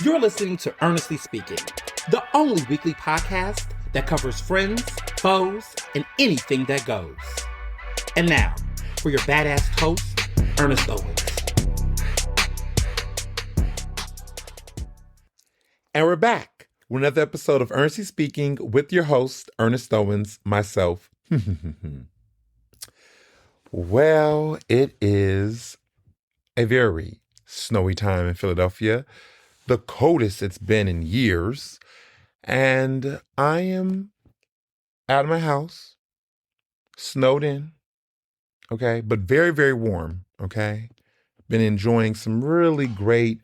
You're listening to Ernestly Speaking, the only weekly podcast that covers friends, foes, and anything that goes. And now, for your badass host, Ernest Owens. And we're back with another episode of Ernestly Speaking with your host, Ernest Owens, myself. Well, it is a very snowy time in Philadelphia, the coldest it's been in years, and I am out of my house, snowed in, okay, but very, very warm, okay? Been enjoying some really great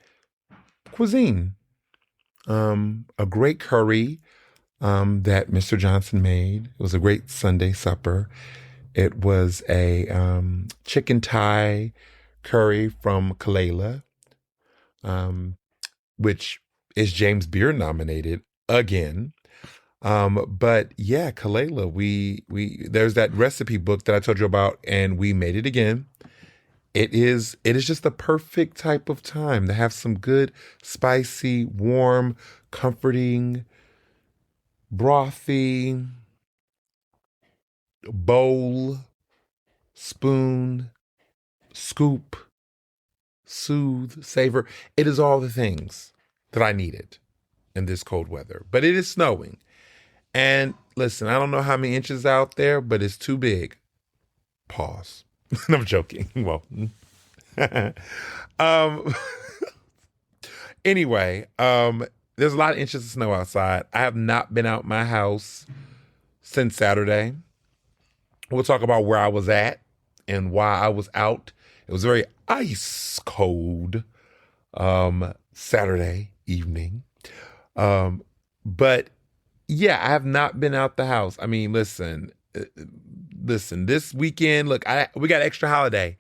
cuisine. A great curry that Mr. Johnson made. It was a great Sunday supper. It was a chicken Thai curry from Kalela, which is James Beard nominated again. But yeah, Kalela, we there's that recipe book that I told you about, and we made it again. It is just the perfect type of time to have some good, spicy, warm, comforting, brothy bowl, spoon, scoop, soothe, savor. It is all the things that I needed in this cold weather. But it is snowing. And listen, I don't know how many inches out there, but it's too big. Pause. I'm joking. Well, anyway, there's a lot of inches of snow outside. I have not been out my house since Saturday. We'll talk about where I was at and why I was out. It was very ice cold Saturday evening. But yeah, I have not been out the house. I mean, listen, this weekend, look, we got extra holiday.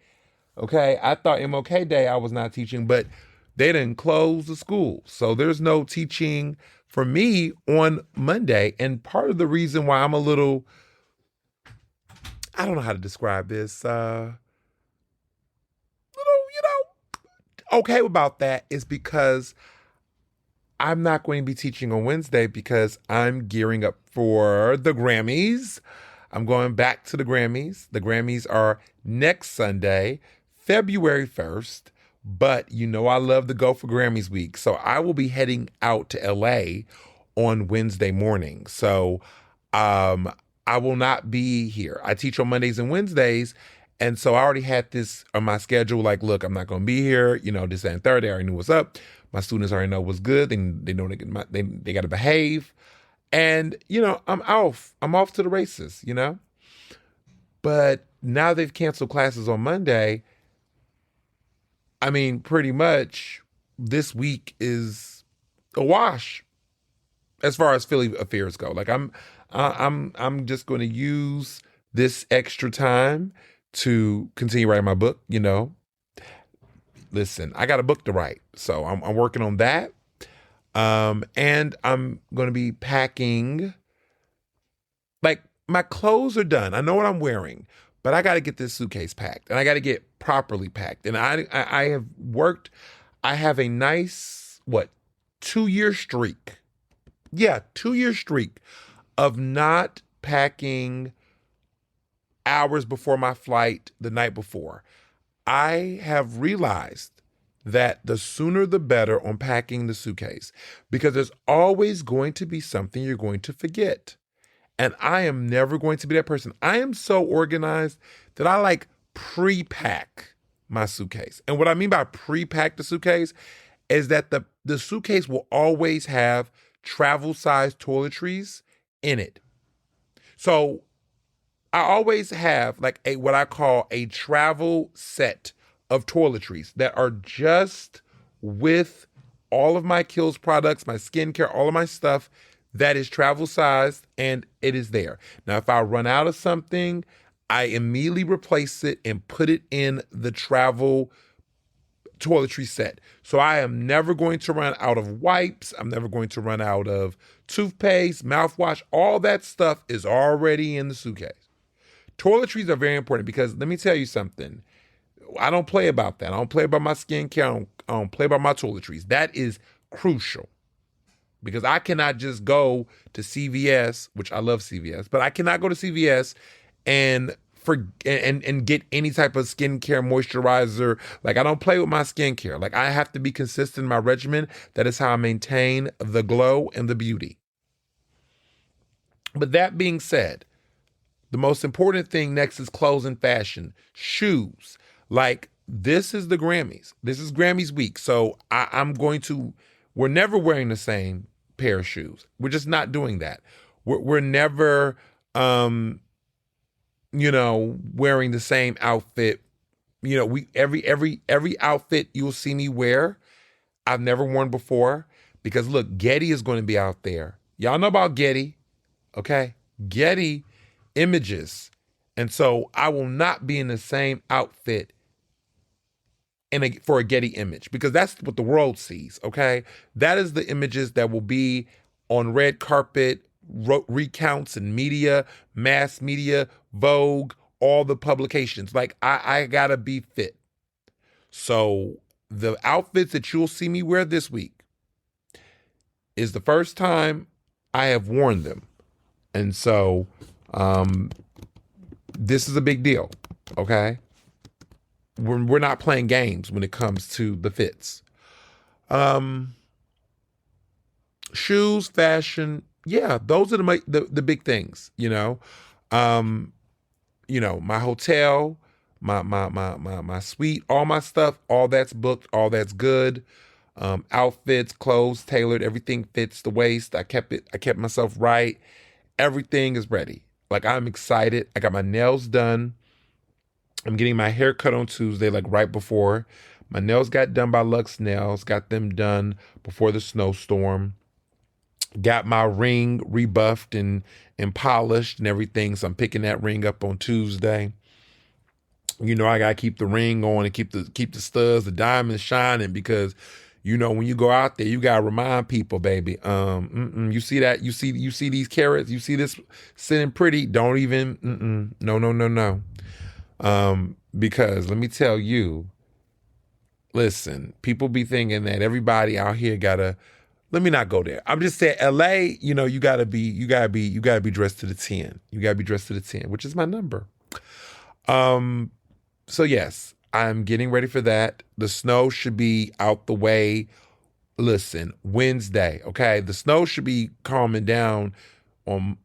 Okay, I thought MLK Day I was not teaching, but they didn't close the school. So there's no teaching for me on Monday. And part of the reason why I'm a little, I don't know how to describe this, okay about that is because I'm not going to be teaching on Wednesday because I'm gearing up for the Grammys. I'm going back to the Grammys. The Grammys are next Sunday, February 1st. But you know I love to go for Grammys week. So I will be heading out to LA on Wednesday morning. So I will not be here. I teach on Mondays and Wednesdays. And so I already had this on my schedule. Like, look, I'm not going to be here. You know, this and third, I already knew what's up. My students already know what's good. They know they got to behave. And, you know, I'm off. I'm off to the races, you know. But now they've canceled classes on Monday. I mean, pretty much this week is a wash as far as Philly affairs go. Like I'm just going to use this extra time to continue writing my book, you know. Listen, I got a book to write, so I'm working on that. And I'm going to be packing. Like, my clothes are done. I know what I'm wearing, but I got to get this suitcase packed, and I got to get properly packed. And I have worked. I have a nice 2-year streak. Yeah, 2-year streak of not packing hours before my flight the night before. I have realized that the sooner the better on packing the suitcase, because there's always going to be something you're going to forget. And I am never going to be that person. I am so organized that I like pre-pack my suitcase. And what I mean by pre-pack the suitcase is that the suitcase will always have travel-sized toiletries in it. So I always have like what I call a travel set of toiletries that are just with all of my Kiehl's products, my skincare, all of my stuff that is travel sized, and it is there. Now, if I run out of something, I immediately replace it and put it in the travel toiletry set. So I am never going to run out of wipes. I'm never going to run out of toothpaste, mouthwash. All that stuff is already in the suitcase. Toiletries are very important because let me tell you something. I don't play about that. I don't play about my skincare. I don't play about my toiletries. That is crucial because I cannot just go to CVS, which I love CVS, but I cannot go to CVS and get any type of skincare moisturizer. Like, I don't play with my skincare. Like, I have to be consistent in my regimen. That is how I maintain the glow and the beauty. But that being said, the most important thing next is clothes and fashion. Shoes. Like, this is the Grammys. This is Grammys week. So we're never wearing the same pair of shoes. We're just not doing that. We're never, wearing the same outfit. Every outfit you'll see me wear, I've never worn before. Because look, Getty is going to be out there. Y'all know about Getty, okay? Getty Images. And so I will not be in the same outfit for a Getty image, because that's what the world sees, okay? That is the images that will be on red carpet, recounts in media, mass media, Vogue, all the publications. Like, I gotta be fit. So the outfits that you'll see me wear this week is the first time I have worn them. And so this is a big deal, okay? We're not playing games when it comes to the fits. Shoes, fashion, yeah, those are the big things, my hotel, my suite, all my stuff, all that's booked, all that's good. Outfits, clothes, tailored, everything fits the waist. I kept myself right. Everything is ready. Like, I'm excited. I got my nails done. I'm getting my hair cut on Tuesday, like right before. My nails got done by Lux Nails. Got them done before the snowstorm. Got my ring rebuffed and polished and everything. So I'm picking that ring up on Tuesday. I gotta keep the ring on and keep the studs, the diamonds shining, because when you go out there, you gotta remind people, baby. You see that? You see these carats? You see this sitting pretty? Don't even. No. Because let me tell you, listen, people be thinking that everybody out here gotta. Let me not go there. I'm just saying, LA. You gotta be dressed to the 10. You gotta be dressed to the 10, which is my number. So yes, I'm getting ready for that. The snow should be out the way. Listen, Wednesday, okay? The snow should be calming down on,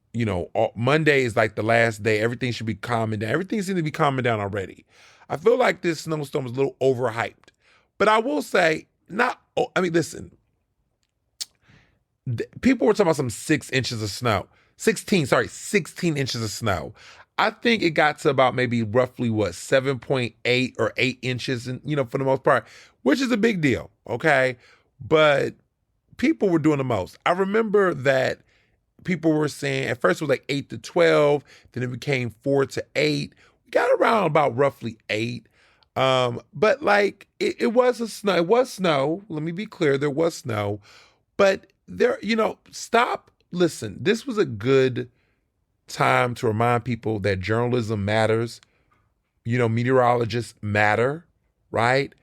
Monday is like the last day. Everything should be calming down. Everything seems to be calming down already. I feel like this snowstorm is a little overhyped. But I will say, listen, people were talking about some 6 inches of snow. 16 inches of snow. I think it got to about maybe roughly 7.8 or 8 inches, and for the most part, which is a big deal, okay? But people were doing the most. I remember that people were saying at first it was like 8 to 12, then it became 4 to 8. We got around about roughly 8. But like it was snow. It was snow. Let me be clear, there was snow. But there, listen, this was a good time to remind people that journalism matters. Meteorologists matter, right?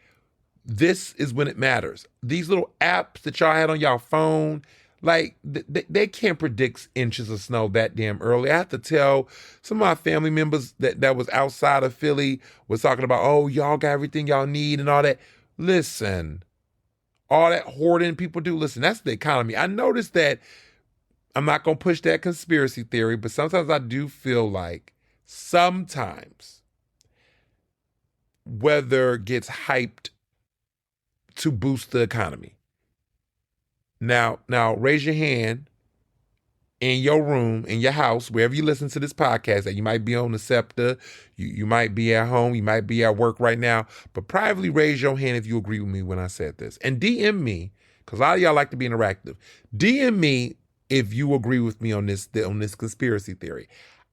This is when it matters. These little apps that y'all had on y'all phone, like they can't predict inches of snow that damn early. I have to tell some of my family members that was outside of Philly was talking about, oh, y'all got everything y'all need and all that. Listen, all that hoarding people do, listen, that's the economy. I noticed that. I'm not going to push that conspiracy theory, but sometimes I do feel like sometimes weather gets hyped to boost the economy. Now raise your hand in your room, in your house, wherever you listen to this podcast, that you might be on the SEPTA, you might be at home, you might be at work right now, but privately raise your hand if you agree with me when I said this. And DM me, because a lot of y'all like to be interactive. DM me if you agree with me on this conspiracy theory.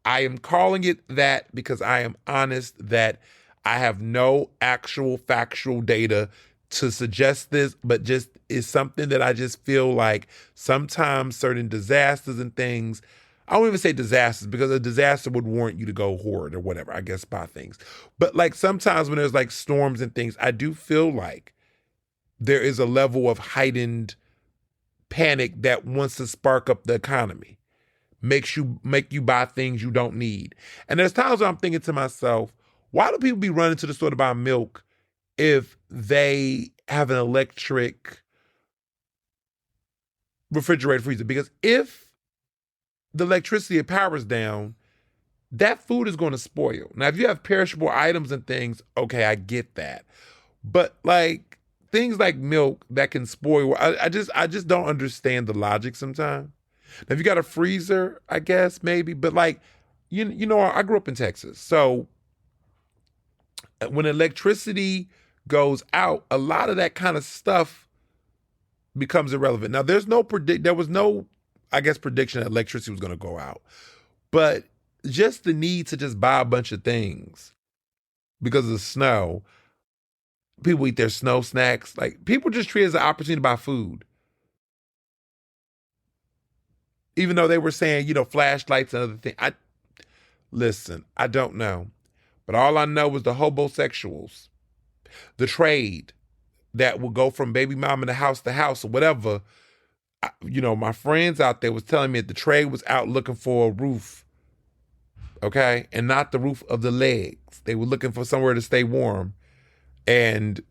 I am calling it that because I am honest that I have no actual factual data to suggest this, but just is something that I just feel like sometimes certain disasters and things, I won't even say disasters, because a disaster would warrant you to go hoard or whatever, I guess, buy things. But like sometimes when there's like storms and things, I do feel like there is a level of heightened panic that wants to spark up the economy, make you buy things you don't need. And there's times where I'm thinking to myself, why do people be running to the store to buy milk if they have an electric refrigerator freezer? Because if the electricity and power is down, that food is going to spoil. Now, if you have perishable items and things, okay, I get that. But like things like milk that can spoil, I just don't understand the logic sometimes. Now, if you got a freezer, I guess maybe, but like, you know, I grew up in Texas, so when electricity goes out, a lot of that kind of stuff becomes irrelevant. Now, there was no, I guess, prediction that electricity was going to go out, but just the need to just buy a bunch of things because of the snow. People eat their snow snacks. Like, people just treat it as an opportunity to buy food. Even though they were saying, you know, flashlights and other things. Listen, I don't know. But all I know is the hobosexuals, the trade that will go from baby mama to house or whatever. You know, my friends out there was telling me that the trade was out looking for a roof, okay? And not the roof of the legs. They were looking for somewhere to stay warm. And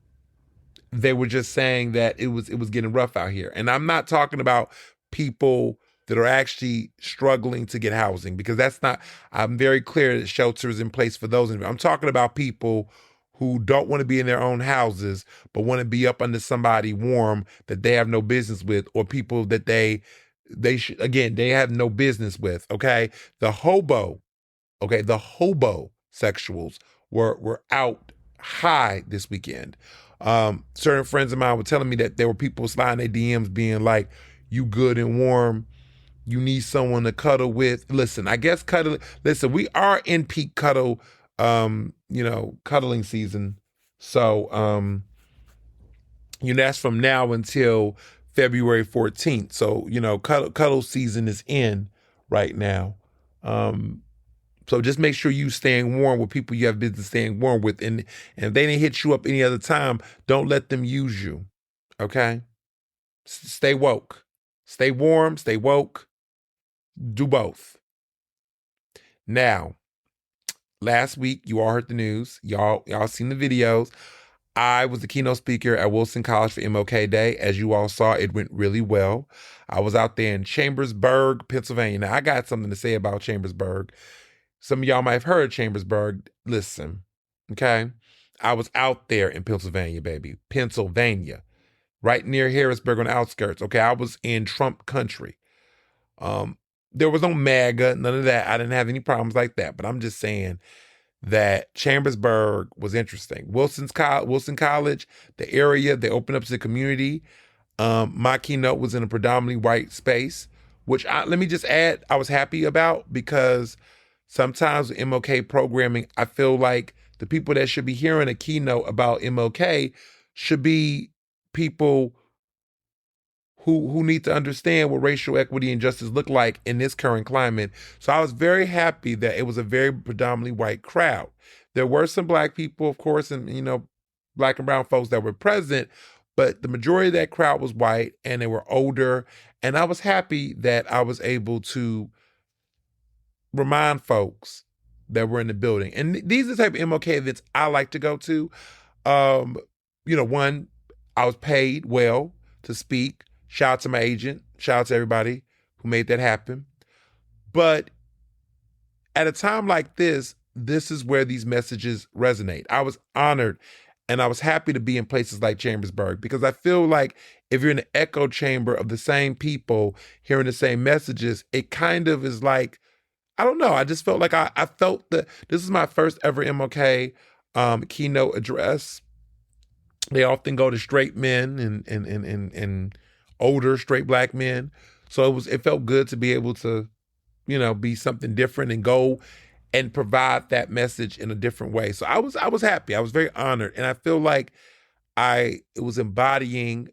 they were just saying that it was getting rough out here. And I'm not talking about people that are actually struggling to get housing, because that's not, I'm very clear that shelter is in place for those. I'm talking about people who don't want to be in their own houses, but want to be up under somebody warm that they have no business with, or people that they have no business with, okay? The hobosexuals were out high this weekend. Certain friends of mine were telling me that there were people sliding their DMs being like, you good and warm, you need someone to cuddle with. Listen, I guess we are in peak cuddling season. So, that's from now until February 14th. So, cuddle season is in right now. So just make sure you staying warm with people you have business staying warm with. And if they didn't hit you up any other time, don't let them use you, okay? Stay woke. Stay warm, stay woke. Do both. Now, last week, you all heard the news. Y'all seen the videos. I was the keynote speaker at Wilson College for MLK Day. As you all saw, it went really well. I was out there in Chambersburg, Pennsylvania. Now, I got something to say about Chambersburg. Some of y'all might have heard of Chambersburg. Listen, okay? I was out there in Pennsylvania, baby. Pennsylvania. Right near Harrisburg on the outskirts. Okay, I was in Trump country. There was no MAGA, none of that. I didn't have any problems like that. But I'm just saying that Chambersburg was interesting. Wilson College, the area, they opened up to the community. My keynote was in a predominantly white space, which let me just add, I was happy about, because sometimes with MLK programming, I feel like the people that should be hearing a keynote about MLK should be people who need to understand what racial equity and justice look like in this current climate. So I was very happy that it was a very predominantly white crowd. There were some black people, of course, and black and brown folks that were present, but the majority of that crowd was white, and they were older. And I was happy that I was able to remind folks that were in the building. And these are the type of MLK events I like to go to. One, I was paid well to speak. Shout out to my agent. Shout out to everybody who made that happen. But at a time like this is where these messages resonate. I was honored, and I was happy to be in places like Chambersburg, because I feel like if you're in the echo chamber of the same people hearing the same messages, it kind of is like, I don't know. I just felt like I felt that this is my first ever MLK keynote address. They often go to straight men and older straight black men. So it felt good to be able to, be something different and go and provide that message in a different way. So I was happy. I was very honored. And I feel like it was embodying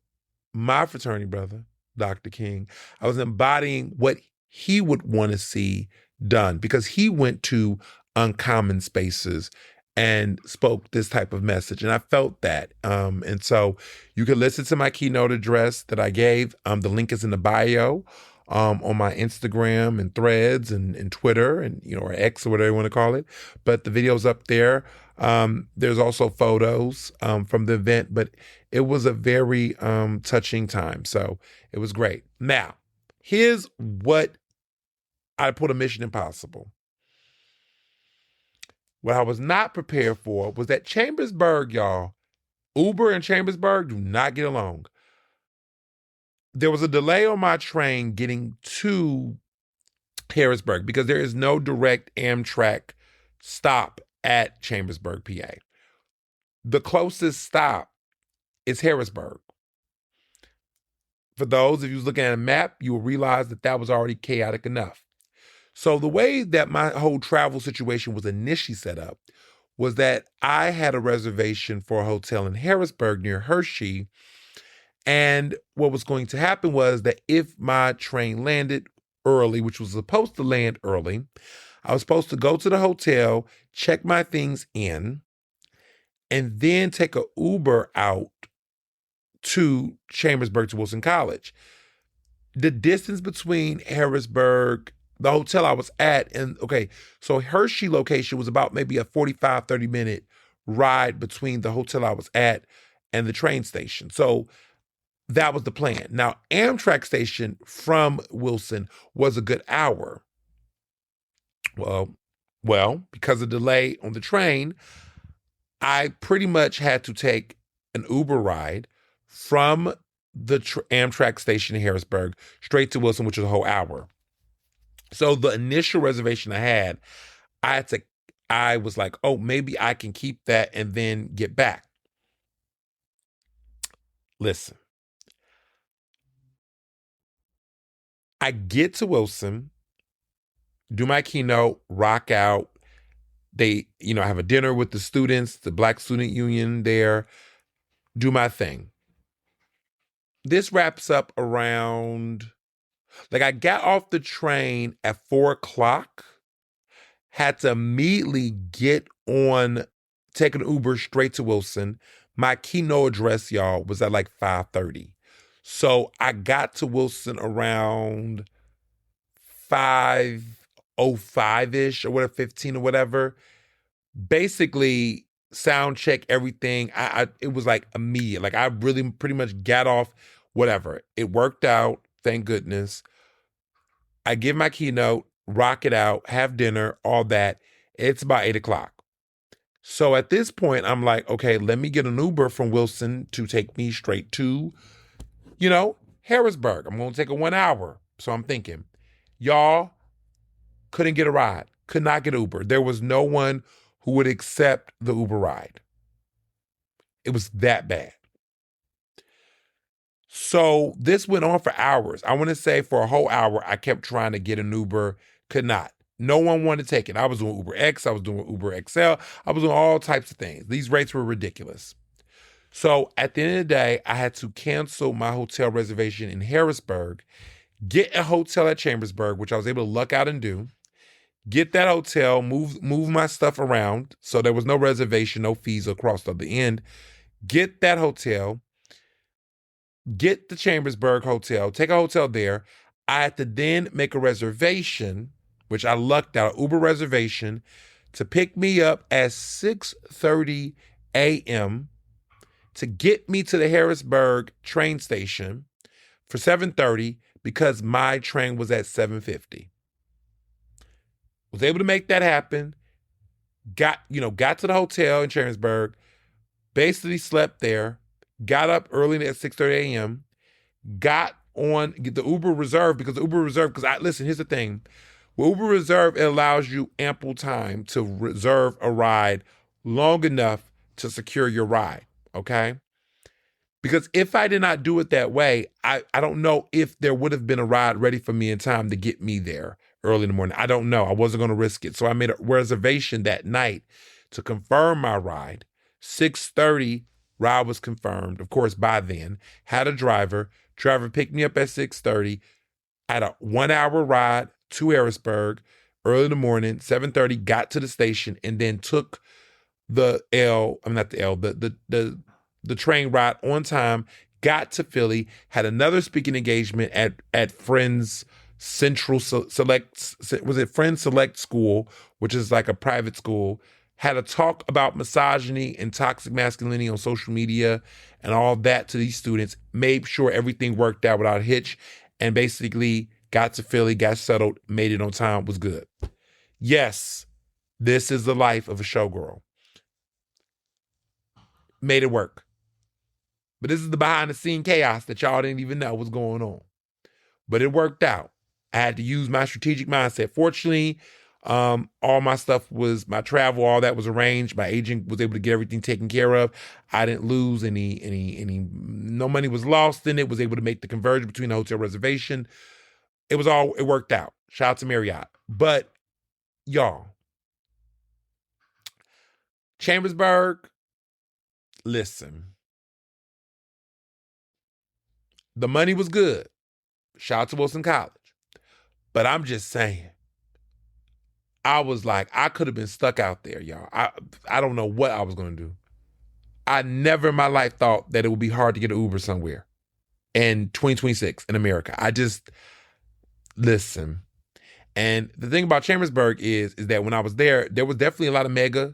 my fraternity brother, Dr. King. I was embodying what he would want to see done, because he went to uncommon spaces and spoke this type of message. And I felt that. And so you can listen to my keynote address that I gave. The link is in the bio on my Instagram and Threads and Twitter and, or X or whatever you want to call it. But the video's up there. There's also photos from the event, but it was a very touching time. So it was great. Now, here's what I put a Mission Impossible. What I was not prepared for was that Chambersburg, y'all, Uber and Chambersburg do not get along. There was a delay on my train getting to Harrisburg because there is no direct Amtrak stop at Chambersburg, PA. The closest stop is Harrisburg. For those, if you was looking at a map, you will realize that was already chaotic enough. So the way that my whole travel situation was initially set up was that I had a reservation for a hotel in Harrisburg near Hershey. And what was going to happen was that if my train landed early, which was supposed to land early, I was supposed to go to the hotel, check my things in, and then take an Uber out to Chambersburg to Wilson College. The distance between Harrisburg, the hotel I was at, so Hershey location was about maybe a 45, 30-minute ride between the hotel I was at and the train station. So that was the plan. Now, Amtrak station from Wilson was a good hour. Well, because of delay on the train, I pretty much had to take an Uber ride from the Amtrak station in Harrisburg straight to Wilson, which was a whole hour. So the initial reservation I was like, oh, maybe I can keep that and then get back. Listen, I get to Wilson, do my keynote, rock out. I have a dinner with the students, the Black Student Union there, do my thing. This wraps up around, I got off the train at 4:00, had to immediately get on, take an Uber straight to Wilson. My keynote address, y'all, was at 5:30. So I got to Wilson around 5:05-ish or whatever, 15 or whatever. Basically, sound check everything. It was immediate. I really pretty much got off, whatever. It worked out, thank goodness. I give my keynote, rock it out, have dinner, all that. It's about 8:00. So at this point, I'm like, okay, let me get an Uber from Wilson to take me straight to, Harrisburg. I'm going to take a 1 hour. So I'm thinking, y'all, couldn't get a ride, could not get Uber. There was no one who would accept the Uber ride. It was that bad. So this went on for hours. I want to say for a whole hour, I kept trying to get an Uber, could not. No one wanted to take it. I was doing Uber X, I was doing Uber XL, I was doing all types of things. These rates were ridiculous. So at the end of the day, I had to cancel my hotel reservation in Harrisburg, get a hotel at Chambersburg, which I was able to luck out and do, get that hotel, move my stuff around, so there was no reservation, no fees across the other end, get that hotel, get the Chambersburg hotel, take a hotel there. I had to then make a reservation, which I lucked out, Uber reservation, to pick me up at 6:30 a.m. to get me to the Harrisburg train station for 7:30 because my train was at 7:50. Was able to make that happen. Got to the hotel in Chambersburg, basically slept there, got up early at 6:30 a.m., get the Uber Reserve, because here's the thing. With Uber Reserve, it allows you ample time to reserve a ride long enough to secure your ride, okay? Because if I did not do it that way, I don't know if there would have been a ride ready for me in time to get me there early in the morning. I don't know. I wasn't going to risk it. So I made a reservation that night to confirm my ride. 6:30, ride was confirmed. Of course, by then, had a driver. Driver picked me up at 6:30. I had a 1 hour ride to Harrisburg early in the morning, 7:30, got to the station, and then took the train ride on time, got to Philly, had another speaking engagement at Friends Central Select, was it Friends Select School, which is like a private school, had a talk about misogyny and toxic masculinity on social media and all that to these students, made sure everything worked out without a hitch, and basically got to Philly, got settled, made it on time, was good. Yes, this is the life of a showgirl. Made it work. But this is the behind the scene chaos that y'all didn't even know was going on. But it worked out. I had to use my strategic mindset. Fortunately, all my stuff was, my travel, all that was arranged. My agent was able to get everything taken care of. I didn't lose any, no money was lost in it, was able to make the conversion between the hotel reservation. It worked out. Shout out to Marriott. But y'all, Chambersburg, listen. The money was good. Shout out to Wilson College. But I'm just saying, I was like, I could have been stuck out there, y'all. I don't know what I was going to do. I never in my life thought that it would be hard to get an Uber somewhere in 2026 in America. Listen. And the thing about Chambersburg is that when I was there was definitely a lot of MAGA,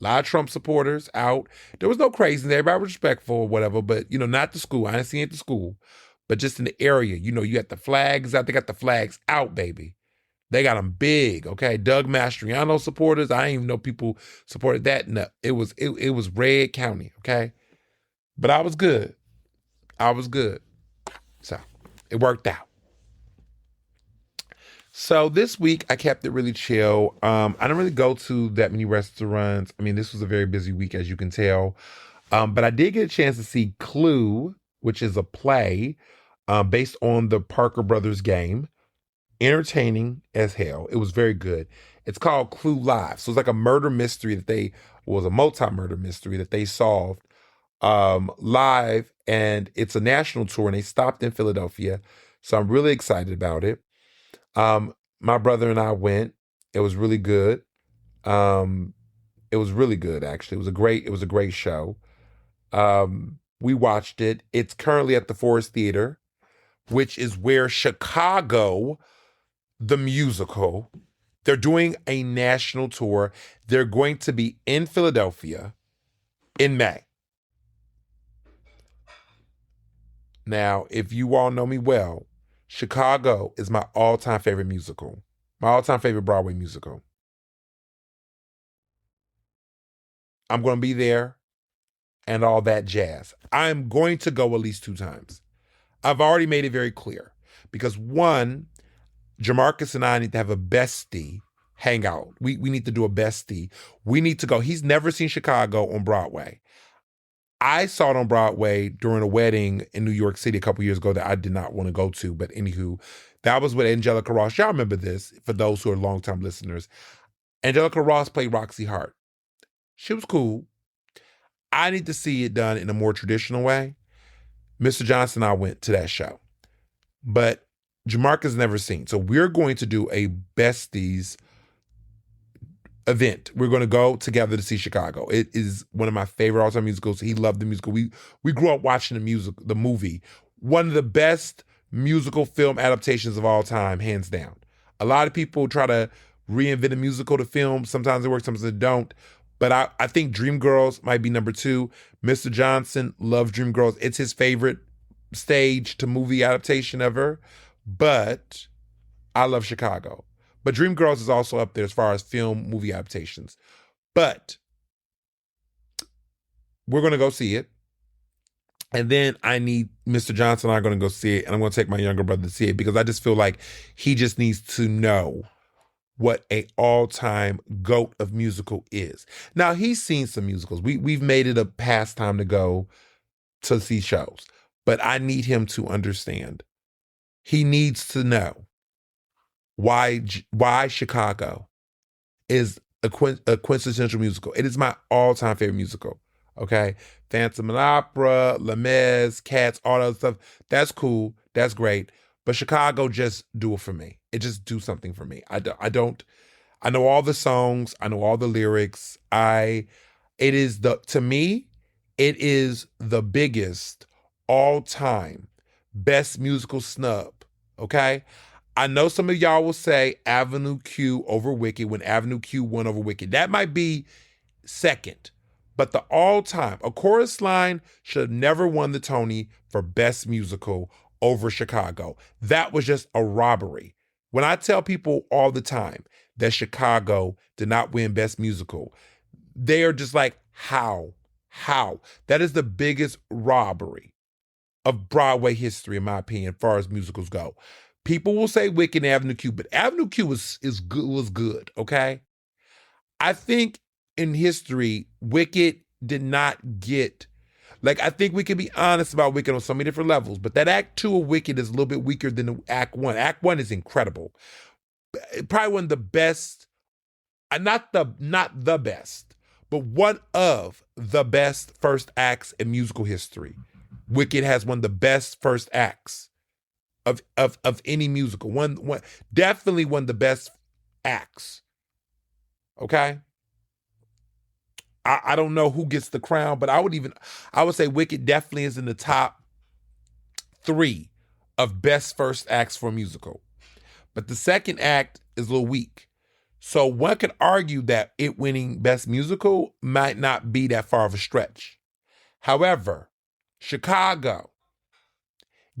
a lot of Trump supporters out. There was no crazy there. Everybody was respectful or whatever, but, not the school. I didn't see it at the school. But just in the area, you got the flags out. They got the flags out, baby. They got them big, okay? Doug Mastriano supporters. I didn't even know people supported that. No, it was Red County, okay? But I was good. So it worked out. So this week I kept it really chill. I didn't really go to that many restaurants. I mean, this was a very busy week, as you can tell. But I did get a chance to see Clue, which is a play based on the Parker Brothers game. Entertaining as hell. It was very good. It's called Clue Live. So it's like a murder mystery was a multi-murder mystery that they solved live, and it's a national tour, and they stopped in Philadelphia. So I'm really excited about it. My brother and I went. It was really good. It was really good, actually. It was a great show. We watched it. It's currently at the Forest Theater, which is where Chicago, the musical, they're doing a national tour. They're going to be in Philadelphia in May. Now, if you all know me well, Chicago is my all-time favorite musical, my all-time favorite Broadway musical. I'm going to be there and all that jazz. I'm going to go at least 2 times. I've already made it very clear because, one, Jamarcus and I need to have a bestie hangout. We need to do a bestie. We need to go. He's never seen Chicago on Broadway. I saw it on Broadway during a wedding in New York City a couple years ago that I did not want to go to. But anywho, that was with Angelica Ross. Y'all remember this, for those who are longtime listeners. Angelica Ross played Roxy Hart. She was cool. I need to see it done in a more traditional way. Mr. Johnson and I went to that show. But Jamarcus never seen. So we're going to do a besties event. We're going to go together to see Chicago. It is one of my favorite all-time musicals. He loved the musical. We grew up watching the movie. One of the best musical film adaptations of all time, hands down. A lot of people try to reinvent a musical to film. Sometimes it works, sometimes it don't. But I think Dreamgirls might be number 2. Mr. Johnson loves Dreamgirls. It's his favorite stage to movie adaptation ever. But I love Chicago. But Dreamgirls is also up there as far as film movie adaptations. But we're going to go see it. And then I need Mr. Johnson and I are going to go see it. And I'm going to take my younger brother to see it because I just feel like he just needs to know what a all-time GOAT of musical is. Now, he's seen some musicals. We've made it a pastime to go to see shows. But I need him to understand. He needs to know why Chicago is a quintessential musical. It is my all-time favorite musical. Okay? Phantom of the Opera, Les Mis, Cats, all that stuff. That's cool. That's great. But Chicago just do it for me. It just do something for me. I know all the songs. I know all the lyrics. I To me, it is the biggest all-time best musical snub, okay? I know some of y'all will say Avenue Q over Wicked when Avenue Q won over Wicked. That might be second, but the all-time, A Chorus Line should have never won the Tony for Best Musical over Chicago. That was just a robbery. When I tell people all the time that Chicago did not win Best Musical, they are just like, how? How? That is the biggest robbery of Broadway history, in my opinion, as far as musicals go. People will say Wicked and Avenue Q, but Avenue Q was good, okay? I think in history, Wicked did not get, like, I think we can be honest about Wicked on so many different levels, but that Act 2 of Wicked is a little bit weaker than Act 1. Act 1 is incredible. Probably one of the best, not the best, but one of the best first acts in musical history. Wicked has one of the best first acts of any musical. Definitely one of the best acts. Okay? I don't know who gets the crown, but I would say Wicked definitely is in the top 3 of best first acts for a musical. But the second act is a little weak. So one could argue that it winning Best Musical might not be that far of a stretch. However, Chicago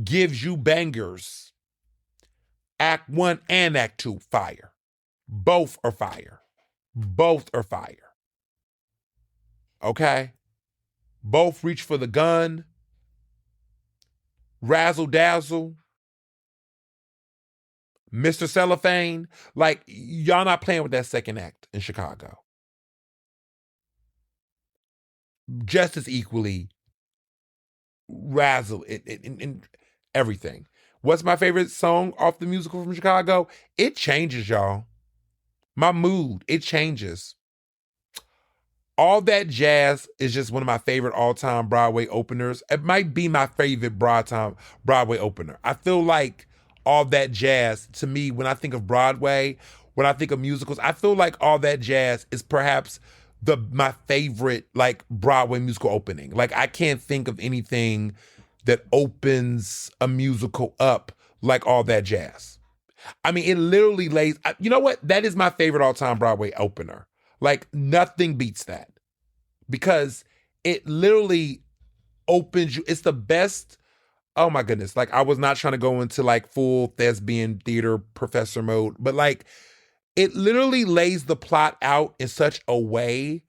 gives you bangers. Act 1 and Act 2, fire. Both are fire. Both are fire. Okay? Both reach for the gun. Razzle dazzle. Mr. Cellophane. Like, y'all not playing with that second act in Chicago. Just as equally razzle in everything. What's my favorite song off the musical from Chicago? It changes, y'all. My mood, it changes. All That Jazz is just one of my favorite all-time Broadway openers. It might be my favorite Broadway opener. I feel like All That Jazz, to me, when I think of Broadway, when I think of musicals, I feel like All That Jazz is perhaps my favorite, like, Broadway musical opening. Like, I can't think of anything that opens a musical up like All That Jazz. I mean, it literally lays, you know what? That is my favorite all-time Broadway opener. Like, nothing beats that. Because it literally opens you. It's the best. Oh my goodness. Like, I was not trying to go into like full thespian theater professor mode, but like, it literally lays the plot out in such a way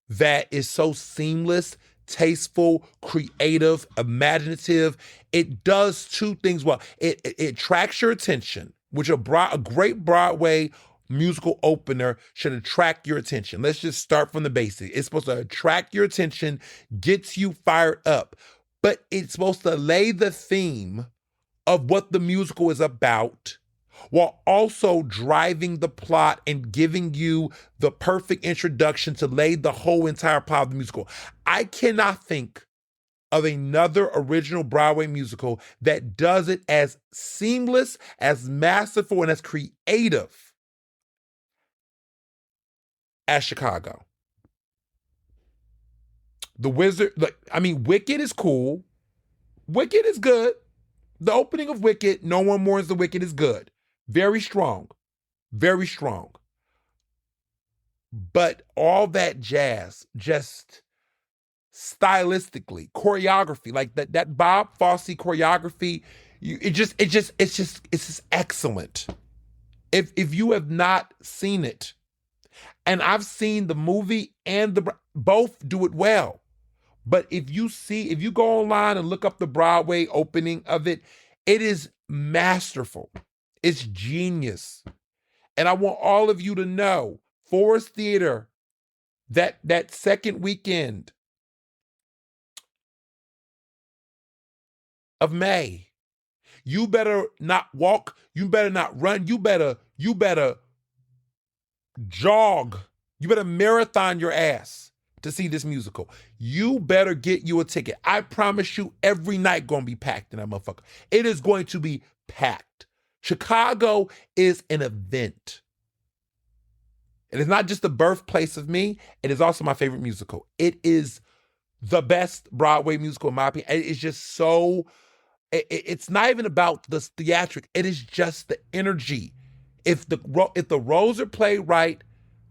that is so seamless, tasteful, creative, imaginative. It does two things well. It attracts your attention, which a great Broadway musical opener should attract your attention. Let's just start from the basics. It's supposed to attract your attention, gets you fired up, but it's supposed to lay the theme of what the musical is about while also driving the plot and giving you the perfect introduction to lay the whole entire plot of the musical. I cannot think of another original Broadway musical that does it as seamless, as masterful, and as creative as Chicago. The Wizard, Wicked is cool. Wicked is good. The opening of Wicked, No One Mourns the Wicked, is good. Very strong. Very strong. But All That Jazz, just stylistically, choreography, like that Bob Fosse choreography, it's just excellent. If you have not seen it, and I've seen the movie and both do it well. But if you go online and look up the Broadway opening of it, it is masterful. It's genius. And I want all of you to know, Forest Theater, that second weekend of May, you better not walk, you better not run, you better jog, you better marathon your ass to see this musical. You better get you a ticket. I promise you, every night gonna be packed in that motherfucker. It is going to be packed. Chicago is an event. And it's not just the birthplace of me, it is also my favorite musical. It is the best Broadway musical in my opinion. It is just so, it's not even about the theatric. It is just the energy. If the roles are played right,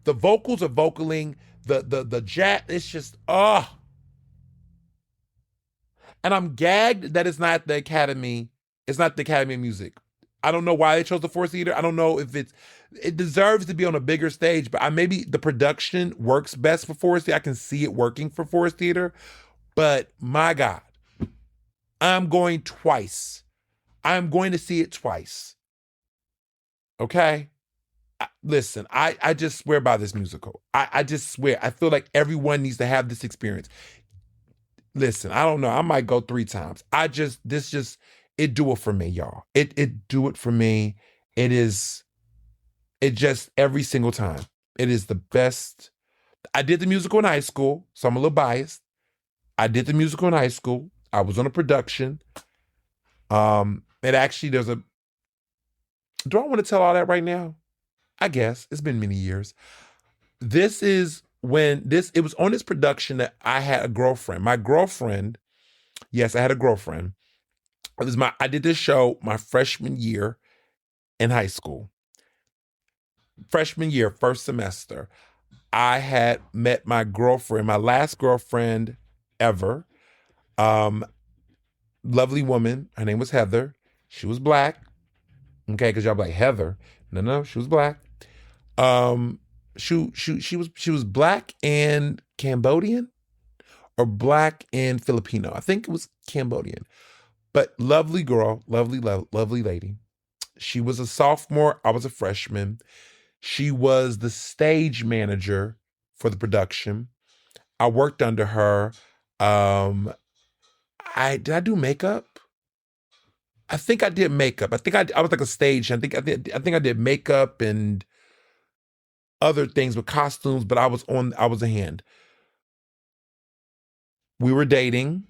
the vocals are vocaling, the jazz, it's just, And I'm gagged that it's not the Academy. It's not the Academy of Music. I don't know why they chose the Force Theater. I don't know if it deserves to be on a bigger stage, but maybe the production works best for Forest Theater. I can see it working for Forest Theater, but my God, I'm going twice. I'm going to see it twice. Okay? Listen, I just swear by this musical. I just swear. I feel like everyone needs to have this experience. Listen, I don't know. I might go 3 times. It do it for me, y'all. It do it for me. It just every single time. It is the best. I did the musical in high school, so I'm a little biased. I did the musical in high school. I was on a production. And actually do I want to tell all that right now? I guess. It's been many years. This is when it was on this production that I had a girlfriend. My girlfriend, yes, I had a girlfriend. I did this show my freshman year in high school. Freshman year, first semester. I had met my girlfriend, my last girlfriend ever. Lovely woman. Her name was Heather. She was Black. Okay, because y'all be like, Heather. No, she was Black. She was Black and Cambodian or Black and Filipino. I think it was Cambodian. But lovely girl, lovely lady. She was a sophomore. I was a freshman. She was the stage manager for the production. I worked under her. Did I do makeup? I think I did makeup. I think I was like a stage. I think I did makeup and other things with costumes, but I was a hand. We were dating.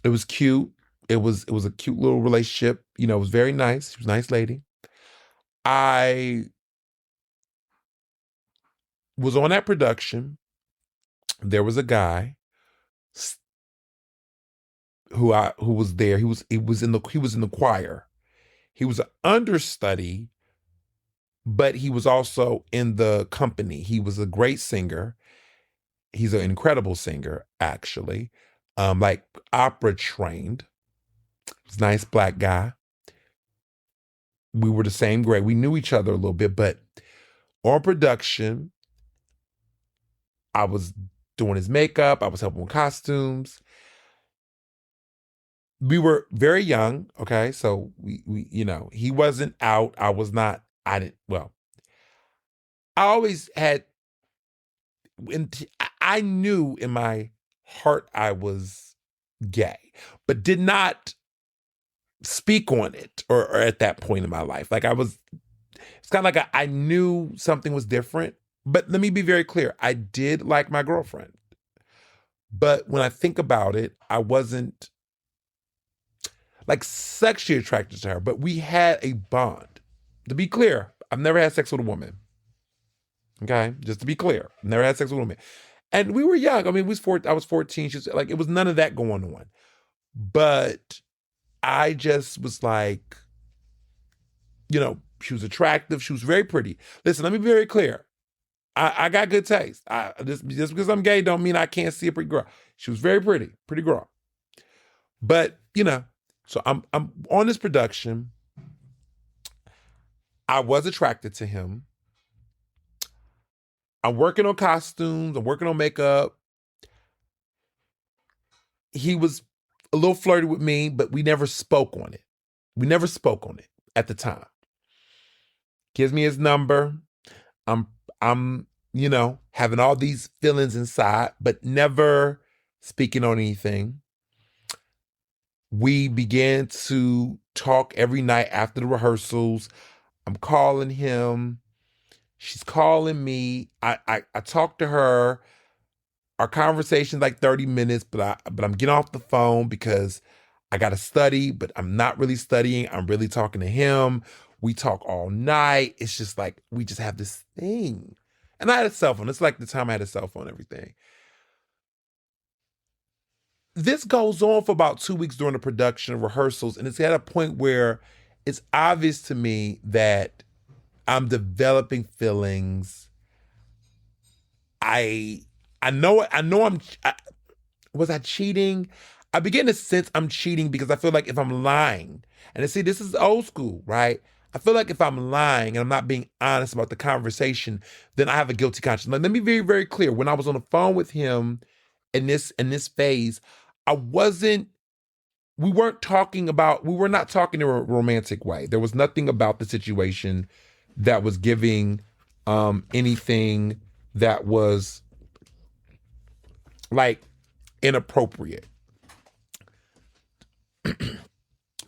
It was cute. It was a cute little relationship. You know, it was very nice. She was a nice lady. I was on that production. There was a guy who was there. He was in the choir. He was an understudy, but he was also in the company. He was a great singer. He's an incredible singer, actually. Like opera trained. He's a nice Black guy. We were the same grade. We knew each other a little bit, but on production, I was doing his makeup. I was helping with costumes. We were very young, okay? So we he wasn't out. I was not. I always had, I knew in my heart I was gay, but did not speak on it or at that point in my life. Like it's kind of like I knew something was different, but let me be very clear. I did like my girlfriend, but when I think about it, I wasn't like sexually attracted to her, but we had a bond. To be clear, I've never had sex with a woman. Okay, just to be clear, never had sex with a woman. And we were young. I mean, I was 14. She was like, it was none of that going on. But I just was like, she was attractive. She was very pretty. Listen, let me be very clear. I got good taste. Just because I'm gay don't mean I can't see a pretty girl. She was very pretty girl. But, so I'm on this production. I was attracted to him. I'm working on costumes. I'm working on makeup. He was a little flirty with me, but we never spoke on it. We never spoke on it at the time. Gives me his number. I'm having all these feelings inside, but never speaking on anything. We began to talk every night after the rehearsals. I'm calling him. She's calling me. I talk to her. Our conversation's like 30 minutes, but I'm getting off the phone because I got to study, but I'm not really studying. I'm really talking to him. We talk all night. It's just like, we just have this thing. And I had a cell phone. It's like the time I had a cell phone and everything. This goes on for about 2 weeks during the production of rehearsals, and it's at a point where it's obvious to me that I'm developing feelings. I know was I cheating? I begin to sense I'm cheating because I feel like if I'm lying, and see, this is old school, right? I feel like if I'm lying and I'm not being honest about the conversation, then I have a guilty conscience. Like, let me be very, very clear. When I was on the phone with him in this phase, we were not talking in a romantic way. There was nothing about the situation that was giving anything that was like inappropriate.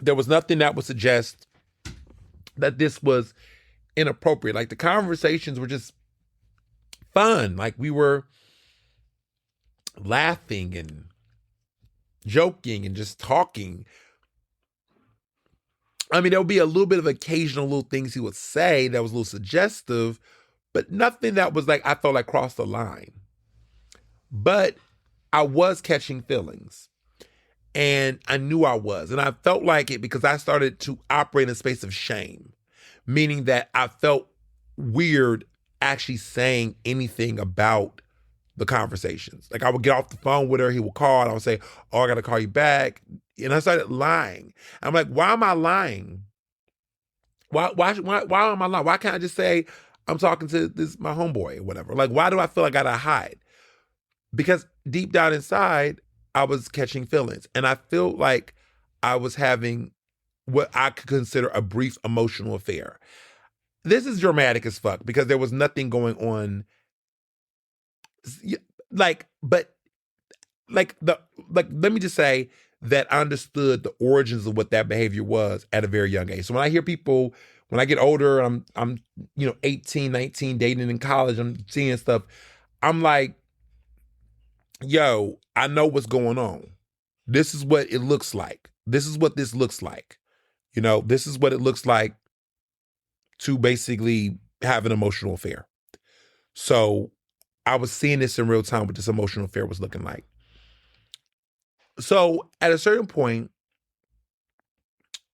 There was nothing that would suggest that this was inappropriate. Like, the conversations were just fun. Like, we were laughing and joking and just talking. I mean, there would be a little bit of occasional little things he would say that was a little suggestive, but nothing that was like, I felt like crossed the line. But I was catching feelings, and I knew I was, and I felt like it because I started to operate in a space of shame, meaning that I felt weird actually saying anything about the conversations. Like, I would get off the phone with her, he would call, and I would say, oh, I got to call you back. And I started lying. I'm like, why am I lying? Why am I lying? Why can't I just say I'm talking to my homeboy or whatever? Like, why do I feel like I gotta hide? Because deep down inside, I was catching feelings. And I feel like I was having what I could consider a brief emotional affair. This is dramatic as fuck because there was nothing going on. Let me just say that I understood the origins of what that behavior was at a very young age. So when I hear people, when I get older, I'm 18, 19, dating in college, I'm seeing stuff, I'm like, yo, I know what's going on. This is what it looks like. This is what this looks like. This is what it looks like to basically have an emotional affair. So I was seeing this in real time, what this emotional affair was looking like. So at a certain point,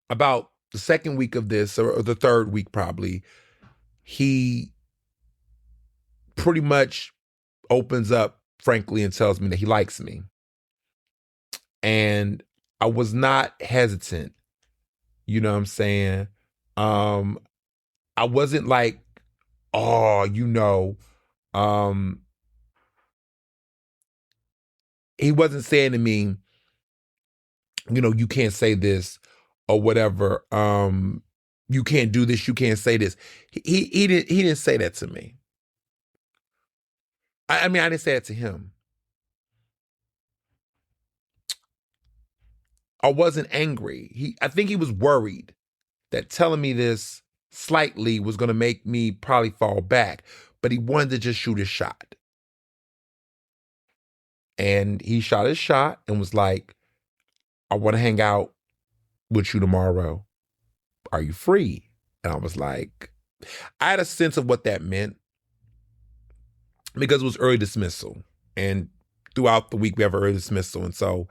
about the second week of this, or the third week probably, he pretty much opens up, frankly, and tells me that he likes me. And I was not hesitant. You know what I'm saying? I wasn't like, oh, he wasn't saying to me, you can't say this or whatever. You can't do this. You can't say this. He didn't say that to me. I mean, I didn't say it to him. I wasn't angry. I think he was worried that telling me this slightly was going to make me probably fall back, but he wanted to just shoot his shot. And he shot his shot and was like, I want to hang out with you tomorrow. Are you free? And I was like, I had a sense of what that meant because it was early dismissal. And throughout the week, we have early dismissal. And so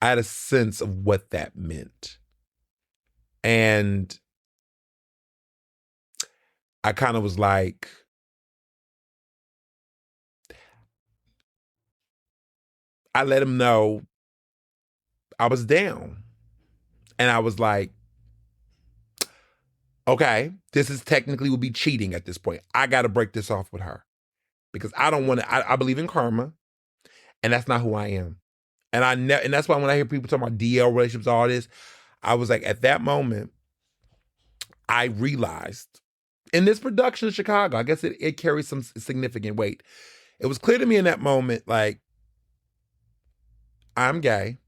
I had a sense of what that meant. And I kind of was like, I let him know I was down. And I was like, okay, this is technically would be cheating at this point. I got to break this off with her because I don't want to, I believe in karma, and that's not who I am. And that's why when I hear people talking about DL relationships, all this, I was like, at that moment, I realized in this production in Chicago, I guess it carries some significant weight. It was clear to me in that moment, like, I'm gay.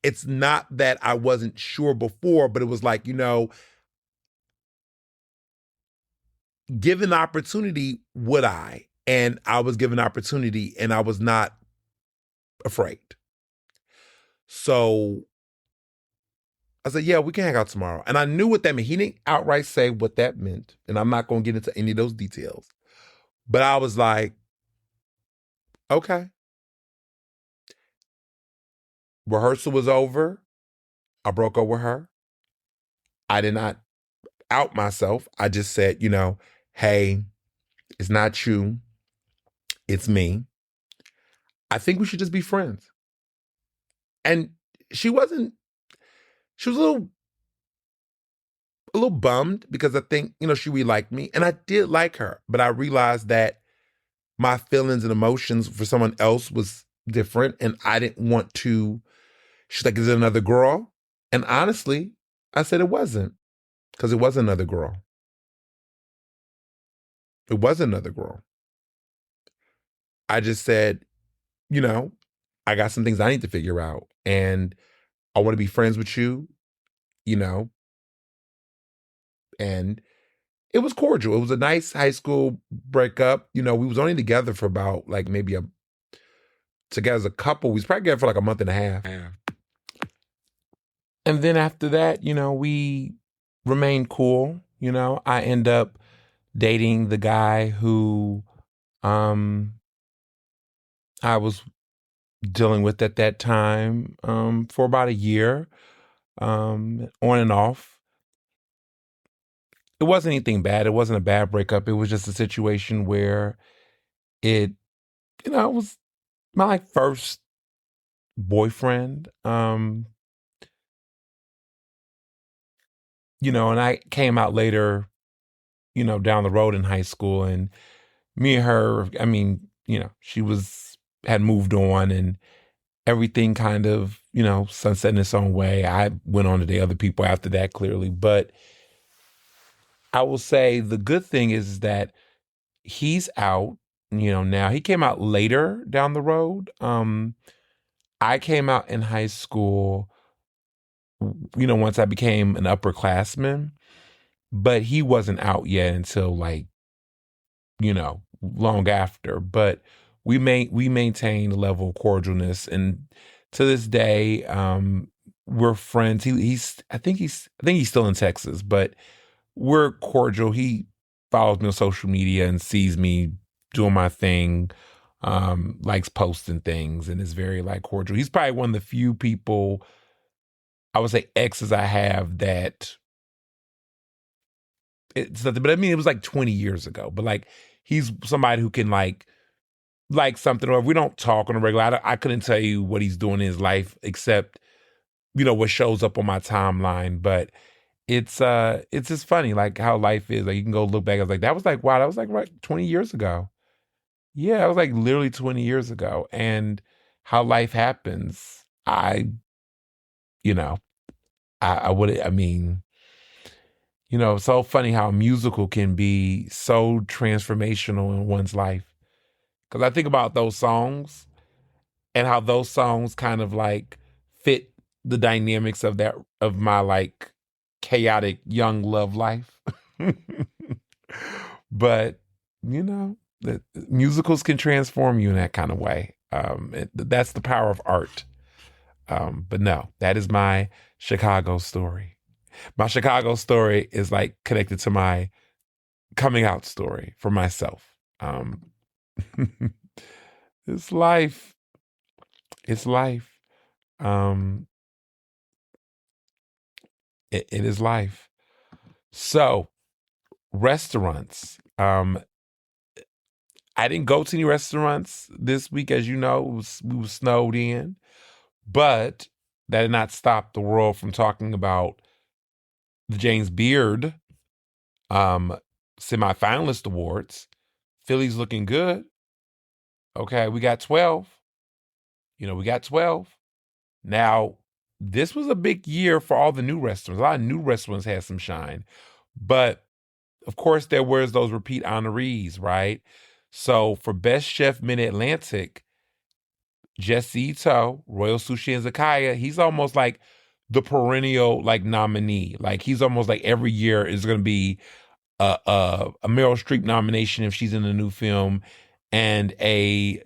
It's not that I wasn't sure before, but it was like, given the opportunity, would I? And I was given opportunity and I was not afraid. So I said, yeah, we can hang out tomorrow. And I knew what that meant. He didn't outright say what that meant. And I'm not going to get into any of those details. But I was like, okay. Rehearsal was over. I broke up with her. I did not out myself. I just said, hey, it's not you. It's me. I think we should just be friends. And she was a little bummed because I think, she really liked me. And I did like her. But I realized that my feelings and emotions for someone else was different. And I didn't want to. She's like, is it another girl? And honestly, I said it wasn't. Because it was another girl. It was another girl. I just said, I got some things I need to figure out. And I want to be friends with you, and it was cordial. It was a nice high school breakup. We was only together for about like maybe together as a couple. We was probably together for like a month and a half. Yeah. And then after that, we remained cool. I end up dating the guy who I was dealing with at that time for about a year, on and off. It wasn't anything bad. It wasn't a bad breakup. It was just a situation where it was my like first boyfriend. And I came out later, down the road in high school, and me and her, she had moved on and everything kind of, sunset in its own way. I went on to date other people after that, clearly. But I will say the good thing is that he's out, now. He came out later down the road. I came out in high school, once I became an upperclassman, but he wasn't out yet until like, long after. But we maintained a level of cordialness, and to this day, we're friends. I think he's still in Texas, but we're cordial. He follows me on social media and sees me doing my thing, likes posting things, and is very like cordial. He's probably one of the few people, I would say, exes I have that it's nothing, but I mean, it was like 20 years ago, but like, he's somebody who can like something, or if we don't talk on a regular, I couldn't tell you what he's doing in his life except, what shows up on my timeline. But it's just funny, like how life is. Like you can go look back. I was like, that was like, wow, that was like right 20 years ago. Yeah, it was like literally 20 years ago. And how life happens. I would, so funny how a musical can be so transformational in one's life. Because I think about those songs and how those songs kind of like fit the dynamics of my like chaotic young love life. But, the musicals can transform you in that kind of way. That's the power of art. But no, that is my Chicago story. My Chicago story is like connected to my coming out story for myself. It's life. It's life. It is life. So, restaurants. I didn't go to any restaurants this week, as you know. We were snowed in, but that did not stop the world from talking about the James Beard semifinalist awards. Philly's looking good. Okay, we got 12. We got 12. Now, this was a big year for all the new restaurants. A lot of new restaurants had some shine. But, of course, there was those repeat honorees, right? So, for Best Chef Mid-Atlantic, Jesse Ito, Royal Sushi and Zakaya, he's almost like the perennial like nominee. Like he's almost like every year is going to be a Meryl Streep nomination if she's in a new film, and a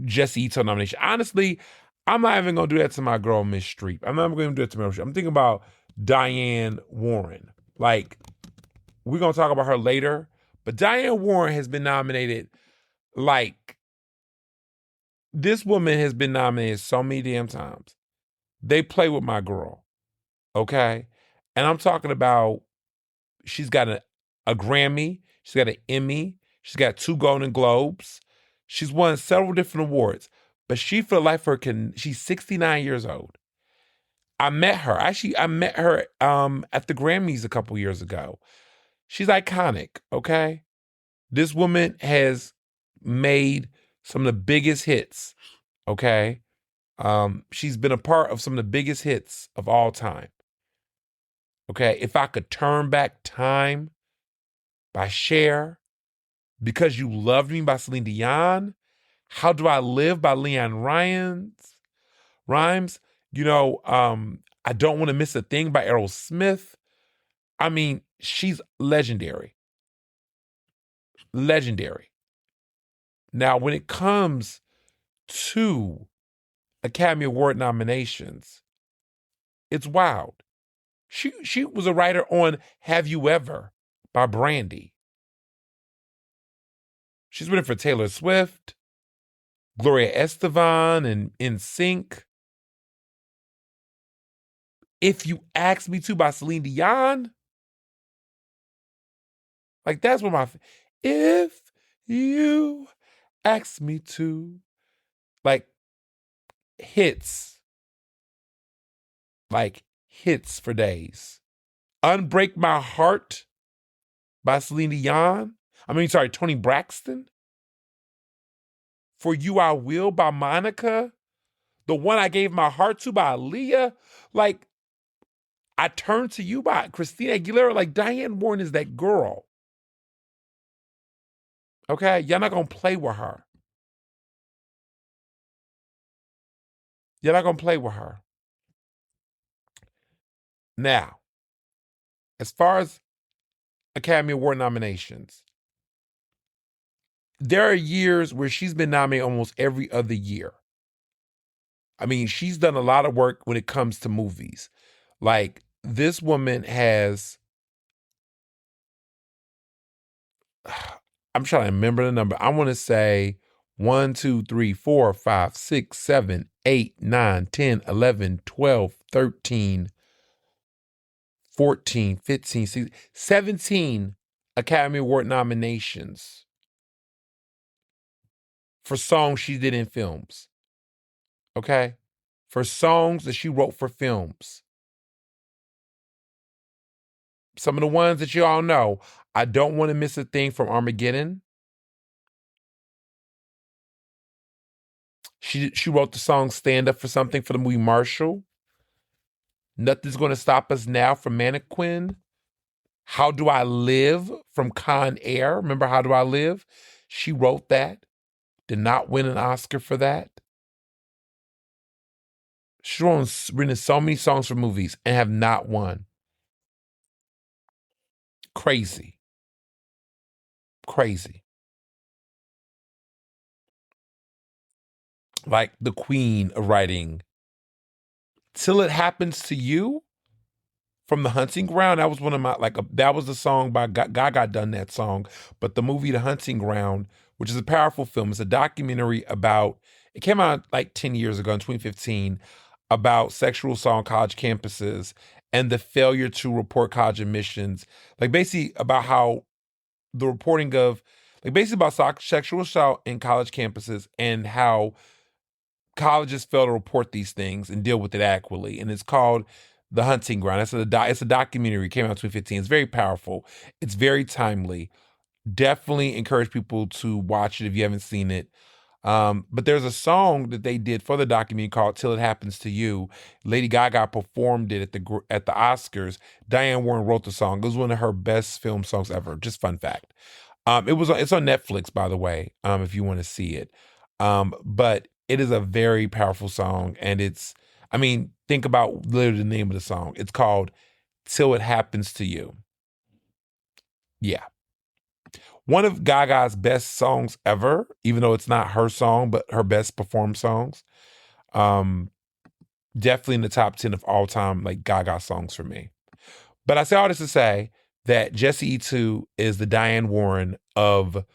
Jesse Ito nomination. Honestly, I'm not even going to do that to my girl, Miss Streep. I'm not going to do it to Meryl Streep. I'm thinking about Diane Warren. Like, we're going to talk about her later, but Diane Warren has been nominated, like, this woman has been nominated so many damn times. They play with my girl, okay? And I'm talking about, she's got a Grammy, she's got an Emmy, she's got 2 Golden Globes, she's won several different awards, but she, for the life of her, she's 69 years old. I met her. Actually, I met her at the Grammys a couple years ago. She's iconic, okay? This woman has made some of the biggest hits, okay? She's been a part of some of the biggest hits of all time. Okay, If I Could Turn Back Time by Cher, Because You Loved Me by Celine Dion, How Do I Live by Leanne Rhymes, I Don't Want to Miss a Thing by Errol Smith. I mean, she's legendary. Legendary. Now, when it comes to Academy Award nominations, it's wild. She was a writer on Have You Ever by Brandy. She's written for Taylor Swift, Gloria Estefan, and NSYNC. If You Ask Me To by Celine Dion. Like, that's what If You Ask Me To. Like, hits. Like, hits for days. Unbreak My Heart by Celine Dion. Toni Braxton. For You I Will by Monica. The One I Gave My Heart To by Aaliyah. Like, I Turn to You by Christina Aguilera. Like, Diane Warren is that girl. Okay? Y'all not going to play with her. You're not going to play with her. Now, as far as Academy Award nominations, there are years where she's been nominated almost every other year. I mean, she's done a lot of work when it comes to movies. Like, this woman has, I'm trying to remember the number. I want to say 1, 2, 3, 4, 5, 6, 7, 8, 9, 10, 11, 12, 13, 14, 15, 16, 17 Academy Award nominations for songs she did in films. Okay? For songs that she wrote for films. Some of the ones that you all know. I Don't Want to Miss a Thing from Armageddon. She wrote the song Stand Up for Something for the movie Marshall. Nothing's Gonna Stop Us Now from Mannequin. How Do I Live from Con Air. Remember How Do I Live? She wrote that. Did not win an Oscar for that. She's written so many songs for movies and have not won. Crazy. Crazy. Like the queen of writing. Till It Happens to You from The Hunting Ground. That was one of my, that was the song by Gaga done that song. But the movie The Hunting Ground, which is a powerful film, it's a documentary about, it came out like 10 years ago in 2015, about sexual assault on college campuses and the failure to report college admissions. Like, basically about how the reporting of, like, basically about sexual assault in college campuses and how colleges fail to report these things and deal with it adequately. And it's called The Hunting Ground. It's a documentary. It came out in 2015. It's very powerful. It's very timely. Definitely encourage people to watch it if you haven't seen it. But there's a song that they did for the documentary called Till It Happens to You. Lady Gaga performed it at the Oscars. Diane Warren wrote the song. It was one of her best film songs ever. Just fun fact. It's on Netflix, by the way, if you want to see it. But it is a very powerful song. And think about literally the name of the song. It's called Till It Happens to You. Yeah. One of Gaga's best songs ever, even though it's not her song, but her best performed songs. definitely in the top 10 of all time, like Gaga songs for me. But I say all this to say that Jesse E2 is the Diane Warren of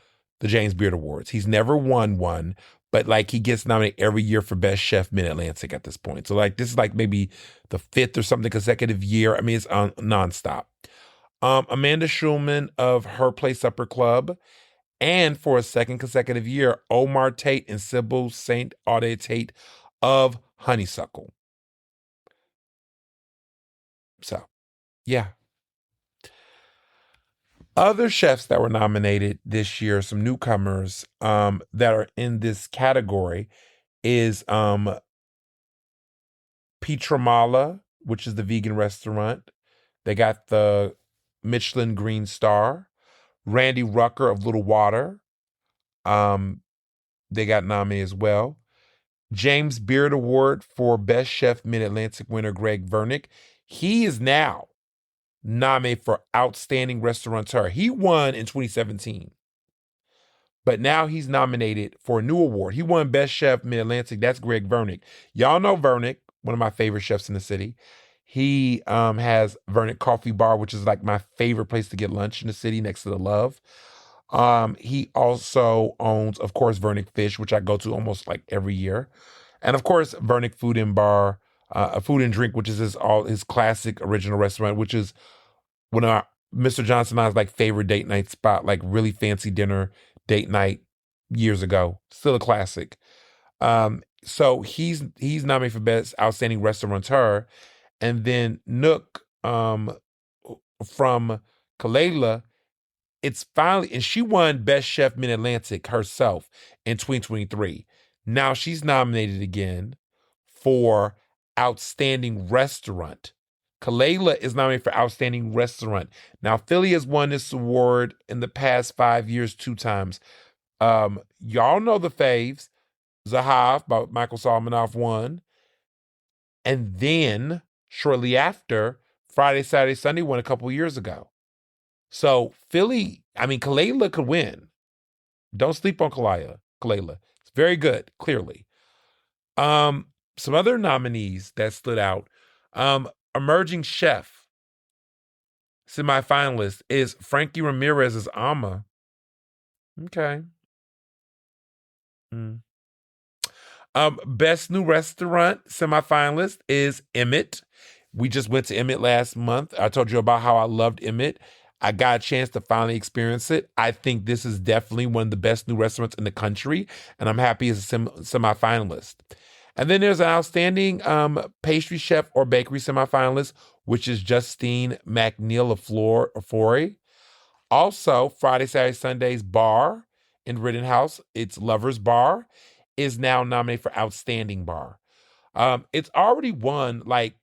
the James Beard Awards. He's never won one, but like he gets nominated every year for Best Chef Mid-Atlantic at this point. So like this is like maybe the fifth or something consecutive year. I mean, it's nonstop. Amanda Schulman of Her Place Upper Club, and for a second consecutive year, Omar Tate and Sybil St. Aude Tate of Honeysuckle. So, yeah. Other chefs that were nominated this year, some newcomers that are in this category, is Pietramala, which is the vegan restaurant. They got the Michelin Green Star. Randy Rucker of Little Water. They got nominated as well. James Beard Award for Best Chef Mid-Atlantic winner Greg Vernick. He is now nominated for Outstanding Restaurateur. He won in 2017. But now he's nominated for a new award. He won Best Chef Mid-Atlantic. That's Greg Vernick. Y'all know Vernick, one of my favorite chefs in the city. He has Vernick Coffee Bar, which is like my favorite place to get lunch in the city next to the Love. He also owns, of course, Vernick Fish, which I go to almost like every year. And of course, Vernick Food and Bar, a food and drink, which is his classic original restaurant, which is one of Mr. Johnson and I's like favorite date night spot, like really fancy dinner date night years ago. Still a classic. So he's nominated for Best Outstanding Restaurateur. And then Nook from Kalela, it's finally, and she won Best Chef Mid-Atlantic herself in 2023. Now she's nominated again for Outstanding Restaurant. Kalela is nominated for Outstanding Restaurant. Now Philly has won this award in the past 5 years 2 times. Y'all know the faves. Zahav by Michael Solomonoff won. And then shortly after, Friday, Saturday, Sunday won a couple years ago. So Philly, I mean, Kalela could win. Don't sleep on Kalela. It's very good, clearly. Some other nominees that stood out. Emerging Chef semifinalist is Frankie Ramirez's Ama. Okay. Best New Restaurant semifinalist is Emmett. We just went to Emmett last month. I told you about how I loved Emmett. I got a chance to finally experience it. I think this is definitely one of the best new restaurants in the country, and I'm happy as a semifinalist. And then there's an outstanding pastry chef or bakery semifinalist, which is Justine McNeil of Flory. Also, Friday, Saturday, Sunday's Bar in Rittenhouse, it's Lover's Bar, is now nominated for Outstanding Bar. It's already won like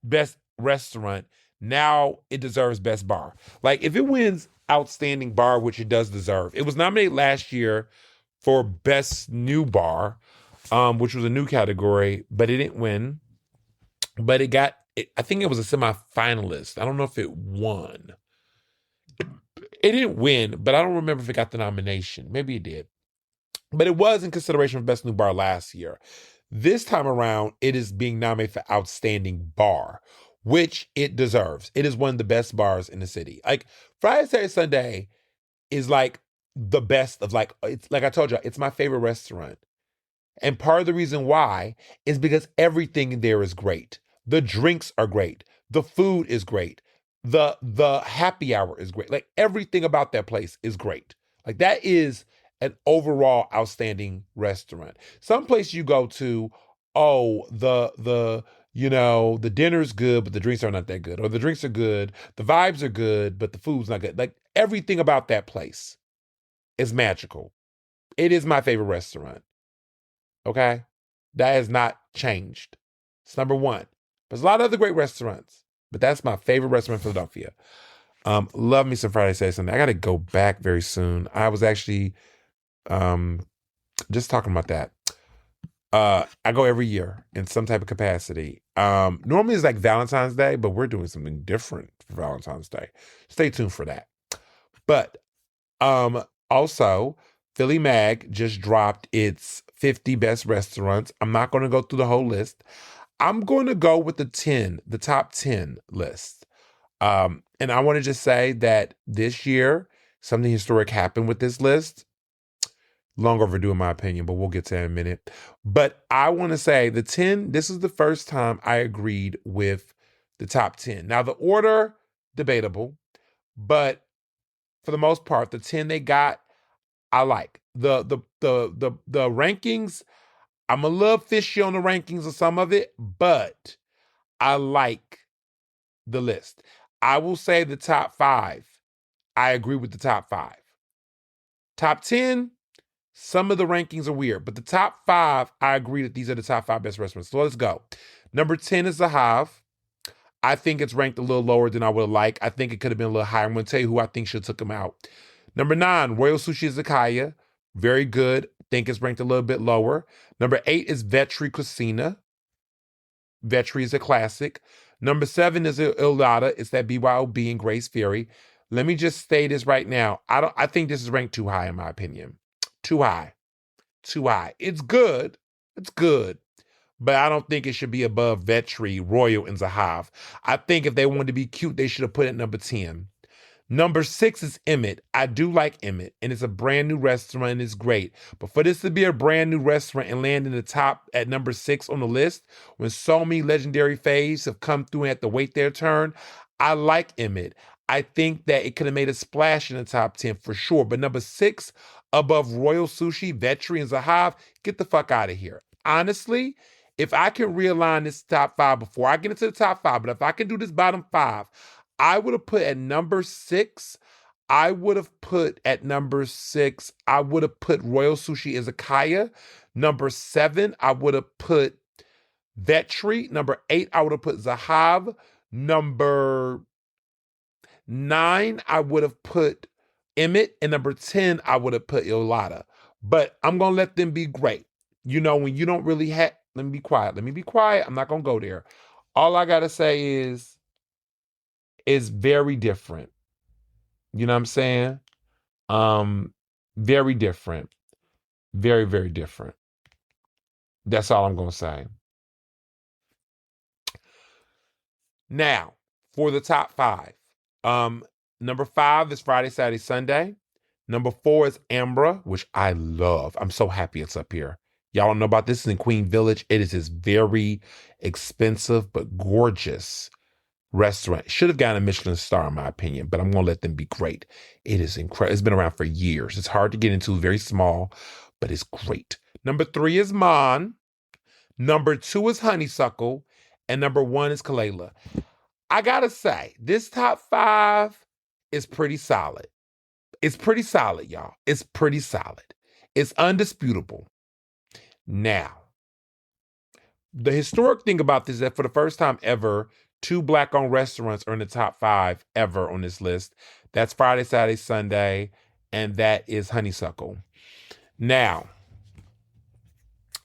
Best Restaurant. Now it deserves Best Bar. Like if it wins Outstanding Bar, which it does deserve. It was nominated last year for Best New Bar, which was a new category, but it didn't win. But I think it was a semifinalist. I don't know if it won. It didn't win, but I don't remember if it got the nomination. Maybe it did. But it was in consideration for Best New Bar last year. This time around, it is being nominated for Outstanding Bar, which it deserves. It is one of the best bars in the city. Like Friday, Saturday, Sunday is like the best of like, it's like I told you, it's my favorite restaurant. And part of the reason why is because everything there is great. The drinks are great. The food is great. The happy hour is great. Like everything about that place is great. Like that is an overall outstanding restaurant. Some place you go to, the dinner's good, but the drinks are not that good. Or the drinks are good, the vibes are good, but the food's not good. Like everything about that place is magical. It is my favorite restaurant. Okay? That has not changed. It's number one. There's a lot of other great restaurants, but that's my favorite restaurant in Philadelphia. Love me some Friday, Saturday, Sunday. I got to go back very soon. I was actually just talking about that. I go every year in some type of capacity. Normally it's like Valentine's Day, but we're doing something different for Valentine's Day. Stay tuned for that. But also, Philly Mag just dropped its 50 best restaurants. I'm not going to go through the whole list. I'm going to go with the top 10 list. And I want to just say that this year, something historic happened with this list. Long overdue in my opinion, but we'll get to that in a minute. But I want to say the 10, this is the first time I agreed with the top 10. Now the order, debatable, but for the most part, the 10 they got, I like. The rankings, I'm a little fishy on the rankings of some of it, but I like the list. I will say the top 5. I agree with the top 5. Top 10, some of the rankings are weird, but the top 5, I agree that these are the top 5 best restaurants. So let's go. Number 10 is the Hive. I think it's ranked a little lower than I would have liked. I think it could have been a little higher. I'm going to tell you who I think should have took him out. Number 9, Royal Sushi Izakaya. Very good. Think it's ranked a little bit lower. Number 8 is Vetri Cucina. Vetri is a classic. Number 7 is Ilata. It's that BYOB and Grace Ferry. Let me just say this right now. I think this is ranked too high in my opinion. Too high. It's good. But I don't think it should be above Vetri, Royal, and Zahav. I think if they wanted to be cute, they should have put it at number 10. Number 6 is Emmett. I do like Emmett, and it's a brand new restaurant, and it's great. But for this to be a brand new restaurant and land in the top at number 6 on the list, when so many legendary faves have come through and had to wait their turn, I like Emmett. I think that it could have made a splash in the top 10 for sure. But number 6, above Royal Sushi, Vetri, and Zahav, get the fuck out of here. Honestly, if I can realign this top 5 before I get into the top 5, but if I can do this bottom 5, I would have put at number 6, I would have put Royal Sushi Izakaya. Number 7, I would have put Vetri. Number 8, I would have put Zahav. Number 9, I would have put Emmett. And number 10, I would have put Ilata. But I'm going to let them be great. You know, when you don't really have... Let me be quiet. I'm not going to go there. All I got to say is very different. You know what I'm saying? Very different. Very, very different. That's all I'm going to say. Now, for the top 5. Number 5 is Friday, Saturday, Sunday. Number 4 is Ambra, which I love. I'm so happy it's up here. Y'all don't know about this. It's in Queen Village. It is this very expensive but gorgeous restaurant. Should have gotten a Michelin star in my opinion, but I'm going to let them be great. It is incredible. It's been around for years. It's hard to get into, very small, but it's great. Number 3 is Mon. Number 2 is Honeysuckle. And number 1 is Kalela. I got to say, this top 5 is pretty solid. It's pretty solid, y'all. It's pretty solid. It's undisputable. Now, the historic thing about this is that for the first time ever, 2 Black-owned restaurants are in the top 5 ever on this list. That's Friday, Saturday, Sunday, and that is Honeysuckle. Now,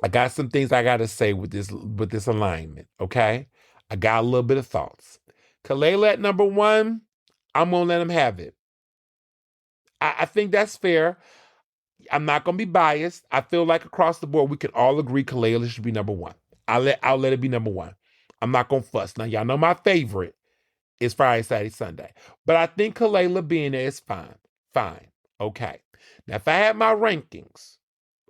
I got some things I got to say with this alignment, okay? I got a little bit of thoughts. Kalela at number 1, I'm going to let him have it. I think that's fair. I'm not going to be biased. I feel like across the board, we can all agree Kalela should be number 1. I'll let it be number 1. I'm not going to fuss. Now, y'all know my favorite is Friday, Saturday, Sunday. But I think Kalela being there is fine. Fine. Okay. Now, if I had my rankings,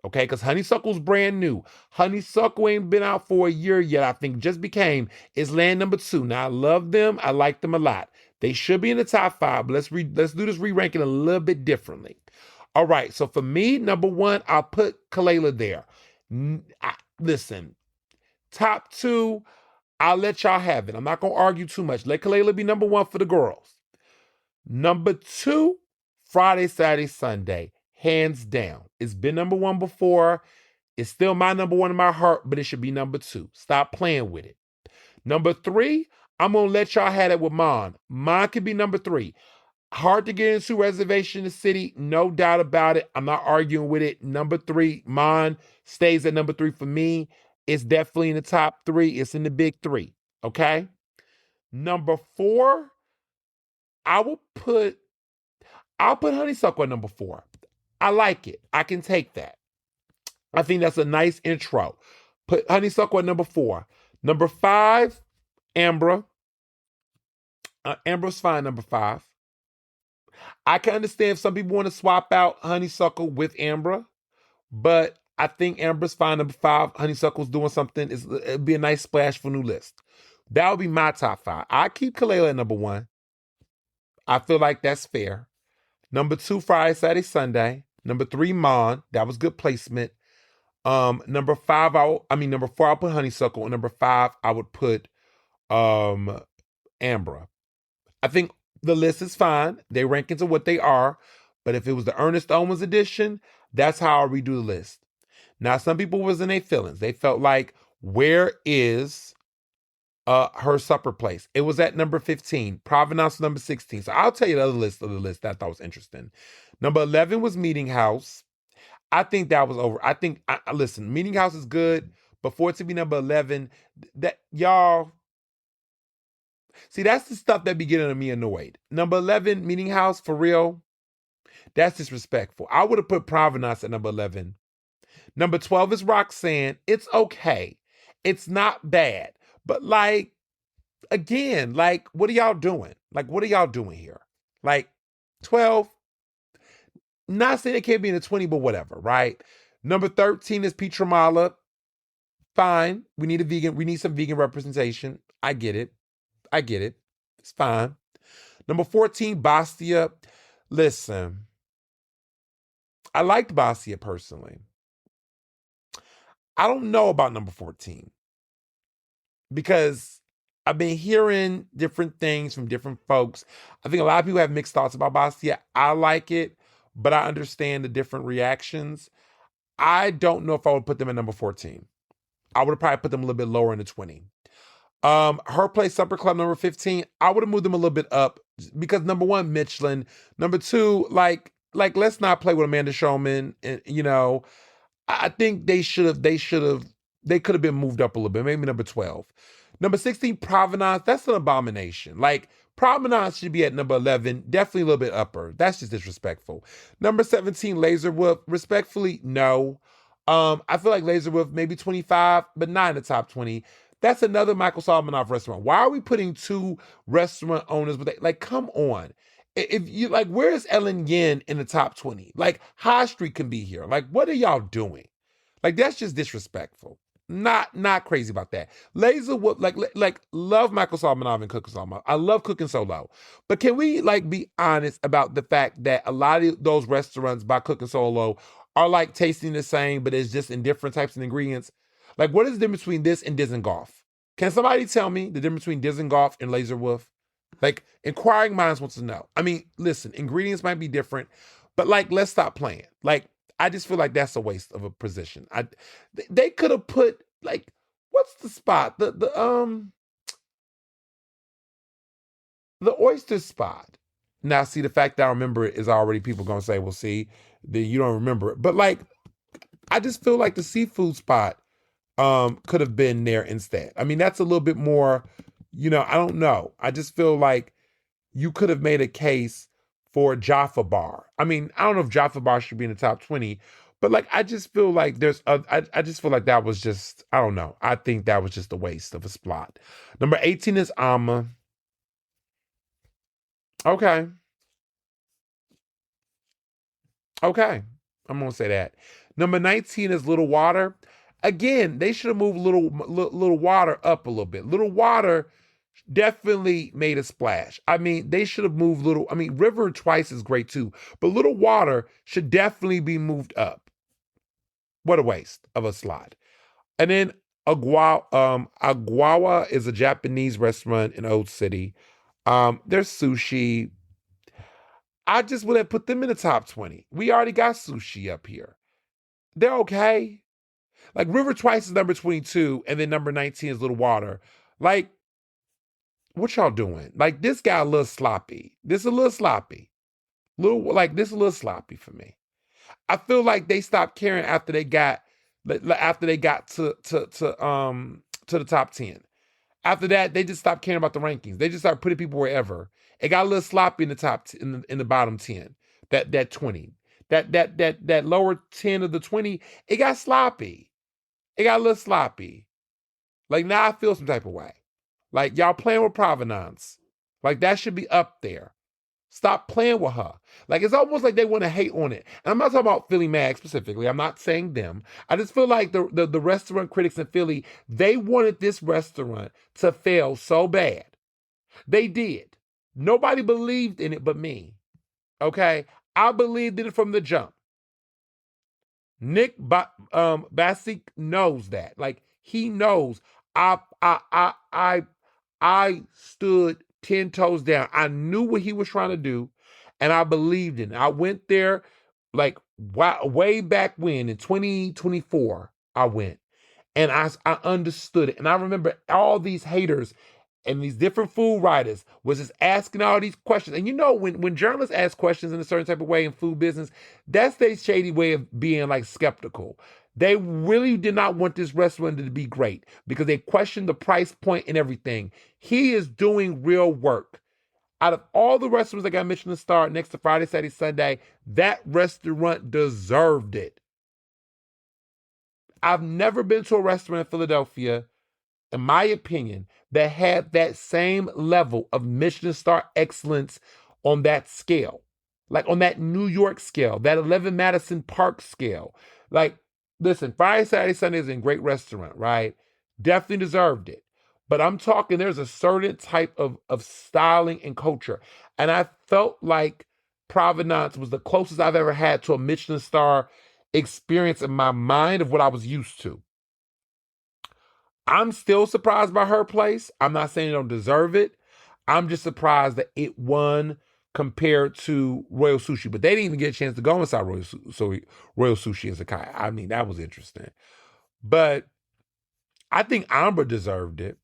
okay, because Honeysuckle's brand new. Honeysuckle ain't been out for a year yet. I think just became. It's land number 2. Now, I love them. I like them a lot. They should be in the top 5, but let's do this re-ranking a little bit differently. All right. So, for me, number 1, I'll put Kalela there. Listen, top 2, I'll let y'all have it. I'm not going to argue too much. Let Kalela be number 1 for the girls. Number 2, Friday, Saturday, Sunday. Hands down. It's been number 1 before. It's still my number 1 in my heart, but it should be number 2. Stop playing with it. Number 3, I'm going to let y'all have it with Mon. Mon can be number 3. Hard to get into Reservation in the City. No doubt about it. I'm not arguing with it. Number 3, Mon stays at number 3 for me. It's definitely in the top 3. It's in the big 3. Okay? Number 4, I'll put Honeysuckle at number 4. I like it. I can take that. I think that's a nice intro. Put Honeysuckle at number 4. Number 5, Ambra. Ambra's fine, number 5. I can understand if some people want to swap out Honeysuckle with Ambra, but I think Ambra's fine, number 5. Honeysuckle's doing something. It'd be a nice splash for a new list. That would be my top 5. I keep Kalela at number 1. I feel like that's fair. Number 2, Friday, Saturday, Sunday. Number 3, Mon. That was good placement. Number 4, I'll put Honeysuckle. And number 5, I would put Ambra. I think the list is fine. They rank into what they are. But if it was the Ernest Owens edition, that's how I'll redo the list. Now, some people was in their feelings. They felt like, where is her supper place? It was at number 15. Provenance was number 16. So I'll tell you the other list of the list that I thought was interesting. Number 11 was Meeting House. I think that was over. Listen, Meeting House is good, but for it to be number 11, that y'all, see, that's the stuff that be getting me annoyed. Number 11, Meeting House, for real, that's disrespectful. I would have put Provenance at number 11. Number 12 is Roxanne. It's okay. It's not bad. But again, what are y'all doing? What are y'all doing here? 12, not saying it can't be in the 20, but whatever, right? Number 13 is Pietramala. Fine. We need some vegan representation. I get it. It's fine. Number 14, Bastia. Listen, I liked Bastia personally. I don't know about number 14 because I've been hearing different things from different folks. I think a lot of people have mixed thoughts about Bastia. I like it, but I understand the different reactions. I don't know if I would put them at number 14. I would have probably put them a little bit lower in the 20. Her Place Supper Club, number 15. I would have moved them a little bit up because number 1, Michelin. Number 2, let's not play with Amanda Showman. And, I think they could have been moved up a little bit, maybe number 12. Number 16, Provenance. That's an abomination. Provenance should be at number 11, definitely a little bit upper. That's just disrespectful. Number 17, Laser Wolf. Respectfully, no. I feel like Laser Wolf maybe 25, but not in the top 20. That's another Michael Solomanoff restaurant. Why are we putting 2 restaurant owners with come on. If you where's Ellen Yin in the top 20? High Street can be here. What are y'all doing? That's just disrespectful. Not crazy about that. Laser Wolf, love Michael Solomanoff and Cooking Solo. I love Cooking Solo. But can we be honest about the fact that a lot of those restaurants by Cooking Solo are tasting the same, but it's just in different types of ingredients? What is the difference between this and Dizengoff? Can somebody tell me the difference between Dizengoff and Laser Wolf? Inquiring minds wants to know. I mean, listen, ingredients might be different, but let's stop playing. I just feel like that's a waste of a position. They could have put what's the spot? The oyster spot. Now, see, the fact that I remember it is already people gonna say, well, see, you don't remember it. But I just feel like the seafood spot could have been there instead. I mean, that's a little bit more, I don't know. I just feel like you could have made a case for Jaffa Bar. I mean, I don't know if Jaffa Bar should be in the top 20, but I just feel like I just feel like that was just, I don't know. I think that was just a waste of a spot. Number 18 is Amma. Okay. I'm going to say that. Number 19 is Little Water. Again, they should have moved Little Water up a little bit. Little Water definitely made a splash. I mean, they should have moved River Twice is great too, but Little Water should definitely be moved up. What a waste of a slot. And then Aguawa is a Japanese restaurant in Old City. There's sushi. I just would have put them in the top 20. We already got sushi up here. They're okay. River Twice is number 22, and then number 19 is Little Water. What y'all doing? This got a little sloppy. This is a little sloppy. This is a little sloppy for me. I feel like they stopped caring after they got to the top 10. After that, they just stopped caring about the rankings. They just started putting people wherever. It got a little sloppy in the top in the bottom 10. That 20. That lower 10 of the 20, it got sloppy. It got a little sloppy. Like, now I feel some type of way. Like, y'all playing with provenance. Like, that should be up there. Stop playing with her. Like, it's almost like they want to hate on it. And I'm not talking about Philly Mag specifically. I'm not saying them. I just feel like the restaurant critics in Philly, they wanted this restaurant to fail so bad. They did. Nobody believed in it but me. Okay? I believed in it from the jump. Nick Bassick knows that. Like, he knows. I stood 10 toes down. I knew what he was trying to do, and I believed in it. I went there like way back when in 2024. I went, and I understood it. And I remember all these haters and these different food writers was just asking all these questions. And you know, when journalists ask questions in a certain type of way in food business, that's their shady way of being like skeptical. They really did not want this restaurant to be great because they questioned the price point and everything. He is doing real work. Out of all the restaurants that got Michelin star next to Friday, Saturday, Sunday, that restaurant deserved it. I've never been to a restaurant in Philadelphia, in my opinion, that had that same level of Michelin star excellence on that scale. Like on that New York scale, that 11 Madison Park scale. Like, listen, Friday, Saturday, Sunday is a great restaurant, right? Definitely deserved it. But I'm talking, there's a certain type of styling and culture. And I felt like Provenance was the closest I've ever had to a Michelin star experience in my mind of what I was used to. I'm still surprised by her place. I'm not saying it don't deserve it. I'm just surprised that it won compared to Royal Sushi. But they didn't even get a chance to go inside Royal Sushi as a Kai. I mean, that was interesting. But I think Ambra deserved it.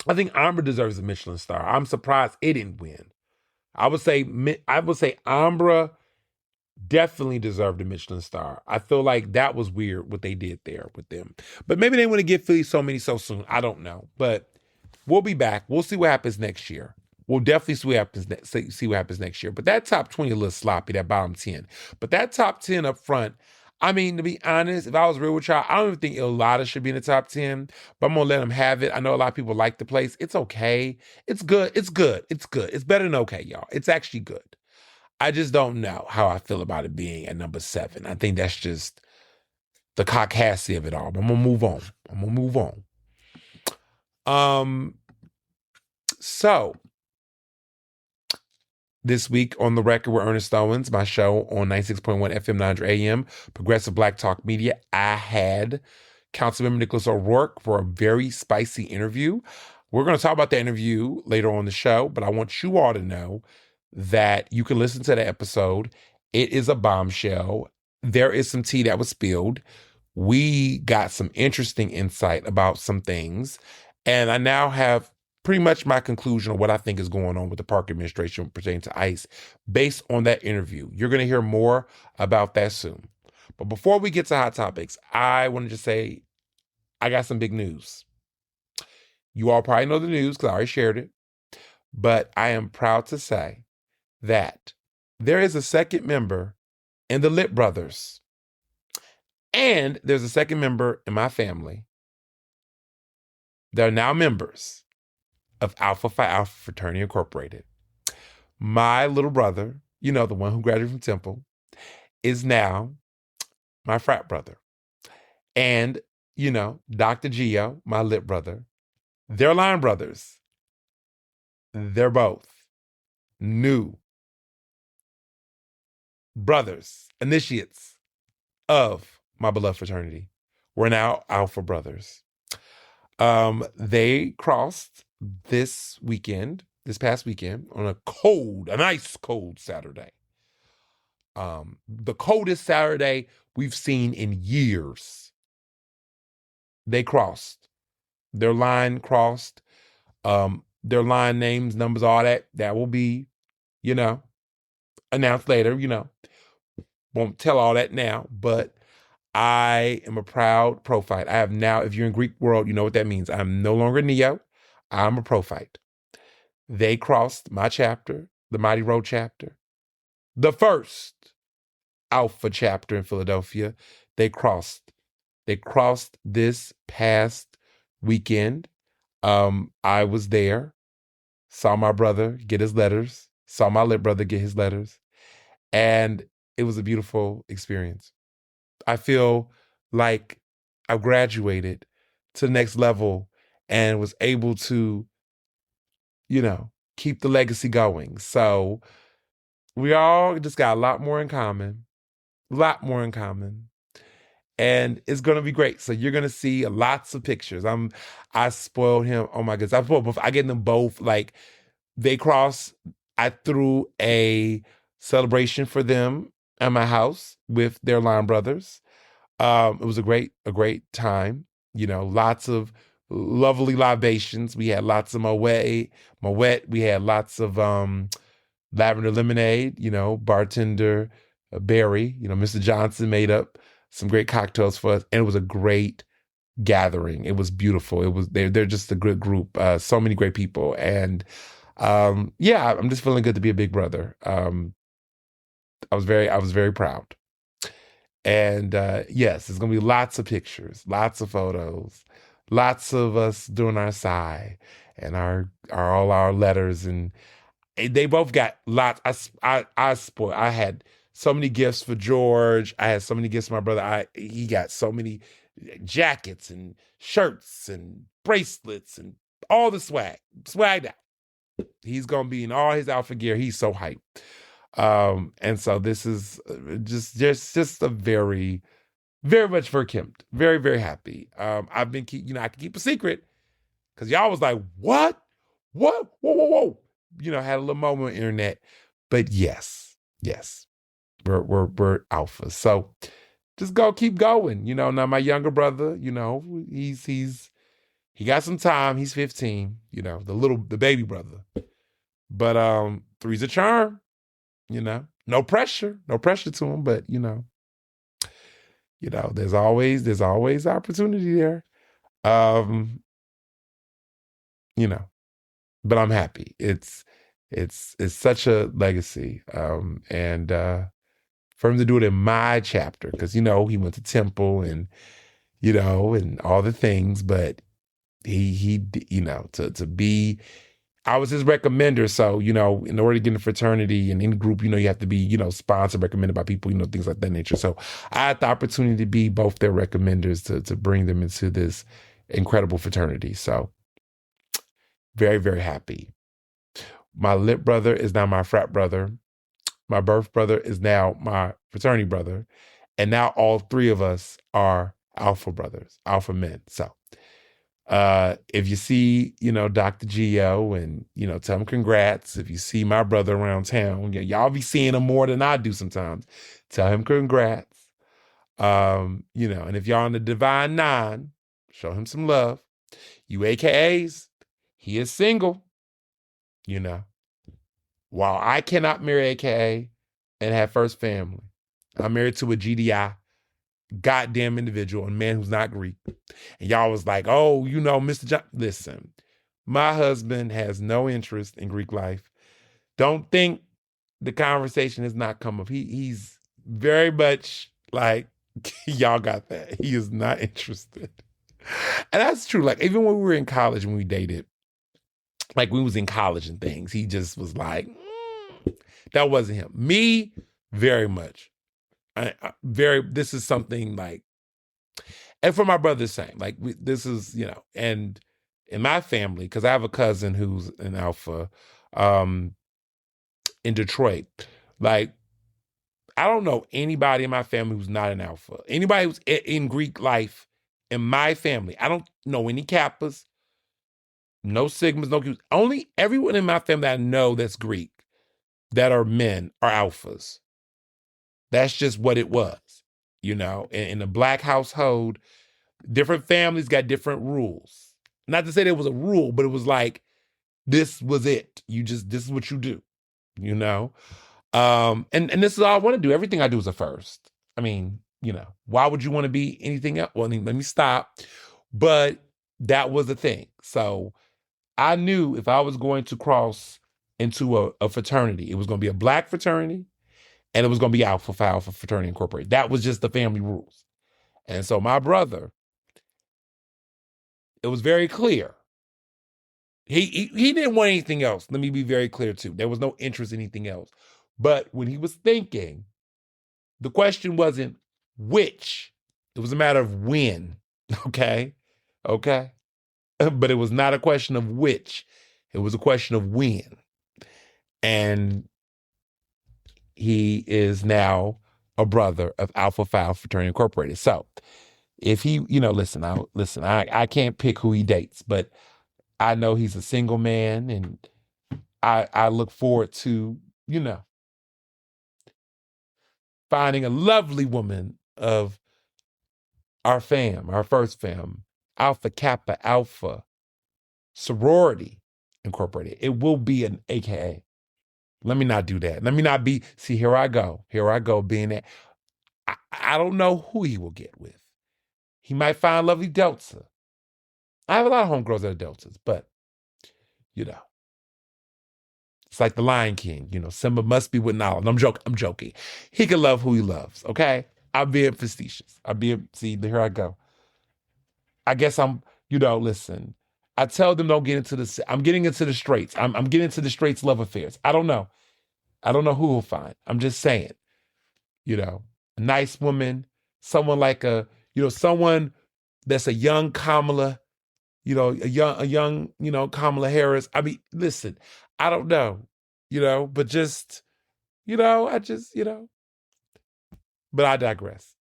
I think Ambra deserves a Michelin star. I'm surprised it didn't win. I would say Ambra definitely deserved a Michelin star. I feel like that was weird what they did there with them. But maybe they want to give Philly so many so soon. I don't know. But we'll be back. We'll see what happens next year. We'll definitely see what happens next year. But that top 20 a little sloppy, that bottom 10. But that top 10 up front, I mean, to be honest, if I was real with y'all, I don't even think Illotta should be in the top 10. But I'm going to let them have it. I know a lot of people like the place. It's okay. It's good. It's good. It's good. It's better than okay, y'all. It's actually good. I just don't know how I feel about it being at number 7. I think that's just the caucasity of it all. But I'm going to move on. So this week on The Record with Ernest Owens, my show on 96.1 FM 900 AM, Progressive Black Talk Media, I had Councilmember Nicholas O'Rourke for a very spicy interview. We're going to talk about the interview later on the show, but I want you all to know that you can listen to the episode. It is a bombshell. There is some tea that was spilled. We got some interesting insight about some things. And I now have pretty much my conclusion of what I think is going on with the park administration pertaining to ICE based on that interview. You're going to hear more about that soon. But before we get to hot topics, I want to just say I got some big news. You all probably know the news because I already shared it. But I am proud to say that there is a second member in the Litt brothers. And there's a second member in my family. They're now members of Alpha Phi Alpha Fraternity Incorporated. My little brother, you know, the one who graduated from Temple, is now my frat brother. And, you know, Dr. Gio, my Litt brother, they're line brothers. They're both new brothers, initiates of my beloved fraternity. We're now Alpha brothers. They crossed this past weekend, on a nice cold Saturday. The coldest Saturday we've seen in years. They crossed. Their line crossed. Their line names, numbers, all that will be, you know, announced later, you know. Won't tell all that now, but I am a proud prophyte. I have now, if you're in Greek world, you know what that means. I'm no longer Neo. I'm a prophyte. They crossed my chapter, the Mighty Road chapter, the first Alpha chapter in Philadelphia. They crossed this past weekend. I was there, saw my brother get his letters, saw my lit brother get his letters, and it was a beautiful experience. I feel like I've graduated to the next level and was able to, keep the legacy going. So we all just got a lot more in common, and it's gonna be great. So you're gonna see lots of pictures. I spoiled him. Oh my goodness, I get them both. Like they cross. I threw a celebration for them at my house with their line brothers. It was a great time. Lots of lovely libations. We had lots of Moet. We had lots of lavender lemonade. Bartender Barry. Mr. Johnson made up some great cocktails for us, and it was a great gathering. It was beautiful. They're just a good group. So many great people, and yeah, I'm just feeling good to be a big brother. I was very proud. And yes, there's gonna be lots of pictures, lots of photos, lots of us doing our sigh and our all our letters, and they both got lots. I had so many gifts for George. I had so many gifts for my brother. He got so many jackets and shirts and bracelets and all the swagged out. He's gonna be in all his alpha gear. He's so hyped. And so this is just a very, very much verklempt. Very, very happy. I've been I can keep a secret because y'all was like, what? Whoa, whoa, whoa. Had a little moment on the internet. But yes, we're alphas. So just keep going. Now my younger brother, he got some time. He's 15, the baby brother. But three's a charm. No pressure to him, but there's always opportunity there. But I'm happy. It's such a legacy. And for him to do it in my chapter, because he went to Temple and and all the things, but he to be, I was his recommender. So, in order to get in a fraternity and in a group, you have to be, sponsored, recommended by people, things like that nature. So I had the opportunity to be both their recommenders to bring them into this incredible fraternity. So very, very happy. My lit brother is now my frat brother. My birth brother is now my fraternity brother. And now all three of us are alpha brothers, alpha men. So if you see, Dr. Gio and, tell him congrats. If you see my brother around town, y'all be seeing him more than I do sometimes. Tell him congrats. And if y'all in the Divine Nine, show him some love. You AKAs, he is single, While I cannot marry AKA and have first family, I'm married to a GDI. Goddamn individual, a man who's not Greek. And y'all was like, oh, Mr. John. Listen, my husband has no interest in Greek life. Don't think the conversation has not come up. He's very much like, y'all got that. He is not interested. And that's true. Like, even when we were in college, when we dated, like we was in college and things, he just was like, that wasn't him. Me, very much. This is something like, and for my brother, same. Like this is, and in my family, because I have a cousin who's an alpha, in Detroit. Like, I don't know anybody in my family who's not an alpha. Anybody who's in Greek life in my family, I don't know any Kappas, no Sigmas, no Qs. Only everyone in my family that I know that's Greek, that are men, are alphas. That's just what it was, in a Black household, different families got different rules. Not to say there was a rule, but it was like, this was it. This is what you do, And this is all I want to do. Everything I do is a first. I mean, why would you want to be anything else? Well, let me stop. But that was the thing. So I knew if I was going to cross into a fraternity, it was going to be a Black fraternity. And it was going to be Alpha Phi Alpha Fraternity Incorporated. That was just the family rules. And so my brother, It was very clear. He didn't want anything else. Let me be very clear too. There was no interest in anything else. But when he was thinking, the question wasn't which. It was a matter of when. Okay? Okay? But it was not a question of which. It was a question of when. And he is now a brother of Alpha Phi Fraternity Incorporated. So if he, I can't pick who he dates, but I know he's a single man, and I look forward to, finding a lovely woman of our first fam, Alpha Kappa Alpha Sorority Incorporated. It will be an AKA. Let me not do that. Let me not be, see, here I go being that. I don't know who he will get with. He might find lovely Delta. I have a lot of homegirls that are Deltas, but, it's like the Lion King, Simba must be with Nala. I'm joking. He can love who he loves, okay? I'm being facetious. See, here I go. I guess listen, I tell them don't get into I'm getting into the straights. I'm getting into the straights love affairs. I don't know who will find. I'm just saying, a nice woman, someone like someone that's a young Kamala, a young, Kamala Harris. I mean, listen, I don't know, but just, but I digress.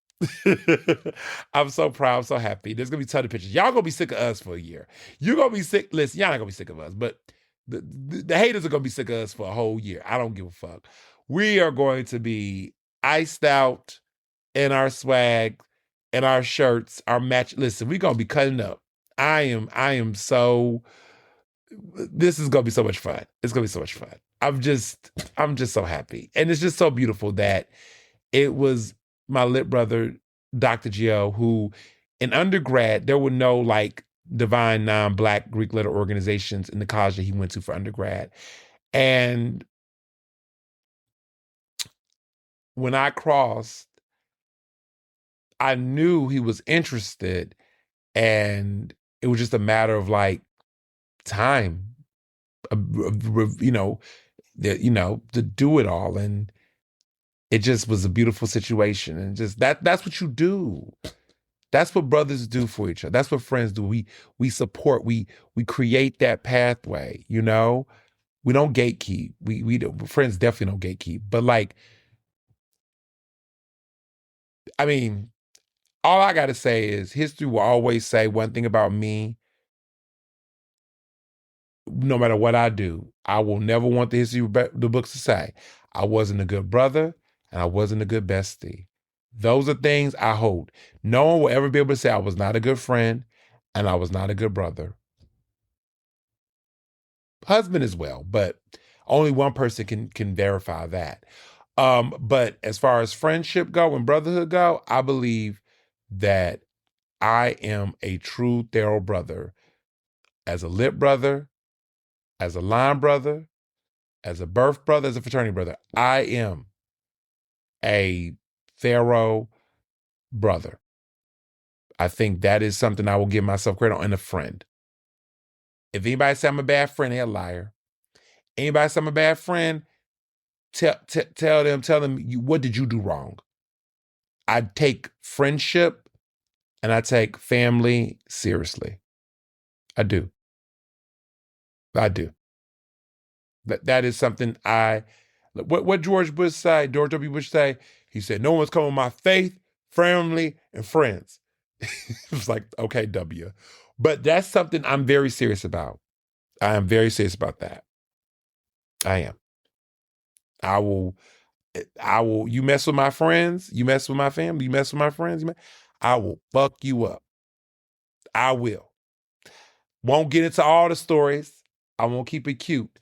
I'm so proud. I'm so happy. There's going to be a ton of pictures. Y'all going to be sick of us for a year. You're going to be sick. Listen, y'all not going to be sick of us, but the haters are going to be sick of us for a whole year. I don't give a fuck. We are going to be iced out in our swag, in our shirts, our match. Listen, we're going to be cutting up. I am so, this is going to be so much fun. It's going to be so much fun. I'm just so happy. And it's just so beautiful that it was my lit brother, Dr. Gio, who in undergrad, there were no like divine non-Black Greek letter organizations in the college that he went to for undergrad. And when I crossed, I knew he was interested, and it was just a matter of like time, to do it all. And it just was a beautiful situation. And just that's what you do. That's what brothers do for each other. That's what friends do. We support, we create that pathway, We don't gatekeep. We don't, friends definitely don't gatekeep. But like, I mean, all I gotta say is history will always say one thing about me. No matter what I do, I will never want the history of the books to say I wasn't a good brother and I wasn't a good bestie. Those are things I hold. No one will ever be able to say I was not a good friend and I was not a good brother. Husband as well, but only one person can verify that. But as far as friendship go and brotherhood go, I believe that I am a true thorough brother. As a lit brother, as a line brother, as a birth brother, as a fraternity brother, I am a thorough brother. I think that is something I will give myself credit on, and a friend. If anybody say I'm a bad friend, they're a liar. Anybody say I'm a bad friend, tell them, what did you do wrong? I take friendship and I take family seriously. I do. That is something what George W. Bush say? He said, no one's coming with my faith, family, and friends. It was like, okay, W. But that's something I'm very serious about. I am very serious about that. I am. I will, you mess with my friends, you mess with my family, you mess with my friends, I will fuck you up. I will. Won't get into all the stories. I won't keep it cute,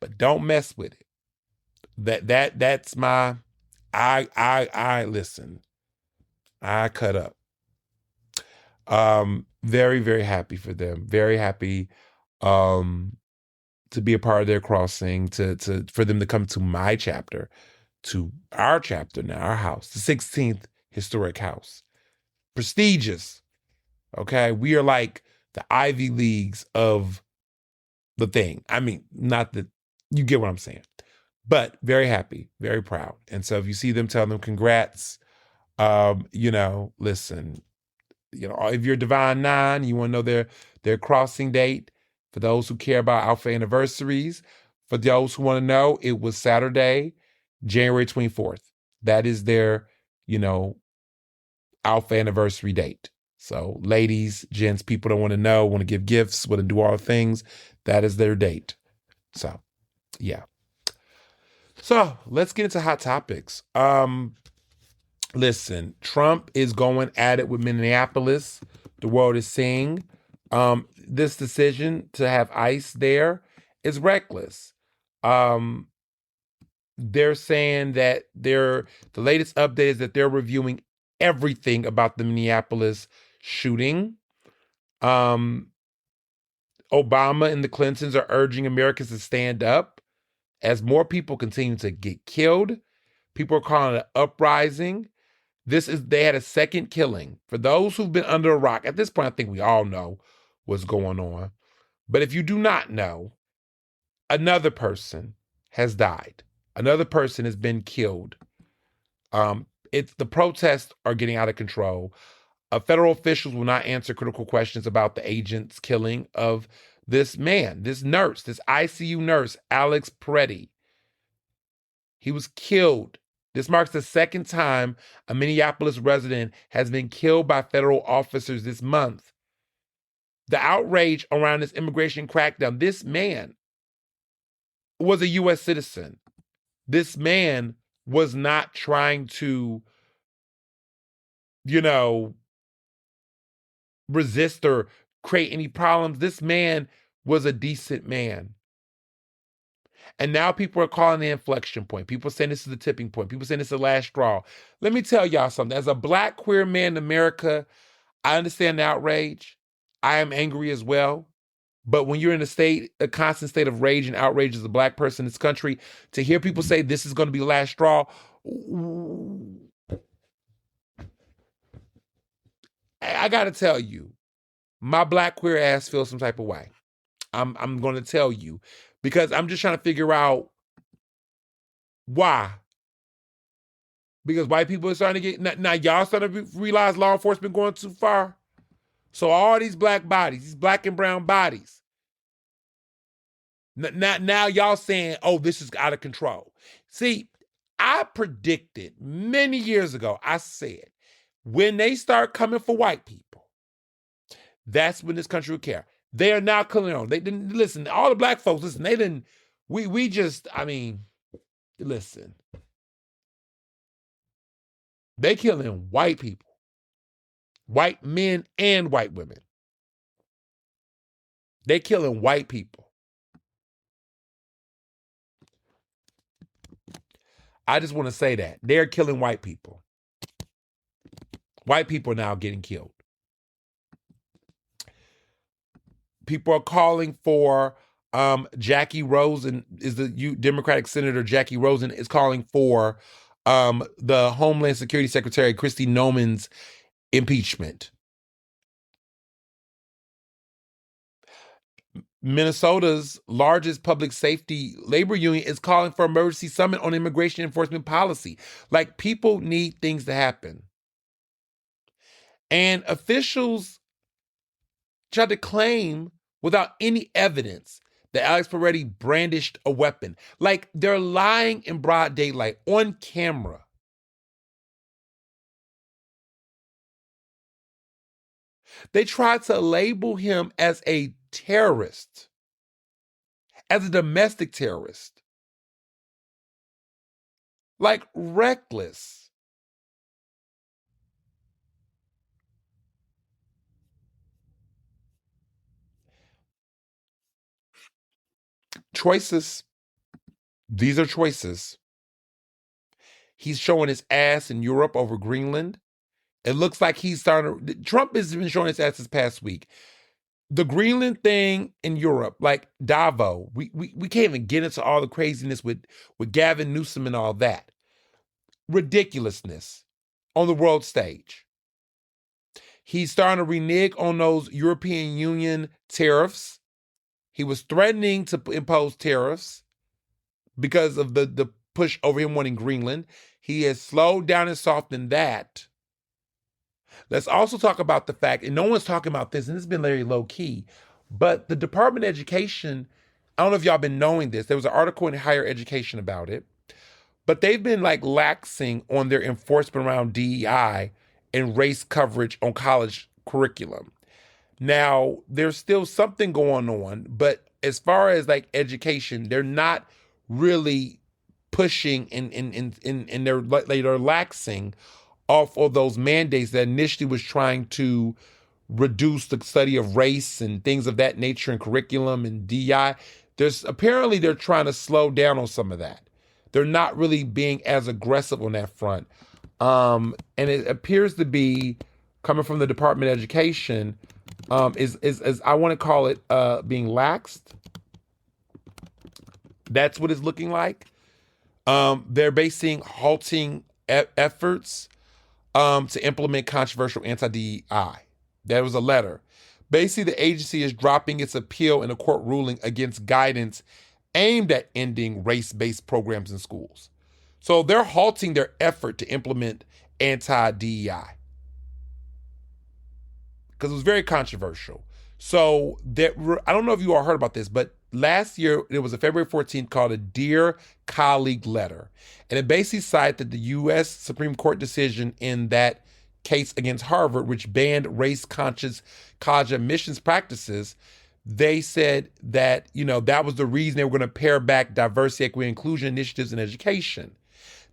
but don't mess with it. That's my, I listen. I cut up. Very, very happy for them. Very happy to be a part of their crossing, for them to come to my chapter, to our chapter now, our house, the 16th historic house. Prestigious. Okay. We are like the Ivy Leagues of the thing. I mean, not that you get what I'm saying, but very happy, very proud. And so if you see them, tell them congrats. Listen, if you're Divine Nine, you want to know their crossing date. For those who care about Alpha anniversaries, for those who want to know, it was Saturday, January 24th. That is their, Alpha anniversary date. So ladies, gents, people that want to know, want to give gifts, want to do all the things, that is their date. So, yeah. So let's get into hot topics. Listen, Trump is going at it with Minneapolis. The world is seeing. This decision to have ICE there is reckless. They're saying that the latest update is that they're reviewing everything about the Minneapolis shooting. Obama and the Clintons are urging Americans to stand up as more people continue to get killed. People are calling it an uprising. They had a second killing. For those who've been under a rock, at this point, I think we all know what's going on. But if you do not know, another person has died. Another person has been killed. The protests are getting out of control. Federal officials will not answer critical questions about the agent's killing of this man, this nurse, this ICU nurse, Alex Peretti. He was killed. This marks the second time a Minneapolis resident has been killed by federal officers this month. The outrage around this immigration crackdown, this man was a U.S. citizen. This man was not trying to, resist or create any problems. This man was a decent man. And now people are calling the inflection point. People saying this is the tipping point. People saying this is the last straw. Let me tell y'all something. As a Black queer man in America, I understand the outrage. I am angry as well. But when you're in a constant state of rage and outrage as a Black person in this country, to hear people say this is going to be the last straw, I got to tell you, my Black queer ass feels some type of way. I'm going to tell you, because I'm just trying to figure out why. Because white people are starting to get, now y'all starting to realize law enforcement going too far. So all these Black bodies, these Black and brown bodies, now y'all saying, oh, this is out of control. See, I predicted many years ago, I said, when they start coming for white people, that's when this country will care. They are now killing on. They didn't listen. All the Black folks, listen, they didn't. Listen. They killing white people, white men and white women. They killing white people. I just want to say that they're killing white people. White people are now getting killed. People are calling for Jackie Rosen, is the Democratic Senator Jackie Rosen is calling for the Homeland Security Secretary Kristi Noem's impeachment. Minnesota's largest public safety labor union is calling for an emergency summit on immigration enforcement policy. Like, people need things to happen. And officials tried to claim without any evidence that Alex Peretti brandished a weapon. Like, they're lying in broad daylight on camera. They tried to label him as a terrorist, as a domestic terrorist. Like, reckless. Choices. These are choices. He's showing his ass in Europe over Greenland. It looks like Trump has been showing his ass this past week. The Greenland thing in Europe, like Davos, we can't even get into all the craziness with Gavin Newsom and all that. Ridiculousness on the world stage. He's starting to renege on those European Union tariffs. He was threatening to impose tariffs because of the push over him wanting Greenland. He has slowed down and softened that. Let's also talk about the fact, and no one's talking about this, and it's been very low key, but the Department of Education, I don't know if y'all been knowing this. There was an article in Higher Education about it, but they've been like laxing on their enforcement around DEI and race coverage on college curriculum. Now, there's still something going on, but as far as like education, they're not really pushing and they're laxing off of those mandates that initially was trying to reduce the study of race and things of that nature in curriculum and DEI. They're trying to slow down on some of that. They're not really being as aggressive on that front. And it appears to be coming from the Department of Education, is I want to call it being laxed. That's what it's looking like. They're basing halting efforts to implement controversial anti-DEI. That was a letter. Basically, the agency is dropping its appeal in a court ruling against guidance aimed at ending race-based programs in schools. So they're halting their effort to implement anti-DEI because it was very controversial. So I don't know if you all heard about this, but last year it was a February 14th called a Dear Colleague letter. And it basically cited the U.S. Supreme Court decision in that case against Harvard, which banned race-conscious college admissions practices. They said that, that was the reason they were going to pare back diversity, equity, and inclusion initiatives in education.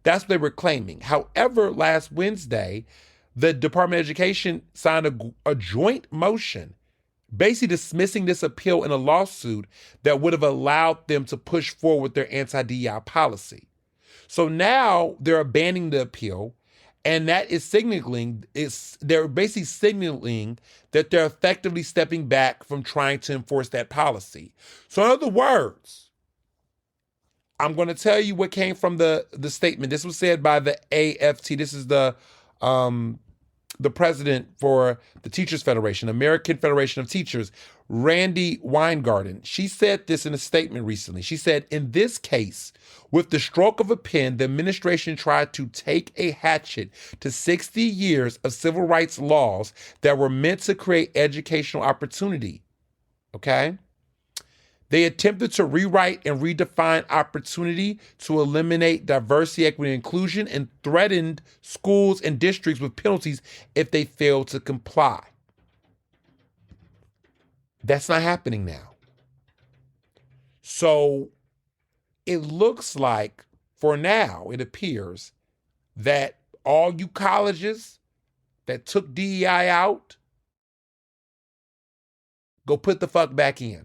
That's what they were claiming. However, last Wednesday, the Department of Education signed a joint motion basically dismissing this appeal in a lawsuit that would have allowed them to push forward with their anti-DEI policy. So now they're abandoning the appeal, and that is they're basically signaling that they're effectively stepping back from trying to enforce that policy. So in other words, I'm going to tell you what came from the statement. This was said by the AFT. This is the president for the Teachers Federation, American Federation of Teachers, Randy Weingarten. She said this in a statement recently. She said, in this case, with the stroke of a pen, the administration tried to take a hatchet to 60 years of civil rights laws that were meant to create educational opportunity. Okay? They attempted to rewrite and redefine opportunity to eliminate diversity, equity, and inclusion, and threatened schools and districts with penalties if they failed to comply. That's not happening now. So it looks like, for now, it appears that all you colleges that took DEI out, go put the fuck back in.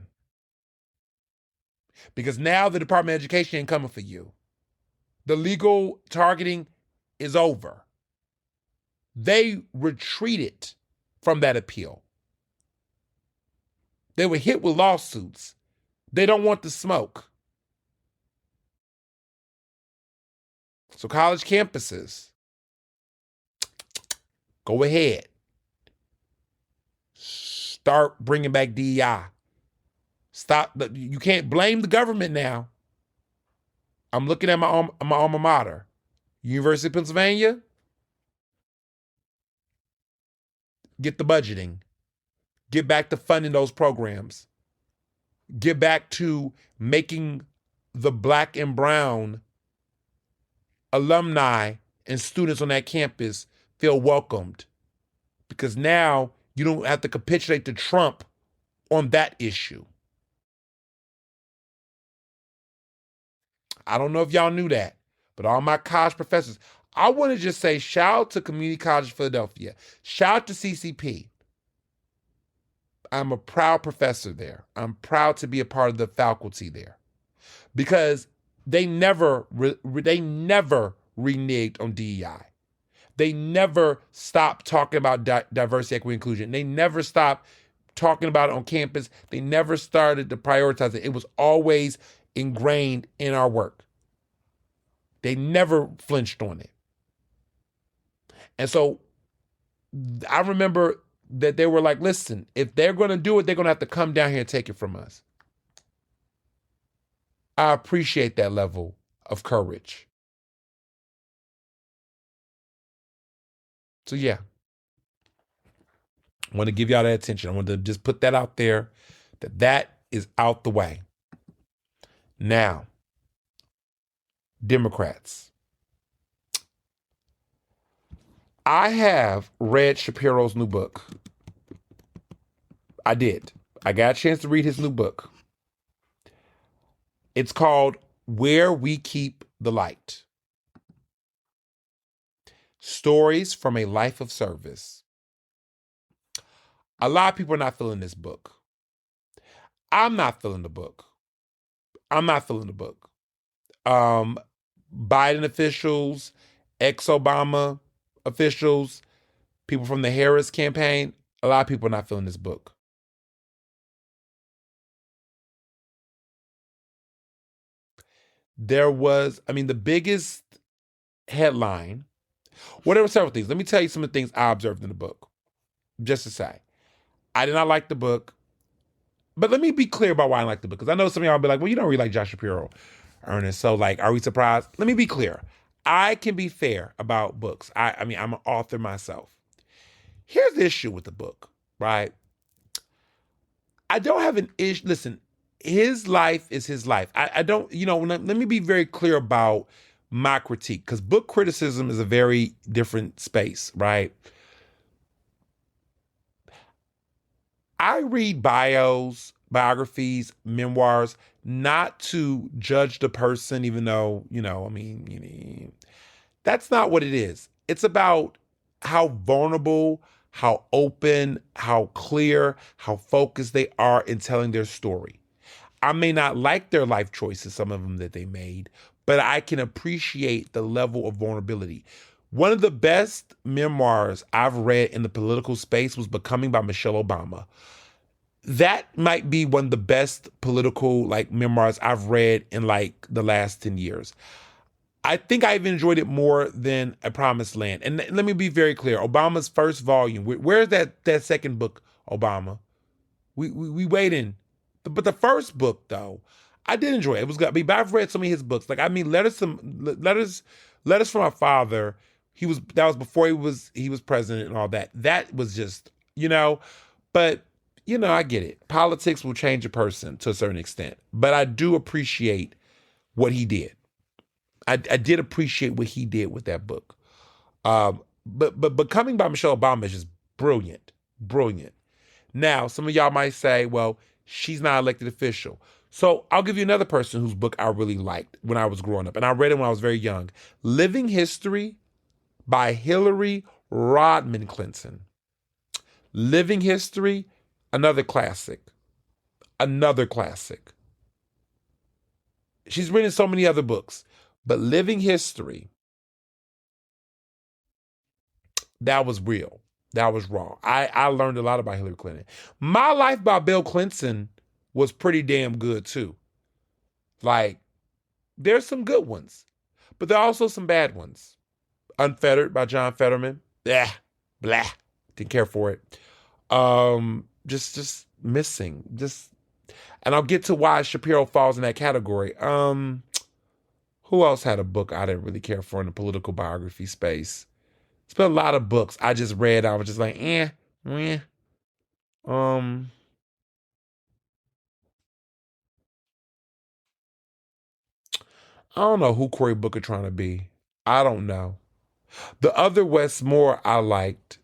Because now the Department of Education ain't coming for you. The legal targeting is over. They retreated from that appeal. They were hit with lawsuits. They don't want the smoke. So college campuses, go ahead. Start bringing back DEI. Stop. You can't blame the government now. I'm looking at my alma mater, University of Pennsylvania. Get the budgeting. Get back to funding those programs. Get back to making the Black and brown alumni and students on that campus feel welcomed. Because now you don't have to capitulate to Trump on that issue. I don't know if y'all knew that, but all my college professors, I want to just say shout out to Community College of Philadelphia. Shout out to CCP. I'm a proud professor there. I'm proud to be a part of the faculty there because they never reneged on DEI. They never stopped talking about diversity, equity, inclusion. They never stopped talking about it on campus. They never started to prioritize it. It was always ingrained in our work. They never flinched on it. And so I remember that they were like, listen, if they're going to do it, they're going to have to come down here and take it from us. I appreciate that level of courage. So yeah, I want to give y'all that attention. I want to just put that out there, that is out the way. Now, Democrats. I have read Shapiro's new book. I did. I got a chance to read his new book. It's called Where We Keep the Light. Stories from a Life of Service. A lot of people are not feeling this book. I'm not feeling the book. Biden officials, ex-Obama officials, people from the Harris campaign, a lot of people are not feeling this book. The biggest headline, there were several things. Let me tell you some of the things I observed in the book. Just to say, I did not like the book, but let me be clear about why I like the book, because I know some of y'all will be like, well, you don't really like Josh Shapiro, Ernest, so are we surprised? Let me be clear. I can be fair about books. I'm an author myself. Here's the issue with the book, right? I don't have an issue. Listen, his life is his life. I don't, let me be very clear about my critique, because book criticism is a very different space, right? I read biographies, memoirs, not to judge the person, even though, that's not what it is. It's about how vulnerable, how open, how clear, how focused they are in telling their story. I may not like their life choices, some of them that they made, but I can appreciate the level of vulnerability. One of the best memoirs I've read in the political space was Becoming by Michelle Obama. That might be one of the best political memoirs I've read in the last 10 years. I think I've enjoyed it more than A Promised Land. And let me be very clear. Obama's first volume, where's that second book, Obama? We waiting. But the first book, though, I did enjoy it. It was good. But I've read so many of his books. Letters from My Father. That was before he was president and all that. That was just, but I get it. Politics will change a person to a certain extent. But I do appreciate what he did. I did appreciate what he did with that book. But Becoming by Michelle Obama is just brilliant. Brilliant. Now, some of y'all might say, well, she's not an elected official. So I'll give you another person whose book I really liked when I was growing up. And I read it when I was very young. Living History by Hillary Rodham Clinton. Living History, another classic. Another classic. She's written so many other books. But Living History, that was real. That was raw. I learned a lot about Hillary Clinton. My Life by Bill Clinton was pretty damn good too. There's some good ones, but there are also some bad ones. Unfettered by John Fetterman. Blah. Didn't care for it. Just missing. And I'll get to why Shapiro falls in that category. Who else had a book I didn't really care for in the political biography space? It's been a lot of books I just read. I was just like, I don't know who Cory Booker trying to be. I don't know. The other Westmore I liked.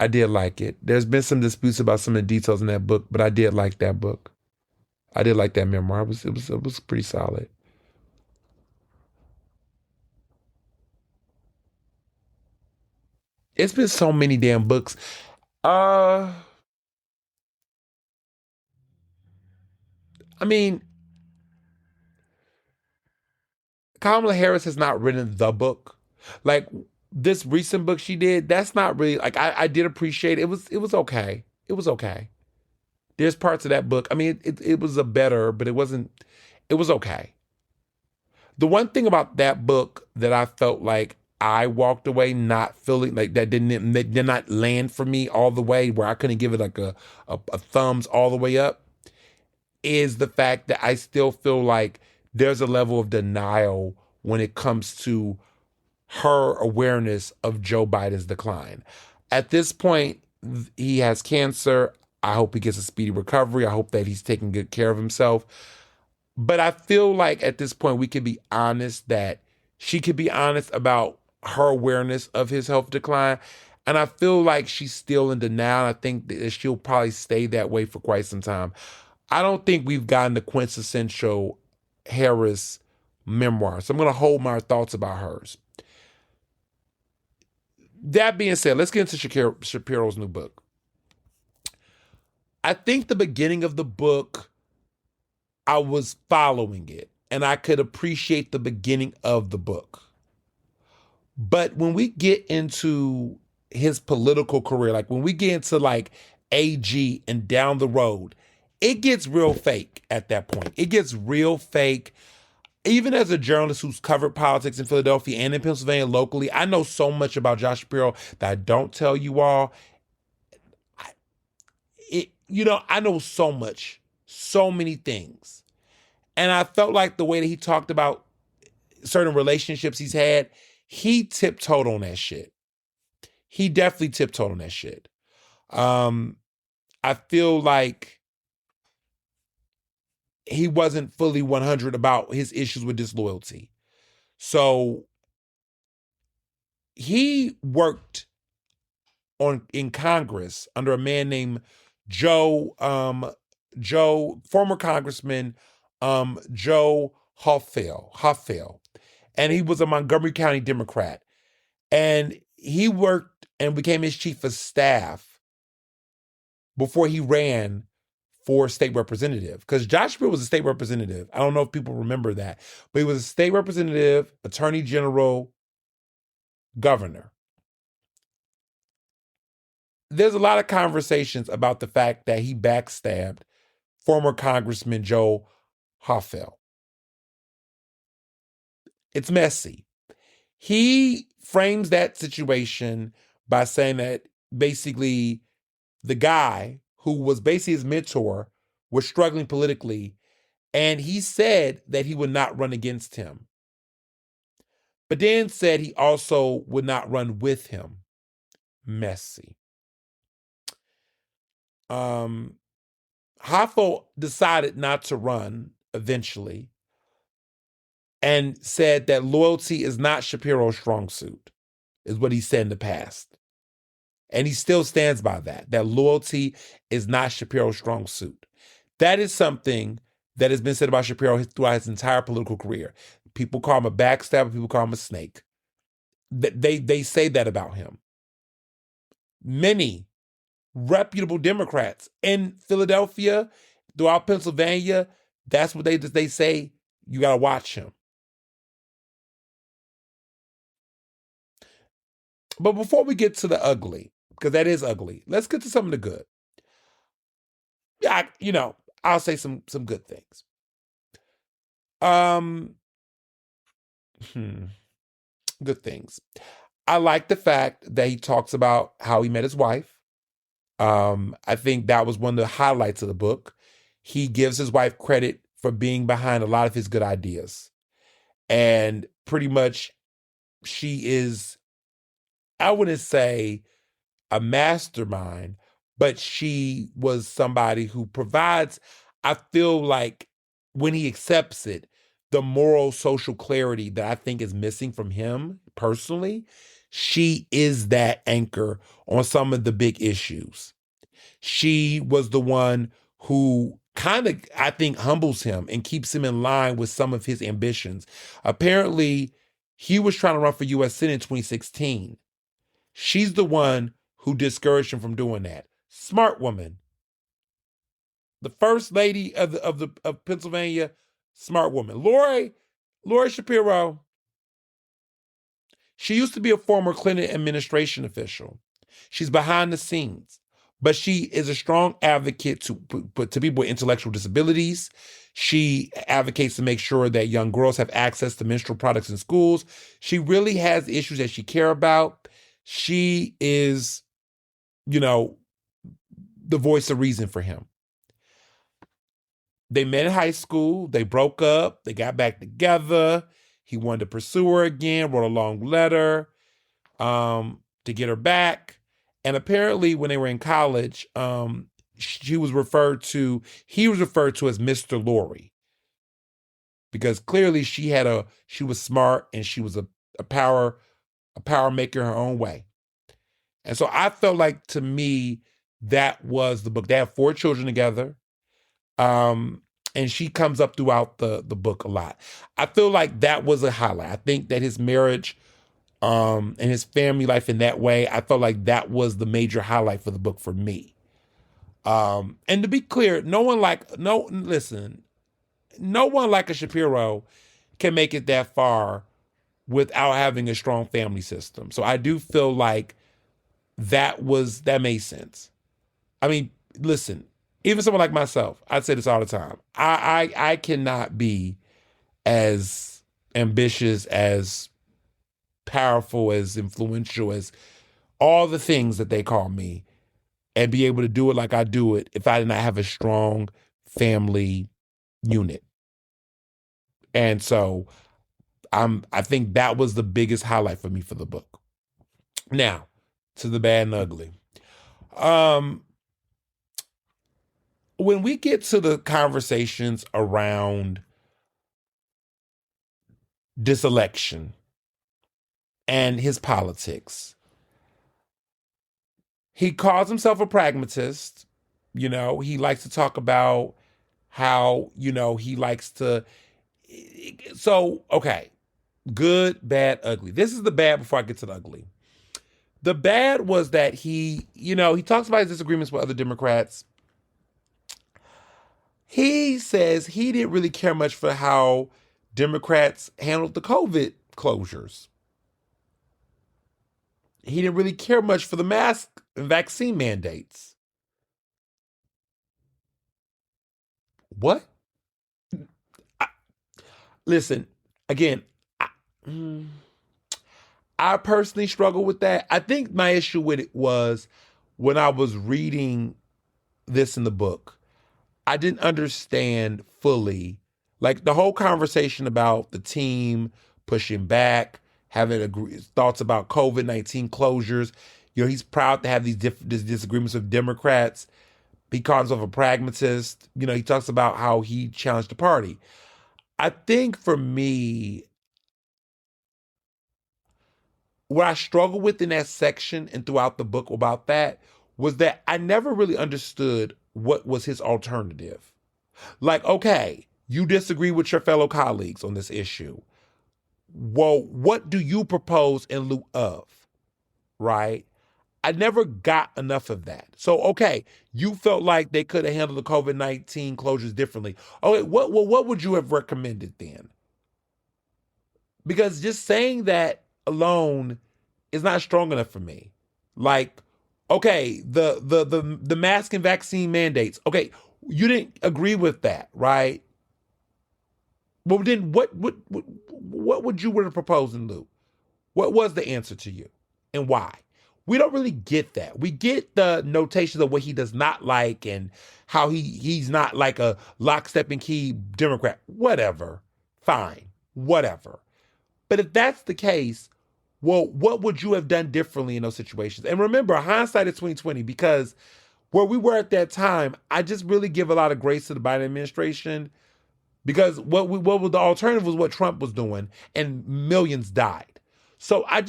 I did like it. There's been some disputes about some of the details in that book, but I did like that book. I did like that memoir. It was pretty solid. It's been so many damn books. Kamala Harris has not written the book. This recent book she did, that's not really I did appreciate it. It was okay. It was okay. There's parts of that book. It was a better, but it was okay. The one thing about that book that I felt like I walked away not feeling like that did not land for me all the way, where I couldn't give it like a thumbs all the way up, is the fact that I still feel like there's a level of denial when it comes to her awareness of Joe Biden's decline. At this point, he has cancer. I hope he gets a speedy recovery. I hope that he's taking good care of himself. But I feel like at this point, we can be honest that she could be honest about her awareness of his health decline. And I feel like she's still in denial. I think that she'll probably stay that way for quite some time. I don't think we've gotten the quintessential Harris memoir. So I'm going to hold my thoughts about hers. That being said, let's get into Shapiro's new book. I think the beginning of the book, I was following it, and I could appreciate the beginning of the book. But when we get into his political career, like when we get into like AG and down the road, it gets real fake at that point. It gets real fake. Even as a journalist who's covered politics in Philadelphia and in Pennsylvania locally, I know so much about Josh Shapiro that I don't tell you all. I know so much, so many things. And I felt like the way that he talked about certain relationships he's had, he tiptoed on that shit. He definitely tiptoed on that shit. I feel like he wasn't fully 100 about his issues with disloyalty. So he worked in Congress under a man named former Congressman Joe Hoffel. And he was a Montgomery County Democrat. And he worked and became his chief of staff before he ran for state representative. Because Josh Shapiro was a state representative. I don't know if people remember that. But he was a state representative, attorney general, governor. There's a lot of conversations about the fact that he backstabbed former Congressman Joe Hoffel. It's messy. He frames that situation by saying that basically the guy who was basically his mentor was struggling politically, and he said that he would not run against him, but then said he also would not run with him. Messy. Hoffel decided not to run eventually and said that loyalty is not Shapiro's strong suit, is what he said in the past. And he still stands by that loyalty is not Shapiro's strong suit. That is something that has been said about Shapiro throughout his entire political career. People call him a backstabber, people call him a snake. They say that about him. Many reputable Democrats in Philadelphia, throughout Pennsylvania, that's what they say. You got to watch him. But before we get to the ugly, because that is ugly, let's get to some of the good. Yeah, I'll say some good things. Good things. I like the fact that he talks about how he met his wife. I think that was one of the highlights of the book. He gives his wife credit for being behind a lot of his good ideas. And pretty much she is, I wouldn't say a mastermind, but she was somebody who provides, I feel like when he accepts it, the moral social clarity that I think is missing from him personally. She is that anchor on some of the big issues. She was the one who kind of, I think, humbles him and keeps him in line with some of his ambitions. Apparently, he was trying to run for U.S. Senate in 2016. She's the one who discouraged him from doing that. Smart woman. The first lady of Pennsylvania, smart woman. Lori Shapiro. She used to be a former Clinton administration official. She's behind the scenes. But she is a strong advocate to people with intellectual disabilities. She advocates to make sure that young girls have access to menstrual products in schools. She really has issues that she cares about. She is, the voice of reason for him. They met in high school. They broke up. They got back together. He wanted to pursue her again, wrote a long letter to get her back. And apparently when they were in college, he was referred to as Mr. Lori. Because clearly she was smart and she was a power maker in her own way. And so I felt like, to me, that was the book. They have 4 children together. And she comes up throughout the book a lot. I feel like that was a highlight. I think that his marriage and his family life in that way, I felt like that was the major highlight for the book for me. And to be clear, no one like a Shapiro can make it that far without having a strong family system. So I do feel like that made sense. I mean, listen, even someone like myself, I say this all the time. I cannot be as ambitious, as powerful, as influential, as all the things that they call me, and be able to do it like I do it if I did not have a strong family unit. And so I think that was the biggest highlight for me for the book. Now, to the bad and ugly. When we get to the conversations around this election and his politics, he calls himself a pragmatist. He likes to talk about how, he likes to. So, okay, good, bad, ugly. This is the bad before I get to the ugly. The bad was that he talks about his disagreements with other Democrats. He says he didn't really care much for how Democrats handled the COVID closures. He didn't really care much for the mask and vaccine mandates. What? Listen, again, I personally struggle with that. I think my issue with it was when I was reading this in the book, I didn't understand fully, like the whole conversation about the team pushing back, having thoughts about COVID-19 closures. He's proud to have these disagreements with Democrats. He calls himself a pragmatist. He talks about how he challenged the party. I think for me, what I struggled with in that section and throughout the book about that was that I never really understood what was his alternative. Like, okay, you disagree with your fellow colleagues on this issue. Well, what do you propose in lieu of? Right? I never got enough of that. So, okay, you felt like they could have handled the COVID-19 closures differently. Okay, what would you have recommended then? Because just saying that alone is not strong enough for me. Like, okay, the mask and vaccine mandates. Okay, you didn't agree with that, right? Well, then what would you have proposed in lieu? What was the answer to you and why? We don't really get that. We get the notations of what he does not like and how he's not like a lockstep and key Democrat. Whatever. Fine. Whatever. But if that's the case, well, what would you have done differently in those situations? And remember, hindsight is 2020, because where we were at that time, I just really give a lot of grace to the Biden administration, because what was the alternative was what Trump was doing, and millions died. So I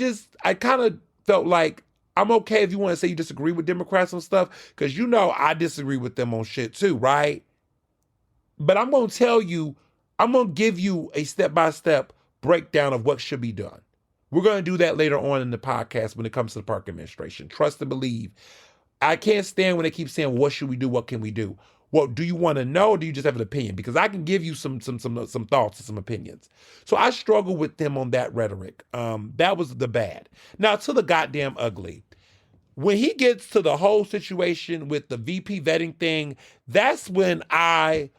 kind of felt like I'm okay if you want to say you disagree with Democrats on stuff, because I disagree with them on shit too, right? But I'm going to give you a step-by-step breakdown of what should be done. We're going to do that later on in the podcast when it comes to the Park administration. Trust and believe. I can't stand when they keep saying, what should we do? What can we do? Well, do you want to know, or do you just have an opinion? Because I can give you some thoughts and some opinions. So I struggle with them on that rhetoric. That was the bad. Now to the goddamn ugly. When he gets to the whole situation with the VP vetting thing, that's when I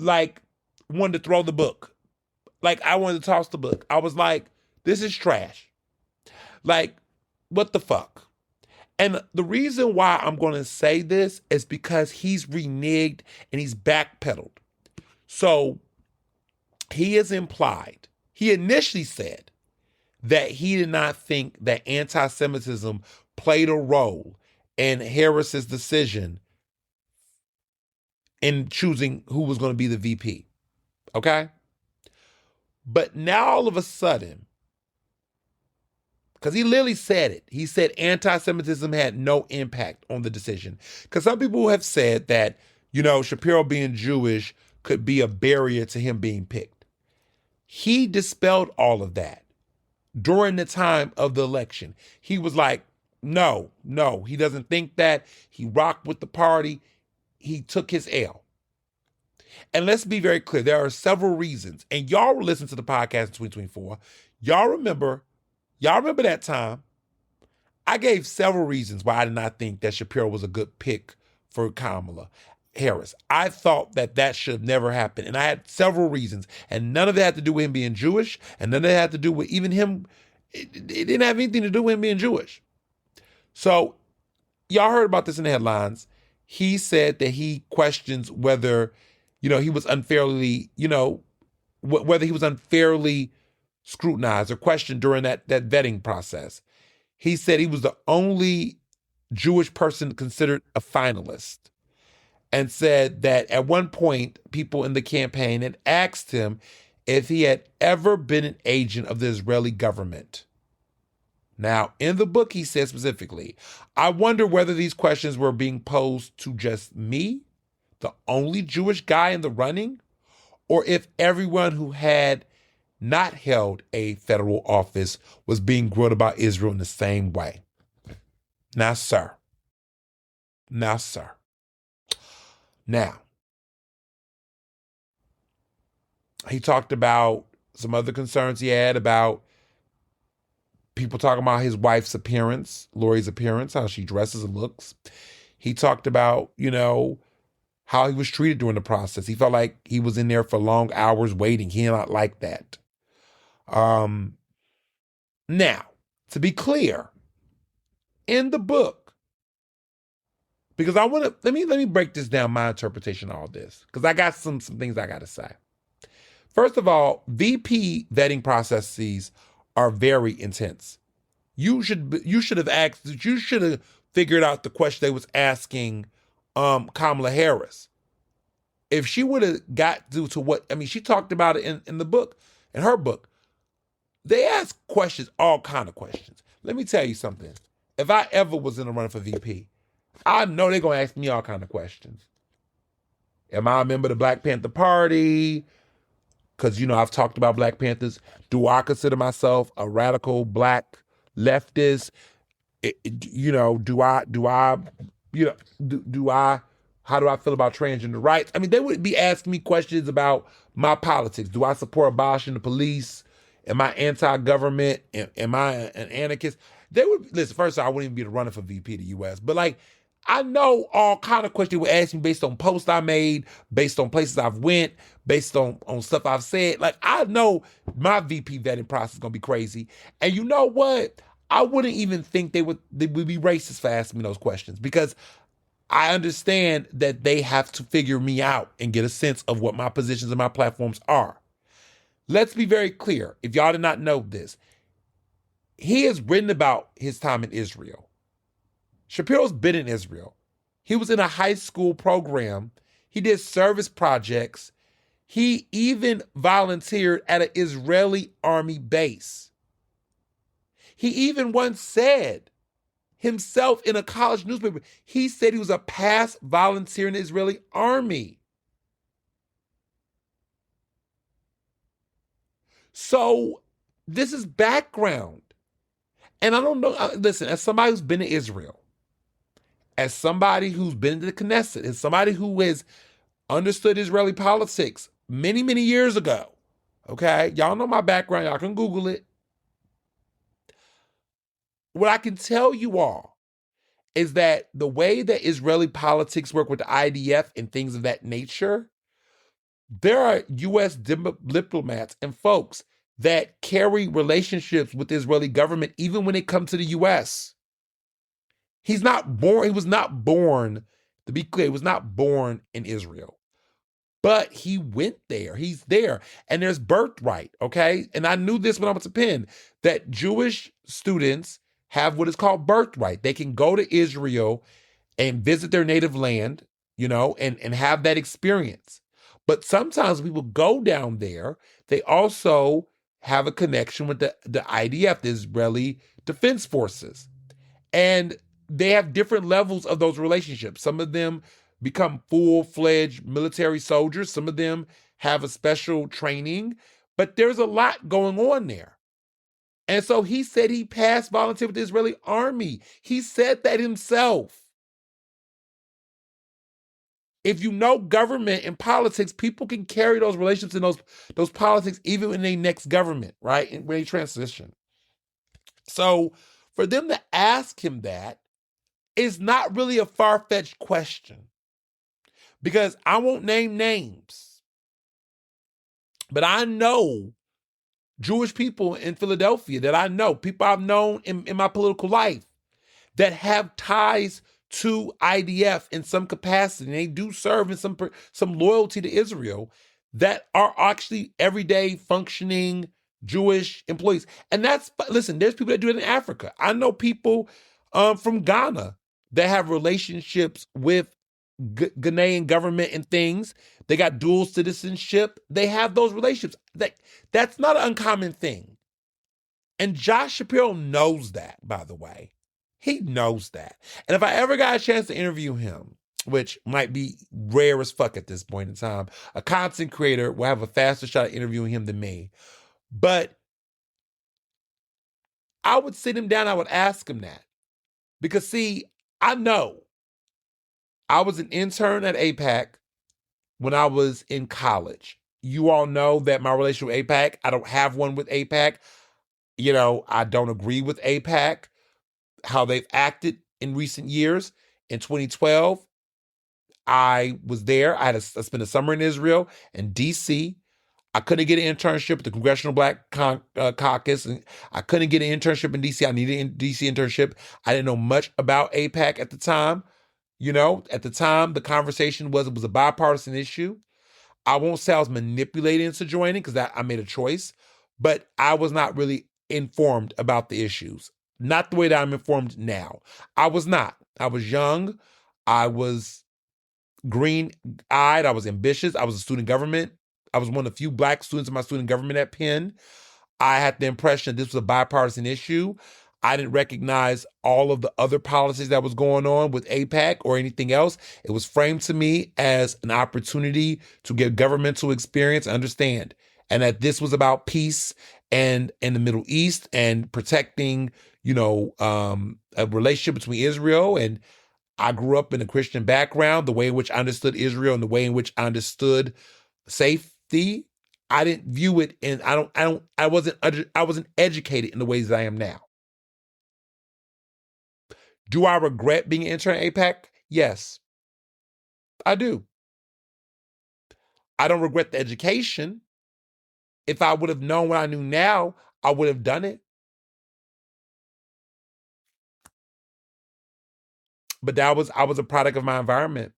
wanted to throw the book. I wanted to toss the book. I was like, this is trash. What the fuck? And the reason why I'm going to say this is because he's reneged and he's backpedaled. So he has implied, he initially said that he did not think that anti-Semitism played a role in Harris's decision in choosing who was going to be the VP. Okay? But now all of a sudden, because he literally said it, he said anti-Semitism had no impact on the decision. Because some people have said that, Shapiro being Jewish could be a barrier to him being picked. He dispelled all of that during the time of the election. He was like, no, he doesn't think that. He rocked with the party. He took his L. And let's be very clear. There are several reasons. And y'all were listening to the podcast in 2024. Y'all remember that time. I gave several reasons why I did not think that Shapiro was a good pick for Kamala Harris. I thought that should have never happened. And I had several reasons. And none of it had to do with him being Jewish. And none of it had to do with even him. It didn't have anything to do with him being Jewish. So y'all heard about this in the headlines. He said that he questions whether, he was unfairly, whether he was unfairly scrutinized or questioned during that vetting process. He said he was the only Jewish person considered a finalist, and said that at one point, people in the campaign had asked him if he had ever been an agent of the Israeli government. Now, in the book, he says specifically, I wonder whether these questions were being posed to just me, the only Jewish guy in the running, or if everyone who had not held a federal office was being grilled about Israel in the same way. Now, sir. Now, he talked about some other concerns he had about people talking about his wife's appearance, Lori's appearance, how she dresses and looks. He talked about, how he was treated during the process. He felt like he was in there for long hours waiting. He did not like that. Now, to be clear, in the book, because I want to, let me break this down, my interpretation of all this, because I got some things I got to say. First of all, VP vetting processes are very intense. You should have figured out the question they was asking Kamala Harris. If she would have got to what, she talked about it in the book, in her book. They ask questions, all kind of questions. Let me tell you something. If I ever was in a run for VP, I know they're going to ask me all kind of questions. Am I a member of the Black Panther Party? Because, I've talked about Black Panthers. Do I consider myself a radical Black leftist? How do I feel about transgender rights? They would be asking me questions about my politics. Do I support abolishing the police? Am I anti-government? Am I an anarchist? They would, listen, first of all, I wouldn't even be the runner for VP of the U.S., but I know all kind of questions they would ask me based on posts I made, based on places I've went, based on stuff I've said. I know my VP vetting process is going to be crazy. And you know what? I wouldn't even think they would be racist for asking me those questions, because I understand that they have to figure me out and get a sense of what my positions and my platforms are. Let's be very clear. If y'all did not know this, he has written about his time in Israel. Shapiro's been in Israel. He was in a high school program. He did service projects. He even volunteered at an Israeli army base. He even once said himself in a college newspaper, he said he was a past volunteer in the Israeli army. So this is background. And I don't know, listen, as somebody who's been to Israel, as somebody who's been to the Knesset, as somebody who has understood Israeli politics many, many years ago, okay? Y'all know my background. Y'all can Google it. What I can tell you all is that the way that Israeli politics work with the IDF and things of that nature, there are U.S. diplomats and folks that carry relationships with the Israeli government even when they come to the U.S. He was not born, to be clear, he was not born in Israel. But he went there. He's there. And there's birthright, okay? And I knew this when I was a Penn, that Jewish students have what is called birthright. They can go to Israel and visit their native land, and have that experience. But sometimes people go down there, they also have a connection with the IDF, the Israeli Defense Forces. And they have different levels of those relationships. Some of them become full-fledged military soldiers. Some of them have a special training, but there's a lot going on there. And so he said he passed volunteer with the Israeli army. He said that himself. If you know government and politics, people can carry those relationships and those politics even in their next government, right? When they transition. So for them to ask him that is not really a far-fetched question. Because I won't name names, but I know Jewish people in Philadelphia that I know, people I've known in my political life that have ties to IDF in some capacity. And they do serve in some loyalty to Israel that are actually everyday functioning Jewish employees. And listen, there's people that do it in Africa. I know people from Ghana that have relationships with Ghanaian government and things. They got dual citizenship. They have those relationships. That's not an uncommon thing. And Josh Shapiro knows that, by the way. He knows that. And if I ever got a chance to interview him, which might be rare as fuck at this point in time, a content creator will have a faster shot at interviewing him than me. But I would sit him down, I would ask him that. Because see, I know I was an intern at AIPAC when I was in college. You all know that my relationship with AIPAC, I don't have one with AIPAC. I don't agree with AIPAC, how they've acted in recent years. In 2012, I was there. I spent a summer in Israel and D.C. I couldn't get an internship at the Congressional Black Caucus, and I couldn't get an internship in D.C. I needed a D.C. internship. I didn't know much about AIPAC at the time. At the time, the conversation it was a bipartisan issue. I won't say I was manipulated into joining because I made a choice, but I was not really informed about the issues. Not the way that I'm informed now. I was not. I was young. I was green-eyed. I was ambitious. I was a student government. I was one of the few Black students in my student government at Penn. I had the impression that this was a bipartisan issue. I didn't recognize all of the other policies that was going on with AIPAC or anything else. It was framed to me as an opportunity to get governmental experience and understand. And that this was about peace and in the Middle East and protecting, a relationship between Israel. And I grew up in a Christian background, the way in which I understood Israel and the way in which I understood safety. I didn't view it, and I wasn't educated in the ways that I am now. Do I regret being an intern at AIPAC? Yes, I do. I don't regret the education. If I would have known what I knew now, I would have done it. But I was a product of my environment.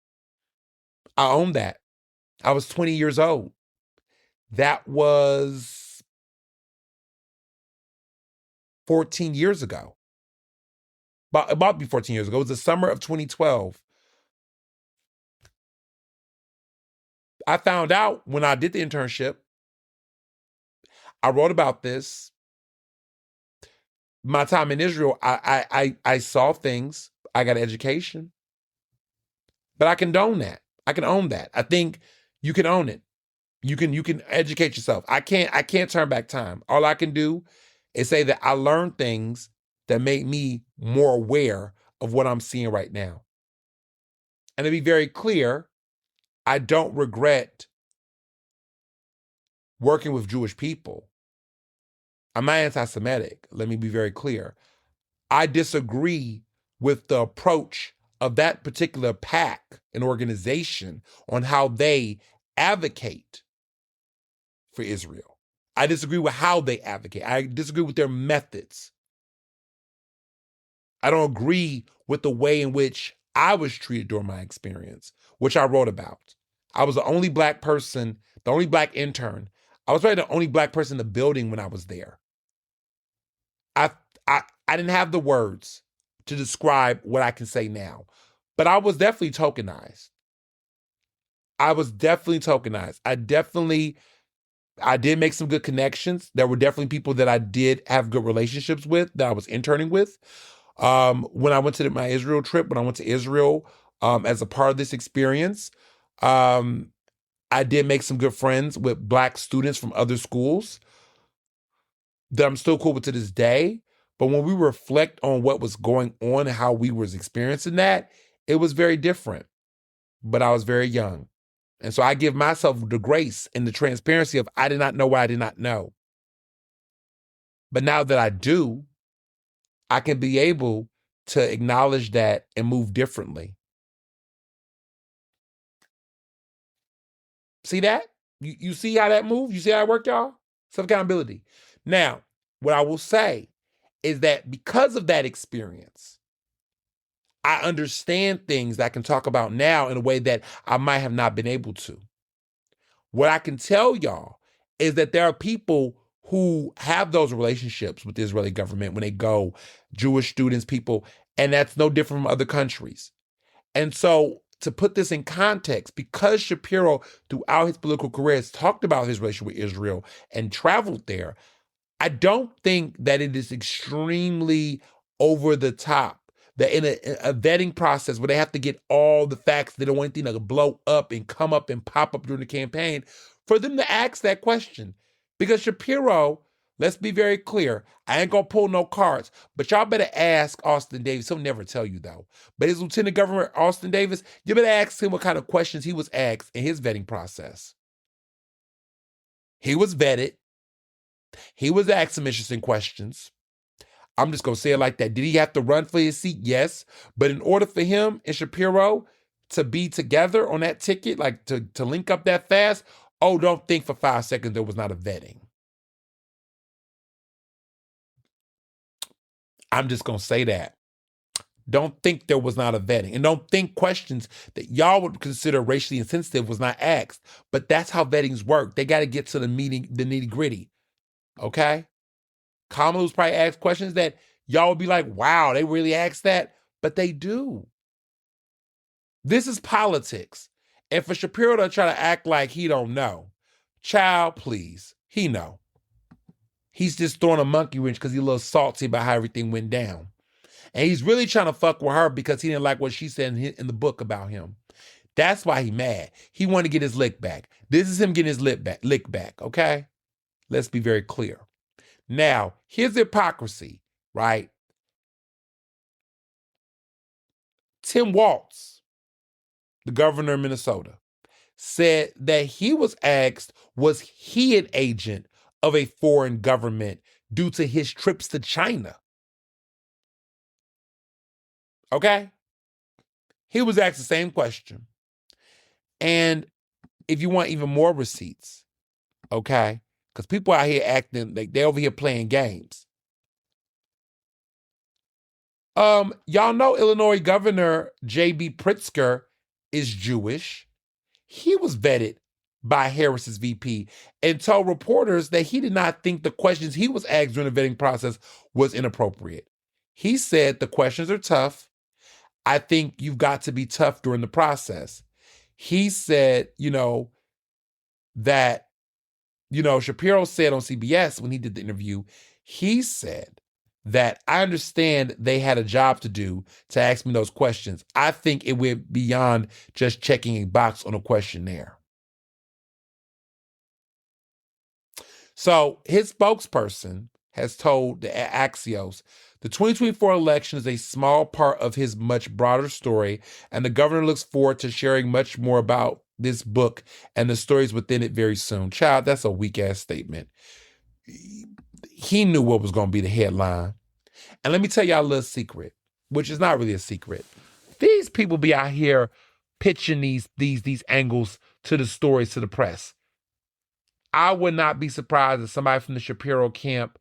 I own that. I was 20 years old. That was 14 years ago. About 14 years ago. It was the summer of 2012. I found out when I did the internship. I wrote about this. My time in Israel, I saw things. I got an education. But I condone that. I can own that. I think you can own it. You can educate yourself. I can't turn back time. All I can do is say that I learned things that made me more aware of what I'm seeing right now. And to be very clear, I don't regret working with Jewish people. I'm not anti-Semitic. Let me be very clear. I disagree with the approach of that particular pack and organization on how they advocate for Israel. I disagree with how they advocate. I disagree with their methods. I don't agree with the way in which I was treated during my experience, which I wrote about. I was the only black person, the only black intern. I was probably the only black person in the building when I was there. I didn't have the words to describe what I can say now, but I was definitely tokenized. I did make some good connections. There were definitely people that I did have good relationships with that I was interning with. When I went to my Israel trip, when I went to Israel as a part of this experience, I did make some good friends with black students from other schools that I'm still cool with to this day. But when we reflect on what was going on and how we was experiencing that, it was very different. But I was very young. And so I give myself the grace and the transparency of I did not know what I did not know. But now that I do, I can be able to acknowledge that and move differently. See that? You see how that moved? You see how it worked, y'all? Self-accountability. Now, what I will say is that because of that experience, I understand things that I can talk about now in a way that I might have not been able to. What I can tell y'all is that there are people who have those relationships with the Israeli government when they go, Jewish students, people, and that's no different from other countries. And so to put this in context, because Shapiro, throughout his political career, has talked about his relationship with Israel and traveled there, I don't think that it is extremely over the top that in a vetting process where they have to get all the facts, they don't want anything to blow up and come up and pop up during the campaign, for them to ask that question. Because Shapiro, let's be very clear, I ain't gonna pull no cards, but y'all better ask Austin Davis. He'll never tell you though. But his Lieutenant Governor, Austin Davis, you better ask him what kind of questions he was asked in his vetting process. He was vetted. He was asked some interesting questions. I'm just going to say it like that. Did he have to run for his seat? Yes. But in order for him and Shapiro to be together on that ticket, like to link up that fast, don't think for 5 seconds there was not a vetting. I'm just going to say that. Don't think there was not a vetting. And don't think questions that y'all would consider racially insensitive was not asked. But that's how vettings work. They got to get to the nitty gritty. Okay? Kamala was probably asked questions that y'all would be like, wow, they really asked that? But they do. This is politics. And for Shapiro to try to act like he don't know, child, please, he know. He's just throwing a monkey wrench because he's a little salty about how everything went down. And he's really trying to fuck with her because he didn't like what she said in the book about him. That's why he mad. He wanted to get his lick back. This is him getting his lick back, okay? Let's be very clear. Now, here's the hypocrisy, right? Tim Walz, the governor of Minnesota, said that he was asked, was he an agent of a foreign government due to his trips to China? Okay? He was asked the same question. And if you want even more receipts, okay? Because people out here acting like they're over here playing games. Y'all know Illinois Governor J.B. Pritzker is Jewish. He was vetted by Harris's VP and told reporters that he did not think the questions he was asked during the vetting process was inappropriate. He said the questions are tough. I think you've got to be tough during the process. He said, that, Shapiro said on CBS when he did the interview, he said that I understand they had a job to do to ask me those questions. I think it went beyond just checking a box on a questionnaire. So his spokesperson has told the Axios the 2024 election is a small part of his much broader story, and the governor looks forward to sharing much more about this book and the stories within it very soon. Child, that's a weak-ass statement. He knew what was going to be the headline. And let me tell y'all a little secret. which is not really a secret. These people be out here pitching these angles to the stories to the press. I would not be surprised if somebody from the Shapiro camp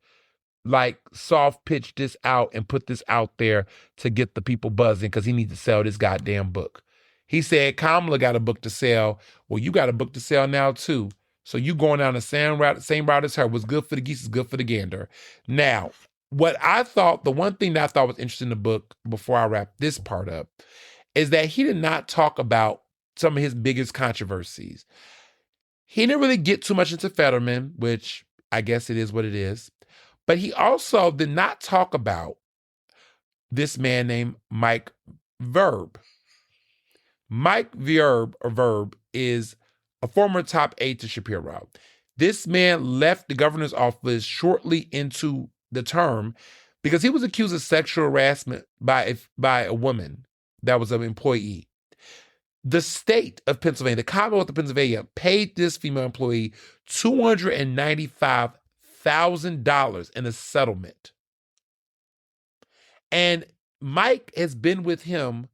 like soft pitch this out and put this out there to get the people buzzing because he needs to sell this goddamn book. He said Kamala got a book to sell. Well, you got a book to sell now too. So you going down the same route as her. What's good for the geese is good for the gander. Now, the one thing that I thought was interesting in the book before I wrap this part up is that he did not talk about some of his biggest controversies. He didn't really get too much into Fetterman, which I guess it is what it is. But he also did not talk about this man named Mike Verb. Mike Verb is a former top aide to Shapiro. This man left the governor's office shortly into the term because he was accused of sexual harassment by a woman that was an employee. The state of Pennsylvania, the Commonwealth of Pennsylvania, paid this female employee $295,000 in a settlement. And Mike has been with him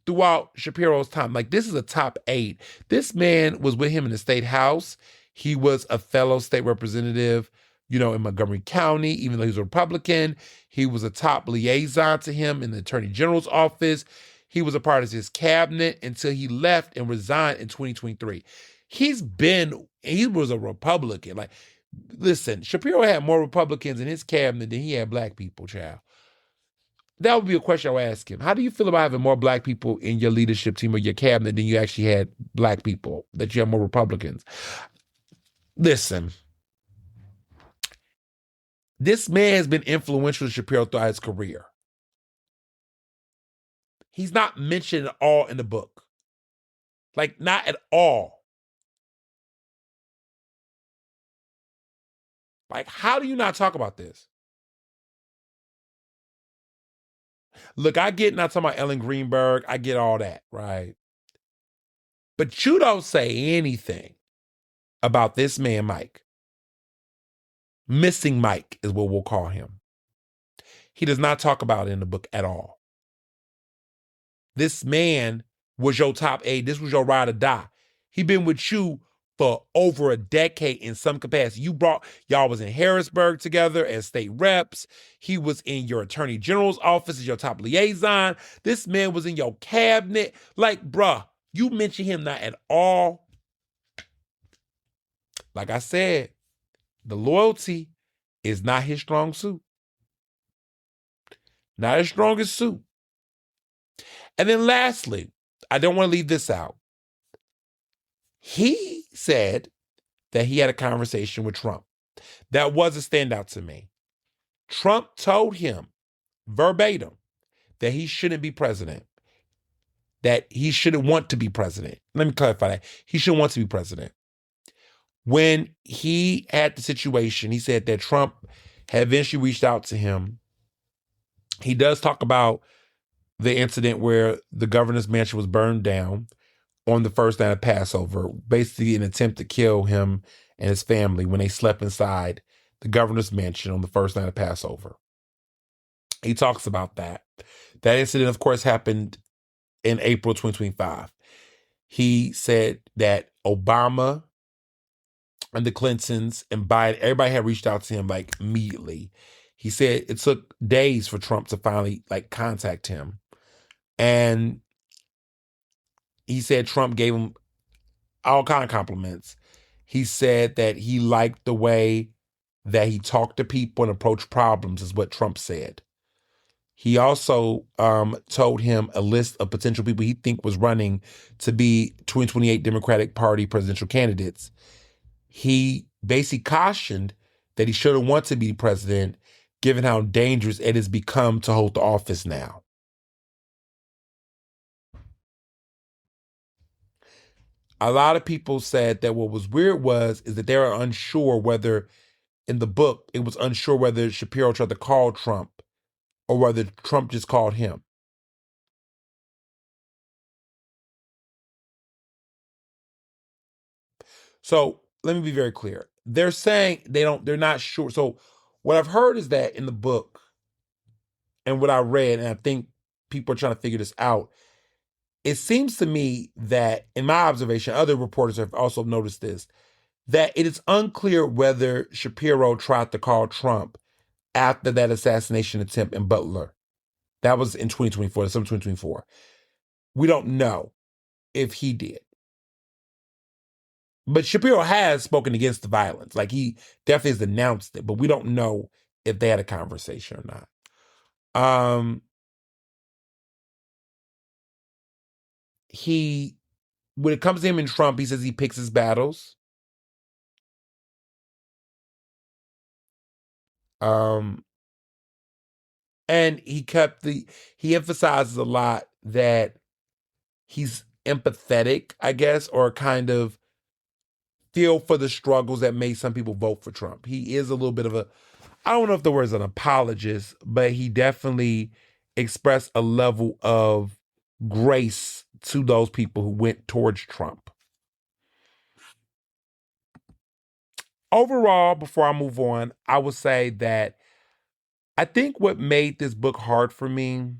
throughout Shapiro's time. Like, this is a top aide. This man was with him in the state house. He was a fellow state representative, in Montgomery County, even though he was a Republican. He was a top liaison to him in the Attorney General's office. He was a part of his cabinet until he left and resigned in 2023. He was a Republican. Like, listen, Shapiro had more Republicans in his cabinet than he had black people, child. That would be a question I would ask him. How do you feel about having more black people in your leadership team or your cabinet than you actually had black people, that you have more Republicans? Listen, this man has been influential to Shapiro throughout his career. He's not mentioned at all in the book. Like, not at all. Like, how do you not talk about this? Look, I get not talking about Ellen Greenberg. I get all that, right? But you don't say anything about this man, Mike. Missing Mike is what we'll call him. He does not talk about it in the book at all. This man was your top aide. This was your ride or die. He been with you for over a decade in some capacity. Y'all was in Harrisburg together as state reps. He was in your attorney general's office as your top liaison. This man was in your cabinet. Like, bruh, you mention him not at all. Like I said, the loyalty is not his strong suit. Not his strongest suit. And then lastly, I don't want to leave this out. He said that he had a conversation with Trump. That was a standout to me. Trump told him verbatim that he shouldn't be president, that he shouldn't want to be president. Let me clarify that. He shouldn't want to be president. When he had the situation, he said that Trump had eventually reached out to him. He does talk about the incident where the governor's mansion was burned down on the first night of Passover, basically an attempt to kill him and his family when they slept inside the governor's mansion on the first night of Passover. He talks about that. That incident, of course, happened in April 2025. He said that Obama and the Clintons and Biden, everybody had reached out to him like immediately. He said it took days for Trump to finally contact him. And he said Trump gave him all kind of compliments. He said that he liked the way that he talked to people and approached problems, is what Trump said. He also told him a list of potential people he think was running to be 2028 Democratic Party presidential candidates. He basically cautioned that he shouldn't want to be president, given how dangerous it has become to hold the office now. A lot of people said that what was weird is that they were unsure whether, in the book, it was unsure whether Shapiro tried to call Trump or whether Trump just called him. So let me be very clear. They're saying they're not sure. So what I've heard is that in the book, and what I read, and I think people are trying to figure this out, it seems to me that, in my observation, other reporters have also noticed this, that it is unclear whether Shapiro tried to call Trump after that assassination attempt in Butler. That was in 2024, December 2024. We don't know if he did. But Shapiro has spoken against the violence. Like, he definitely has denounced it, but we don't know if they had a conversation or not. When it comes to him and Trump, he says he picks his battles. And he emphasizes a lot that he's empathetic, I guess, or kind of feel for the struggles that made some people vote for Trump. He is a little bit of I don't know if the word is an apologist, but he definitely expressed a level of grace to those people who went towards Trump. Overall, before I move on, I would say that I think what made this book hard for me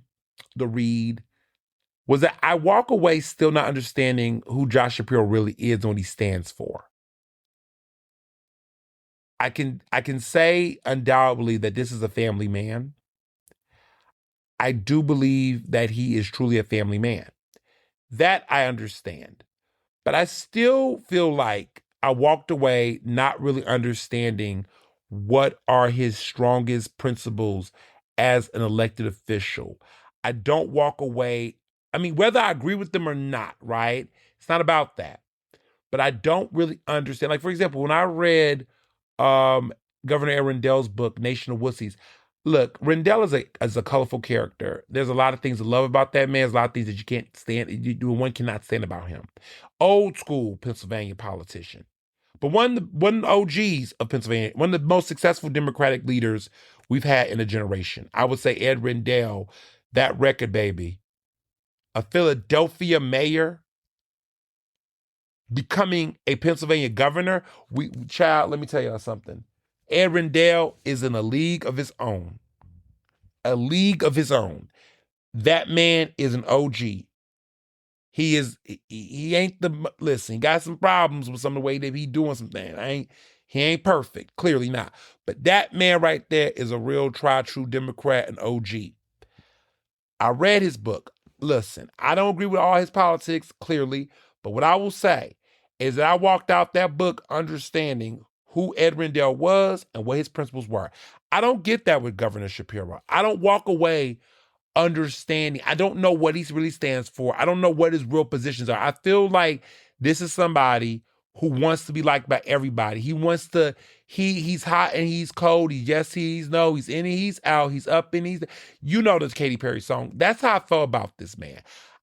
to read was that I walk away still not understanding who Josh Shapiro really is and what he stands for. I can say undoubtedly that this is a family man. I do believe that he is truly a family man. That I understand. But I still feel like I walked away not really understanding what are his strongest principles as an elected official. I don't walk away, I mean, whether I agree with them or not, right? It's not about that. But I don't really understand. Like, for example, when I read Governor Rendell's book, Nation of Wussies, look, Rendell is a colorful character. There's a lot of things to love about that man. There's a lot of things that you can't stand. One cannot stand about him. Old school Pennsylvania politician. But one of the OGs of Pennsylvania, one of the most successful Democratic leaders we've had in a generation. I would say Ed Rendell, that record baby. A Philadelphia mayor becoming a Pennsylvania governor. Child, let me tell y'all something. Ed Rendell is in a league of his own. A league of his own. That man is an OG. He ain't listen, he got some problems with some of the way that he doing some things. He ain't perfect, clearly not. But that man right there is a real true Democrat and OG. I read his book. Listen, I don't agree with all his politics, clearly, but what I will say is that I walked out that book understanding who Ed Rendell was and what his principles were. I don't get that with Governor Shapiro. I don't walk away understanding. I don't know what he really stands for. I don't know what his real positions are. I feel like this is somebody who wants to be liked by everybody. He wants to, he's hot and he's cold. He's yes, he's no, he's in and he's out. He's up and he's, you know, this Katy Perry song. That's how I felt about this man.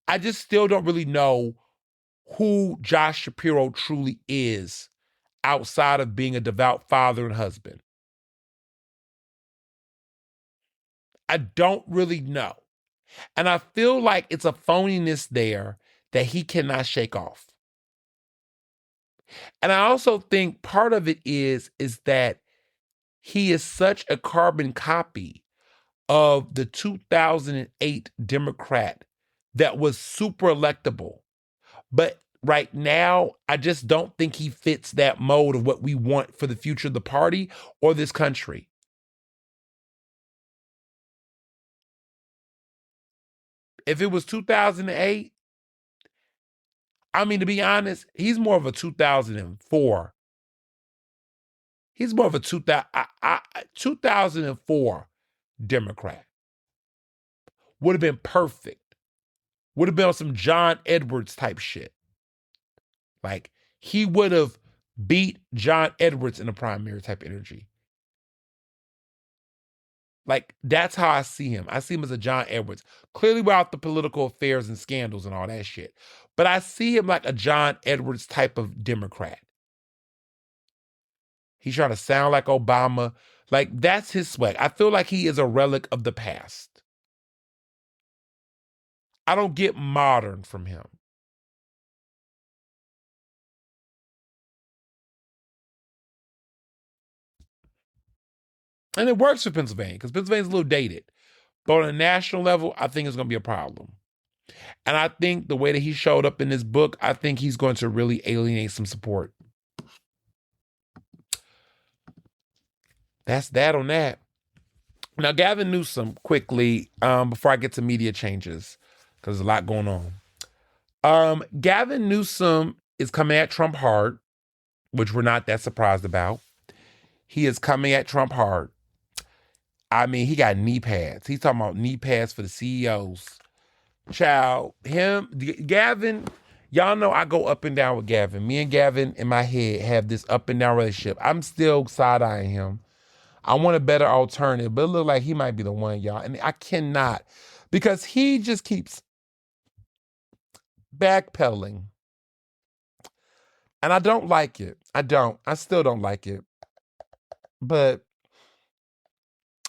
I just still don't really know who Josh Shapiro truly is outside of being a devout father and husband. I don't really know. And I feel like it's a phoniness there that he cannot shake off. And I also think part of it is that he is such a carbon copy of the 2008 Democrat that was super electable. But right now, I just don't think he fits that mold of what we want for the future of the party or this country. If it was 2008, I mean, to be honest, he's more of a 2004. He's more of a 2004 Democrat. Would have been perfect. Would have been on some John Edwards type shit. Like, he would have beat John Edwards in the primary type energy. Like, that's how I see him. I see him as a John Edwards. Clearly without the political affairs and scandals and all that shit. But I see him like a John Edwards type of Democrat. He's trying to sound like Obama. Like, that's his swag. I feel like he is a relic of the past. I don't get modern from him. And it works for Pennsylvania because Pennsylvania's a little dated. But on a national level, I think it's going to be a problem. And I think the way that he showed up in this book, I think he's going to really alienate some support. That's that on that. Now, Gavin Newsom, quickly, before I get to media changes, because there's a lot going on. Gavin Newsom is coming at Trump hard, which we're not that surprised about. He is coming at Trump hard. I mean, he got knee pads. He's talking about knee pads for the CEOs. Child, Gavin, y'all know I go up and down with Gavin. Me and Gavin in my head have this up and down relationship. I'm still side-eyeing him. I want a better alternative, but it looks like he might be the one, y'all. And I cannot, because he just keeps backpedaling. And I don't like it. I still don't like it. But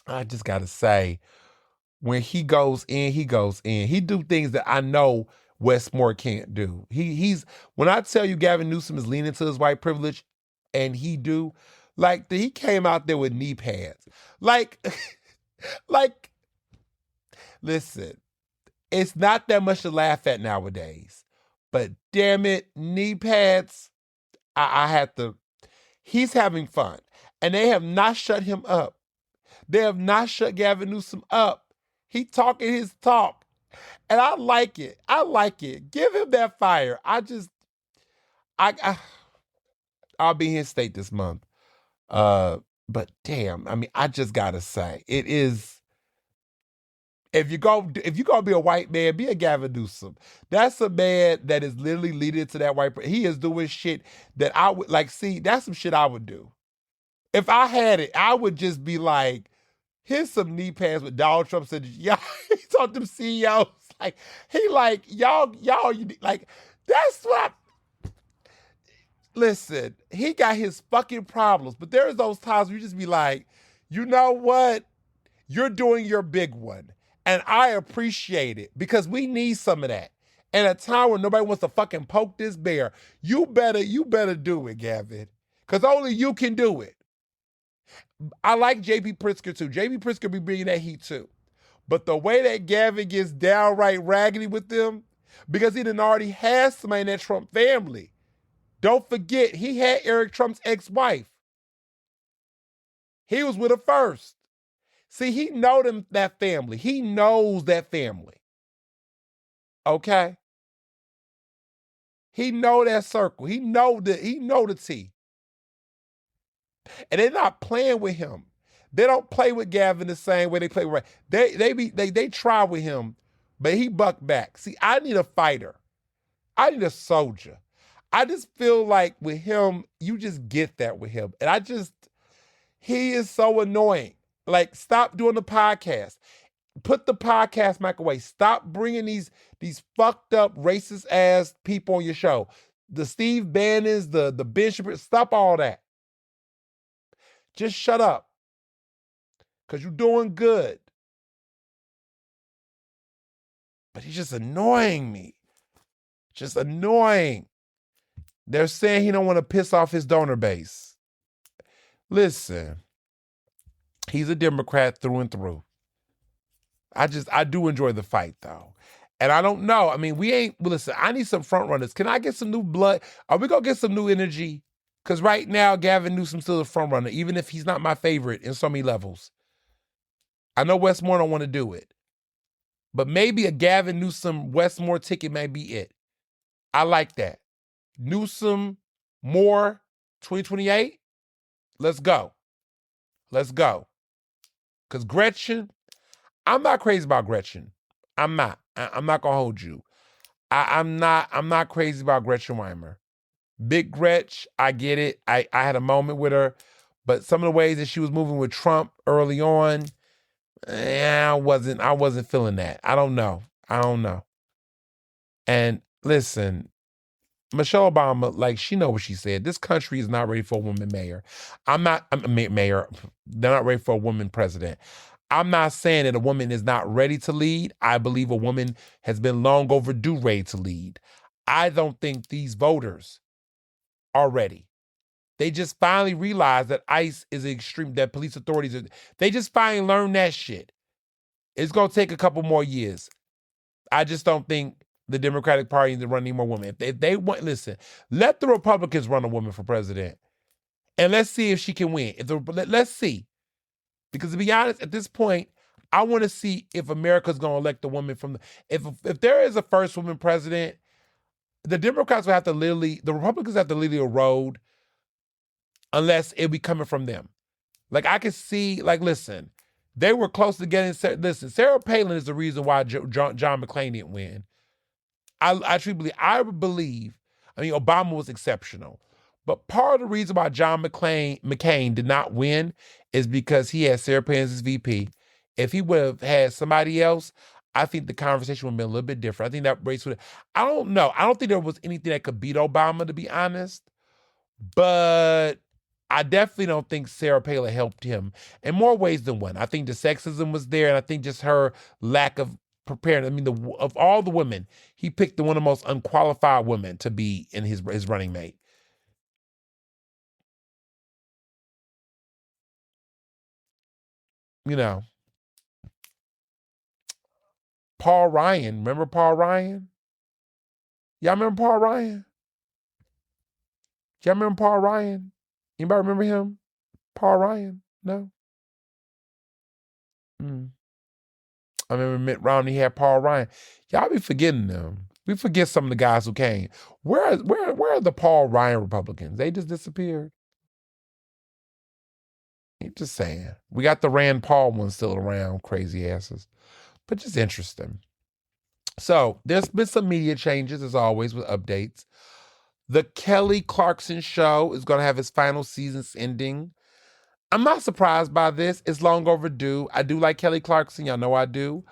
I just got to say, when he goes in, he goes in. He do things that I know Westmore can't do. He's when I tell you Gavin Newsom is leaning to his white privilege, and he came out there with knee pads. Like, listen, it's not that much to laugh at nowadays. But damn it, knee pads, I had to. He's having fun. And they have not shut him up. They have not shut Gavin Newsom up. He talking his talk. And I like it. Give him that fire. I'll be in his state this month. But damn, I mean, I just gotta say, it is. If you're gonna be a white man, be a Gavin Newsom. That's a man that is literally leading to that white. He is doing shit that I would like. See, that's some shit I would do. If I had it, I would just be like, here's some knee pads with Donald Trump said, y'all, he talked to them CEOs. Like, he like, y'all, like, that's what listen, he got his fucking problems, but there's those times where you just be like, you know what? You're doing your big one. And I appreciate it because we need some of that. And at a time when nobody wants to fucking poke this bear, you better do it, Gavin. Because only you can do it. I like J.B. Pritzker too. J.B. Pritzker be bringing that heat too. But the way that Gavin gets downright raggedy with them, because he done already has somebody in that Trump family. Don't forget, he had Eric Trump's ex-wife. He was with her first. See, he know that family. He knows that family. Okay? He know that circle. He know the T. And they're not playing with him. They don't play with Gavin the same way they play with they try with him, but he bucked back. See, I need a fighter. I need a soldier. I just feel like with him, you just get that with him. And he is so annoying. Like, stop doing the podcast. Put the podcast mic away. Stop bringing these fucked up racist ass people on your show. The Steve Bannons, the Bishop, stop all that. Just shut up. Because you're doing good. But he's just annoying me. Just annoying. They're saying he don't want to piss off his donor base. Listen, he's a Democrat through and through. I do enjoy the fight, though. And I don't know. I mean, listen, I need some front runners. Can I get some new blood? Are we going to get some new energy? Because right now, Gavin Newsom's still a front runner, even if he's not my favorite in so many levels. I know Westmore don't want to do it. But maybe a Gavin Newsom Westmore ticket may be it. I like that. Newsom, Moore, 2028. Let's go. Let's go. Because Gretchen, I'm not crazy about Gretchen. I'm not. I'm not going to hold you. I'm not crazy about Gretchen Weimer. Big Gretch, I get it. I had a moment with her. But some of the ways that she was moving with Trump early on, I wasn't feeling that. I don't know. And listen, Michelle Obama, like, she know what she said. This country is not ready for a woman mayor. Mayor. They're not ready for a woman president. I'm not saying that a woman is not ready to lead. I believe a woman has been long overdue ready to lead. I don't think these voters are ready. They just finally realized that ICE is extreme, that police authorities they just finally learned that shit. It's going to take a couple more years. I just don't think the Democratic Party needs to run any more women. If they want, listen, let the Republicans run a woman for president. And let's see if she can win. Let's see. Because to be honest, at this point, I want to see if America's going to elect a woman from if there is a first woman president, the Democrats will have to the Republicans have to literally erode unless it be coming from them. Like I can see, listen, they were close to getting, Sarah Palin is the reason why John McCain didn't win. I truly believe, Obama was exceptional. But part of the reason why John McCain did not win is because he had Sarah Palin as his VP. If he would have had somebody else, I think the conversation would have been a little bit different. I think that race would have, I don't know. I don't think there was anything that could beat Obama, to be honest. But I definitely don't think Sarah Palin helped him in more ways than one. I think the sexism was there, and I think just her lack of preparing. Of all the women, he picked one of the most unqualified women to be in his running mate. Paul Ryan. Remember Paul Ryan? Y'all remember Paul Ryan? Y'all remember Paul Ryan? Anybody remember him? Paul Ryan? No? I remember Mitt Romney had Paul Ryan. Y'all be forgetting them. We forget some of the guys who came. Where are the Paul Ryan Republicans? They just disappeared. I'm just saying. We got the Rand Paul ones still around, crazy asses. But just interesting. So there's been some media changes, as always, with updates. The Kelly Clarkson show is going to have its final seasons ending. I'm not surprised by this. It's long overdue. I do like Kelly Clarkson. Y'all know I do.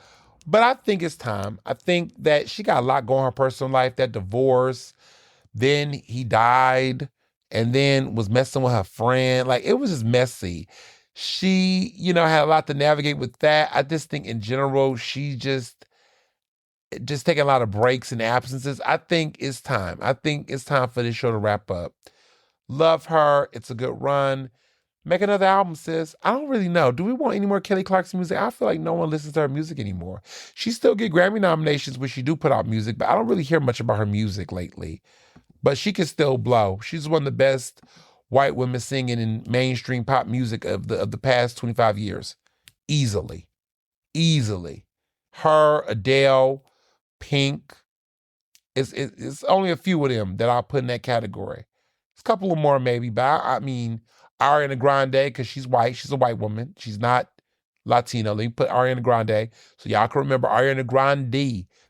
But I think it's time. I think that she got a lot going on in her personal life. That divorce, then he died, and then was messing with her friend. It was just messy. She, had a lot to navigate with that. I just think in general, she just taking a lot of breaks and absences. I think it's time. I think it's time for this show to wrap up. Love her. It's a good run. Make another album, sis. I don't really know. Do we want any more Kelly Clarkson music? I feel like no one listens to her music anymore. She still get Grammy nominations when she do put out music, but I don't really hear much about her music lately. But she can still blow. She's one of the best white women singing in mainstream pop music of the past 25 years. Easily. Her, Adele, Pink. It's only a few of them that I'll put in that category. It's a couple of more maybe, but Ariana Grande, because she's white. She's a white woman. She's not Latino. Let me put Ariana Grande so y'all can remember Ariana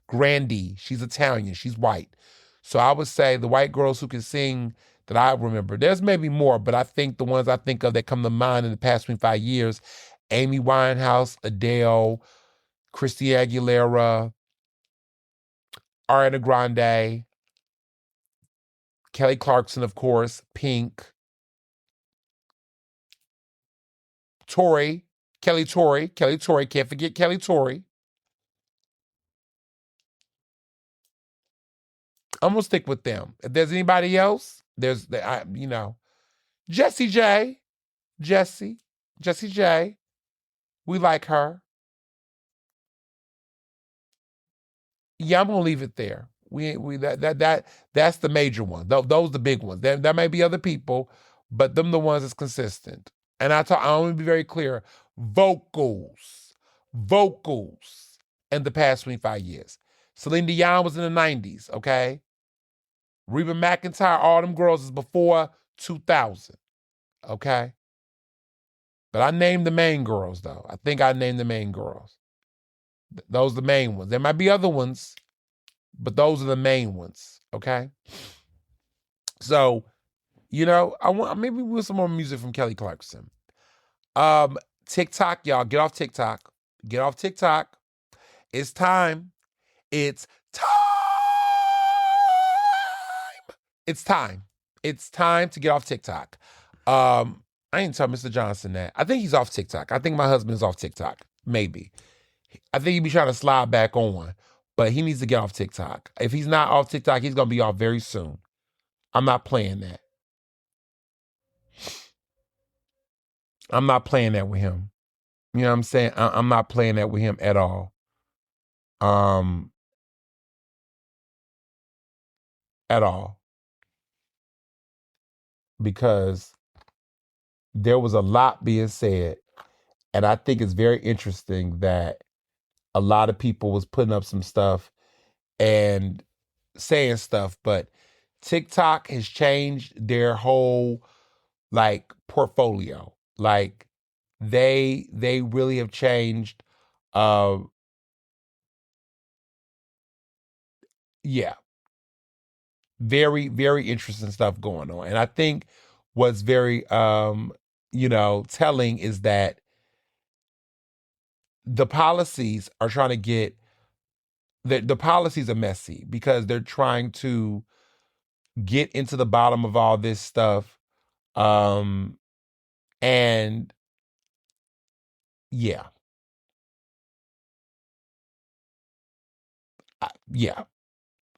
Grande. She's Italian. She's white. So I would say the white girls who can sing that I remember. There's maybe more, but I think the ones I think of that come to mind in the past 25 years, Amy Winehouse, Adele, Christina Aguilera, Ariana Grande, Kelly Clarkson, of course, Pink, Kelly Torrey, can't forget Kelly Torrey. I'm going to stick with them. If there's anybody else, Jessie J. We like her. Yeah, I'm going to leave it there. That's the major one. Those the big ones. There may be other people, but them the ones that's consistent. And I want to be very clear. Vocals in the past 25 years. Celine Dion was in the 90s, okay? Reba McEntire, all them girls is before 2000, okay? But I named the main girls, though. I think I named the main girls. Those are the main ones. There might be other ones, but those are the main ones, okay? So, I want maybe with some more music from Kelly Clarkson. TikTok, y'all, get off TikTok. It's time. It's time to get off TikTok. I didn't tell Mr. Johnson that. I think he's off TikTok. I think my husband's off TikTok. Maybe. I think he'd be trying to slide back on, but he needs to get off TikTok. If he's not off TikTok, he's going to be off very soon. I'm not playing that. I'm not playing that with him. You know what I'm saying? I'm not playing that with him at all. At all. Because there was a lot being said. And I think it's very interesting that a lot of people was putting up some stuff and saying stuff, but TikTok has changed their whole like portfolio. Like they really have changed. Yeah, very very interesting stuff going on. And I think what's very telling is that the policies are trying to get the policies are messy because they're trying to get into the bottom of all this stuff. And yeah, yeah,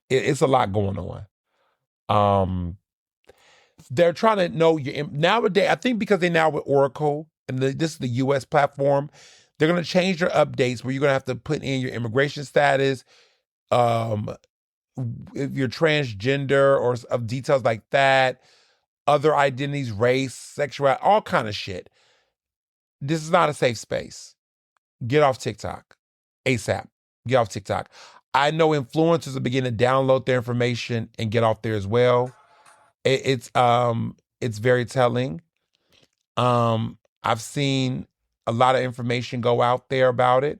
it's a lot going on. They're trying to know your nowadays. I think because they now with Oracle and this is the U.S. platform, they're going to change their updates where you're going to have to put in your immigration status, if you're transgender or of details like that, other identities, race, sexuality, all kind of shit. This is not a safe space. Get off TikTok ASAP. Get off TikTok. I know influencers are beginning to download their information and get off there as well. It's very telling. I've seen a lot of information go out there about it.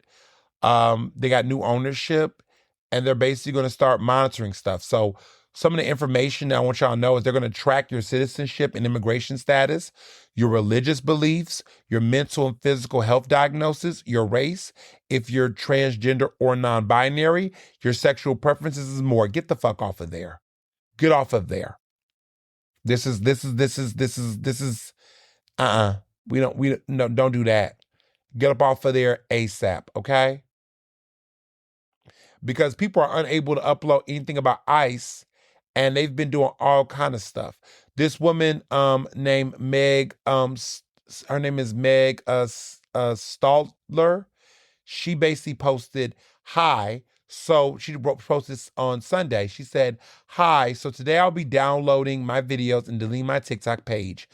They got new ownership and they're basically going to start monitoring stuff. So some of the information that I want y'all to know is they're going to track your citizenship and immigration status, your religious beliefs, your mental and physical health diagnosis, your race, if you're transgender or non-binary, your sexual preferences and more. Get the fuck off of there. Get off of there. This is don't do that. Get up off of there ASAP, okay? Because people are unable to upload anything about ICE and they've been doing all kind of stuff. This woman named Meg, her name is Meg Staltler. She basically posted, "Hi." So she posted this on Sunday. She said, "Hi, so today I'll be downloading my videos and deleting my TikTok page.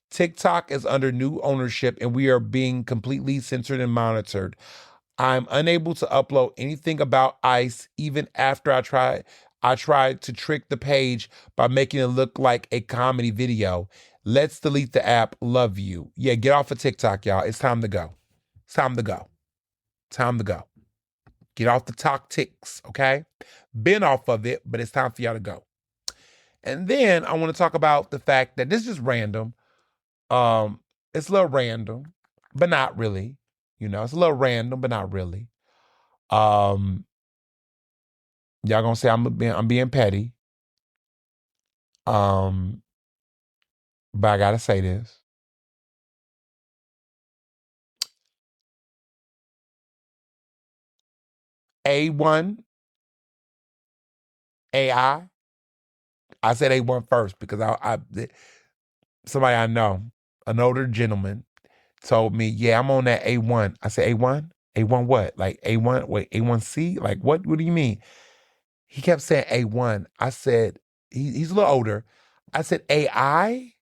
TikTok is under new ownership and we are being completely censored and monitored. I'm unable to upload anything about ICE even after I tried to trick the page by making it look like a comedy video. Let's delete the app. Love you." Yeah, get off of TikTok, y'all. It's time to go. It's time to go. Time to go. Get off the TikToks, okay? Been off of it, but it's time for y'all to go. And then I want to talk about the fact that this is random. It's a little random, but not really. It's a little random, but not really. Y'all gonna say I'm being petty. But I gotta say this. A1 AI. I said A1 first because somebody I know, an older gentleman, told me, "Yeah, I'm on that A1." I said, "A1? A1 what? Like A1? Wait, A1C? Like what? What do you mean?" He kept saying A1. I said, he's a little older. I said, AI?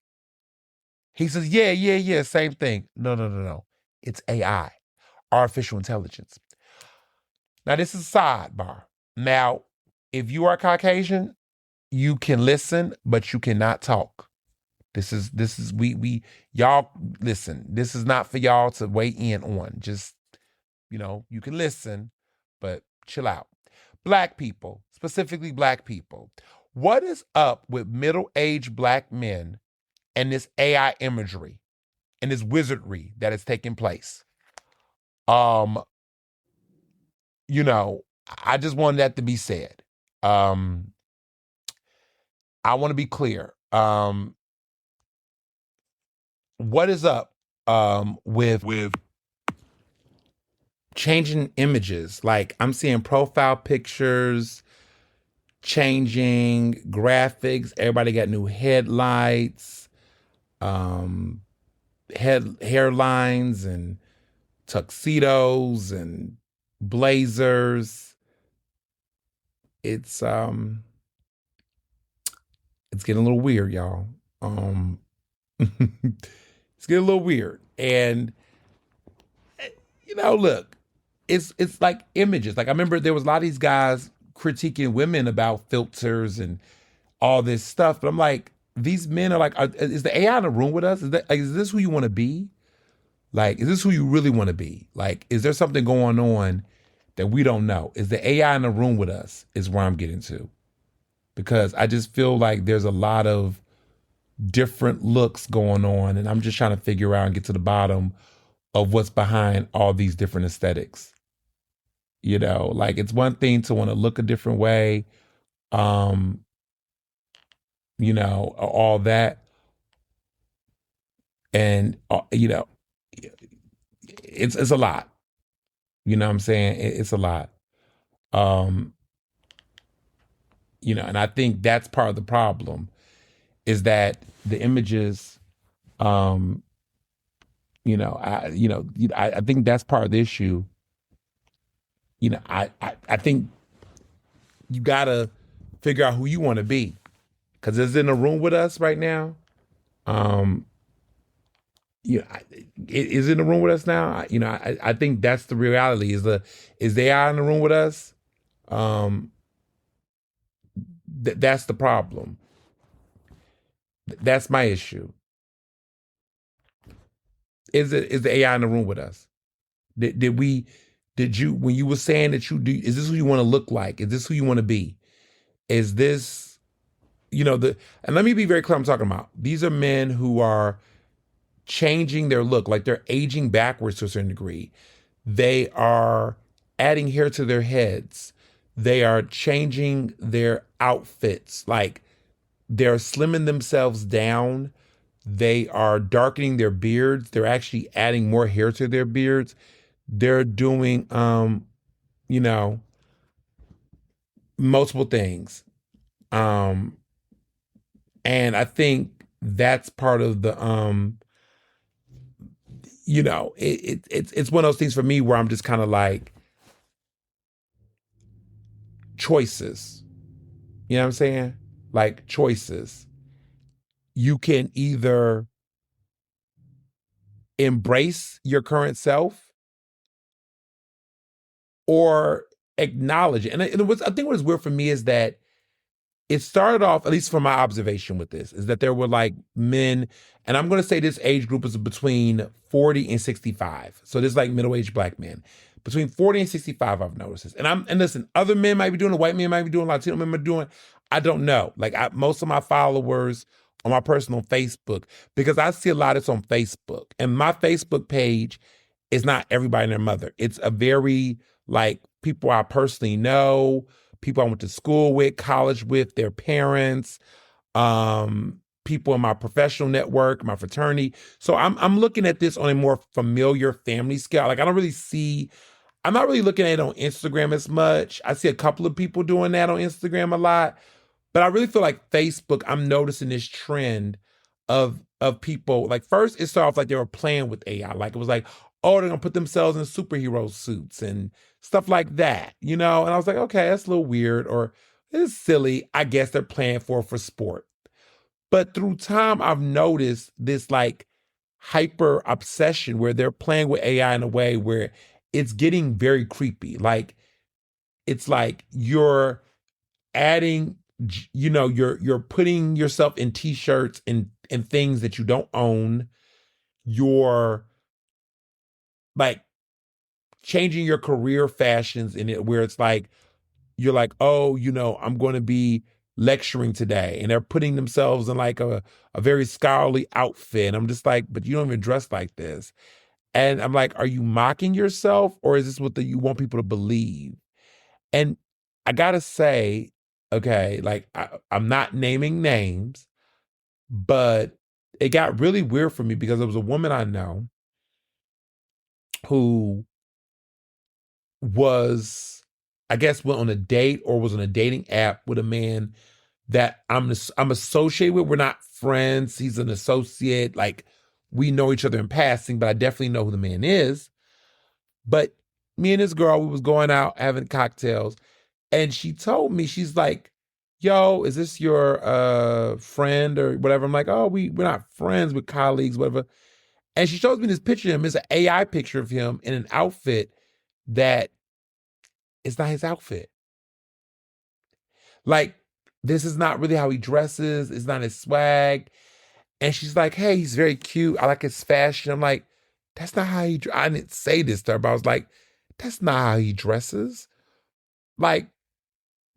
He says, yeah, same thing. No. It's AI, artificial intelligence. Now, this is a sidebar. Now, if you are Caucasian, you can listen, but you cannot talk. This is we y'all listen. This is not for y'all to weigh in on. Just, you can listen, but chill out. Black people, specifically black people. What is up with middle-aged black men and this AI imagery and this wizardry that is taking place? I just wanted that to be said. I want to be clear. What is up with changing images? Like I'm seeing profile pictures changing, graphics, everybody got new headlights, hairlines and tuxedos and blazers. It's getting a little weird, y'all. It's getting a little weird. And look, it's like images. Like I remember there was a lot of these guys critiquing women about filters and all this stuff, but I'm like, these men are like, is the AI in the room with us? Is this who you want to be? Like, is this who you really want to be? Like, is there something going on that we don't know? Is the AI in the room with us? Is where I'm getting to. Because I just feel like there's a lot of different looks going on, and I'm just trying to figure out and get to the bottom of what's behind all these different aesthetics. Like it's one thing to want to look a different way, all that. And, it's a lot. You know what I'm saying? It's a lot. And I think that's part of the problem is that the images, I think that's part of the issue. I think you gotta figure out who you want to be, because it's in a room with us right now. It is in the room with us now. I think that's the reality. Is the AI in the room with us? That's the problem. That's my issue. Is the AI in the room with us? Did you, when you were saying that is this who you want to look like? Is this who you want to be? Is this, and let me be very clear, I'm talking about, these are men who are changing their look, like they're aging backwards to a certain degree. They are adding hair to their heads. They are changing their outfits. Like they're slimming themselves down. They are darkening their beards. They're actually adding more hair to their beards. They're doing, multiple things. And I think that's part of the, it's one of those things for me where I'm just kind of like, choices. You know what I'm saying? Like choices. You can either embrace your current self or acknowledge it. And I think what is weird for me is that it started off, at least from my observation with this, is that there were like men, and I'm going to say this age group is between 40 and 65. So there's like middle-aged black men. Between 40 and 65, I've noticed this. And listen, other men might be doing it, white men might be doing it, Latino men might be doing it. I don't know. Like most of my followers on my personal Facebook, because I see a lot of this on Facebook. And my Facebook page is not everybody and their mother. It's a very, like, people I personally know, people I went to school with, college with, their parents, people in my professional network, my fraternity. So I'm looking at this on a more familiar family scale. Like I'm not really looking at it on Instagram as much. I see a couple of people doing that on Instagram a lot. But I really feel like Facebook, I'm noticing this trend of people, like first it started off like they were playing with AI. Like it was like, oh, they're gonna put themselves in superhero suits and stuff like that, And I was like, okay, that's a little weird, or it's silly. I guess they're playing for sport. But through time, I've noticed this like hyper obsession where they're playing with AI in a way where it's getting very creepy. Like it's like you're adding, you're putting yourself in t-shirts and things that you don't own. You're like changing your career fashions in it, where it's like, you're like, oh, I'm going to be lecturing today. And they're putting themselves in like a very scholarly outfit. And I'm just like, but you don't even dress like this. And I'm like, are you mocking yourself, or is this what you want people to believe? And I got to say, okay, like I'm not naming names, but it got really weird for me because there was a woman I know who was, I guess, went on a date or was on a dating app with a man that I'm associated with. We're not friends. He's an associate. Like we know each other in passing, but I definitely know who the man is. But me and this girl, we was going out having cocktails, and she told me, she's like, yo, is this your friend or whatever? I'm like, oh, we're not friends, we're colleagues, whatever. And she shows me this picture of him. It's an AI picture of him in an outfit that is not his outfit. Like, this is not really how he dresses. It's not his swag. And she's like, hey, he's very cute. I like his fashion. I'm like, that's not how I didn't say this to her, but I was like, that's not how he dresses. Like,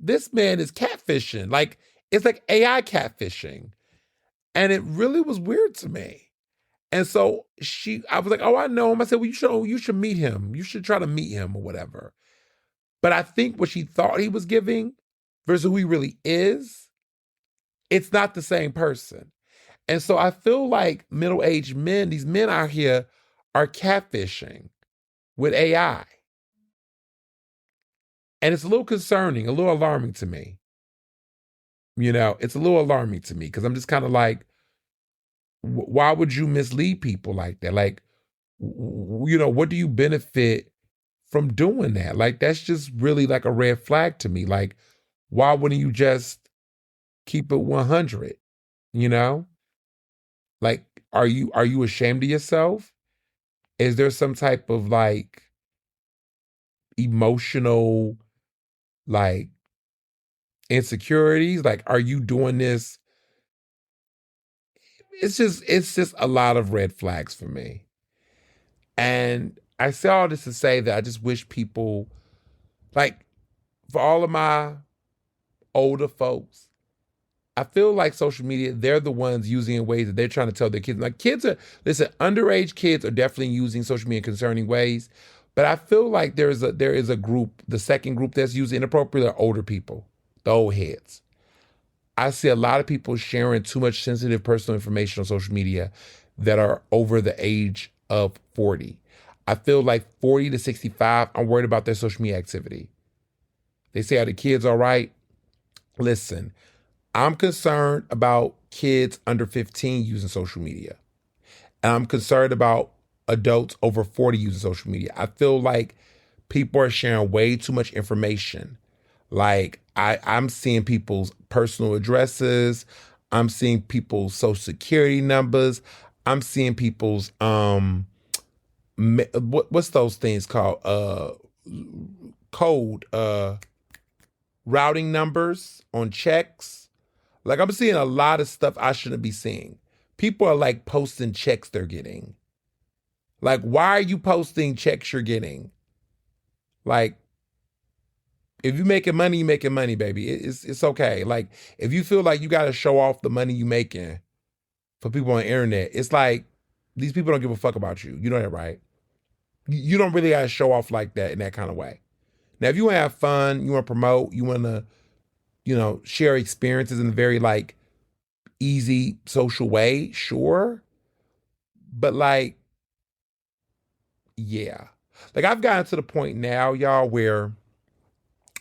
this man is catfishing. Like, it's like AI catfishing. And it really was weird to me. And so I was like, oh, I know him. I said, well, you should meet him. You should try to meet him or whatever. But I think what she thought he was giving versus who he really is, it's not the same person. And so I feel like middle-aged men, these men out here are catfishing with AI. And it's a little concerning, a little alarming to me. You know, it's a little alarming to me because I'm just kind of like, why would you mislead people like that? Like, you know, what do you benefit from doing that? Like, that's just really like a red flag to me. Like, why wouldn't you just keep it 100? You know, like, are you ashamed of yourself? Is there some type of like emotional like insecurities? Like, are you doing this? It's just a lot of red flags for me. And I say all this to say that I just wish people, like, for all of my older folks, I feel like social media, they're the ones using in ways that they're trying to tell their kids. Like, underage kids are definitely using social media in concerning ways. But I feel like there is a group, the second group that's using inappropriately are older people, the old heads. I see a lot of people sharing too much sensitive personal information on social media that are over the age of 40. I feel like 40 to 65, I'm worried about their social media activity. They say, are the kids all right? Listen, I'm concerned about kids under 15 using social media. And I'm concerned about adults over 40 using social media. I feel like people are sharing way too much information. Like, I'm seeing people's personal addresses. I'm seeing people's social security numbers. I'm seeing people's what's those things called? Code routing numbers on checks. Like, I'm seeing a lot of stuff I shouldn't be seeing. People are like posting checks they're getting. Like, why are you posting checks you're getting? Like, if you're making money, you're making money, baby. It's okay. Like, if you feel like you got to show off the money you making for people on the internet, it's like, these people don't give a fuck about you. You know that, right? You don't really got to show off like that in that kind of way. Now, if you want to have fun, you want to promote, you want to, you know, share experiences in a very like easy social way, sure. But like, yeah. Like, I've gotten to the point now, y'all, where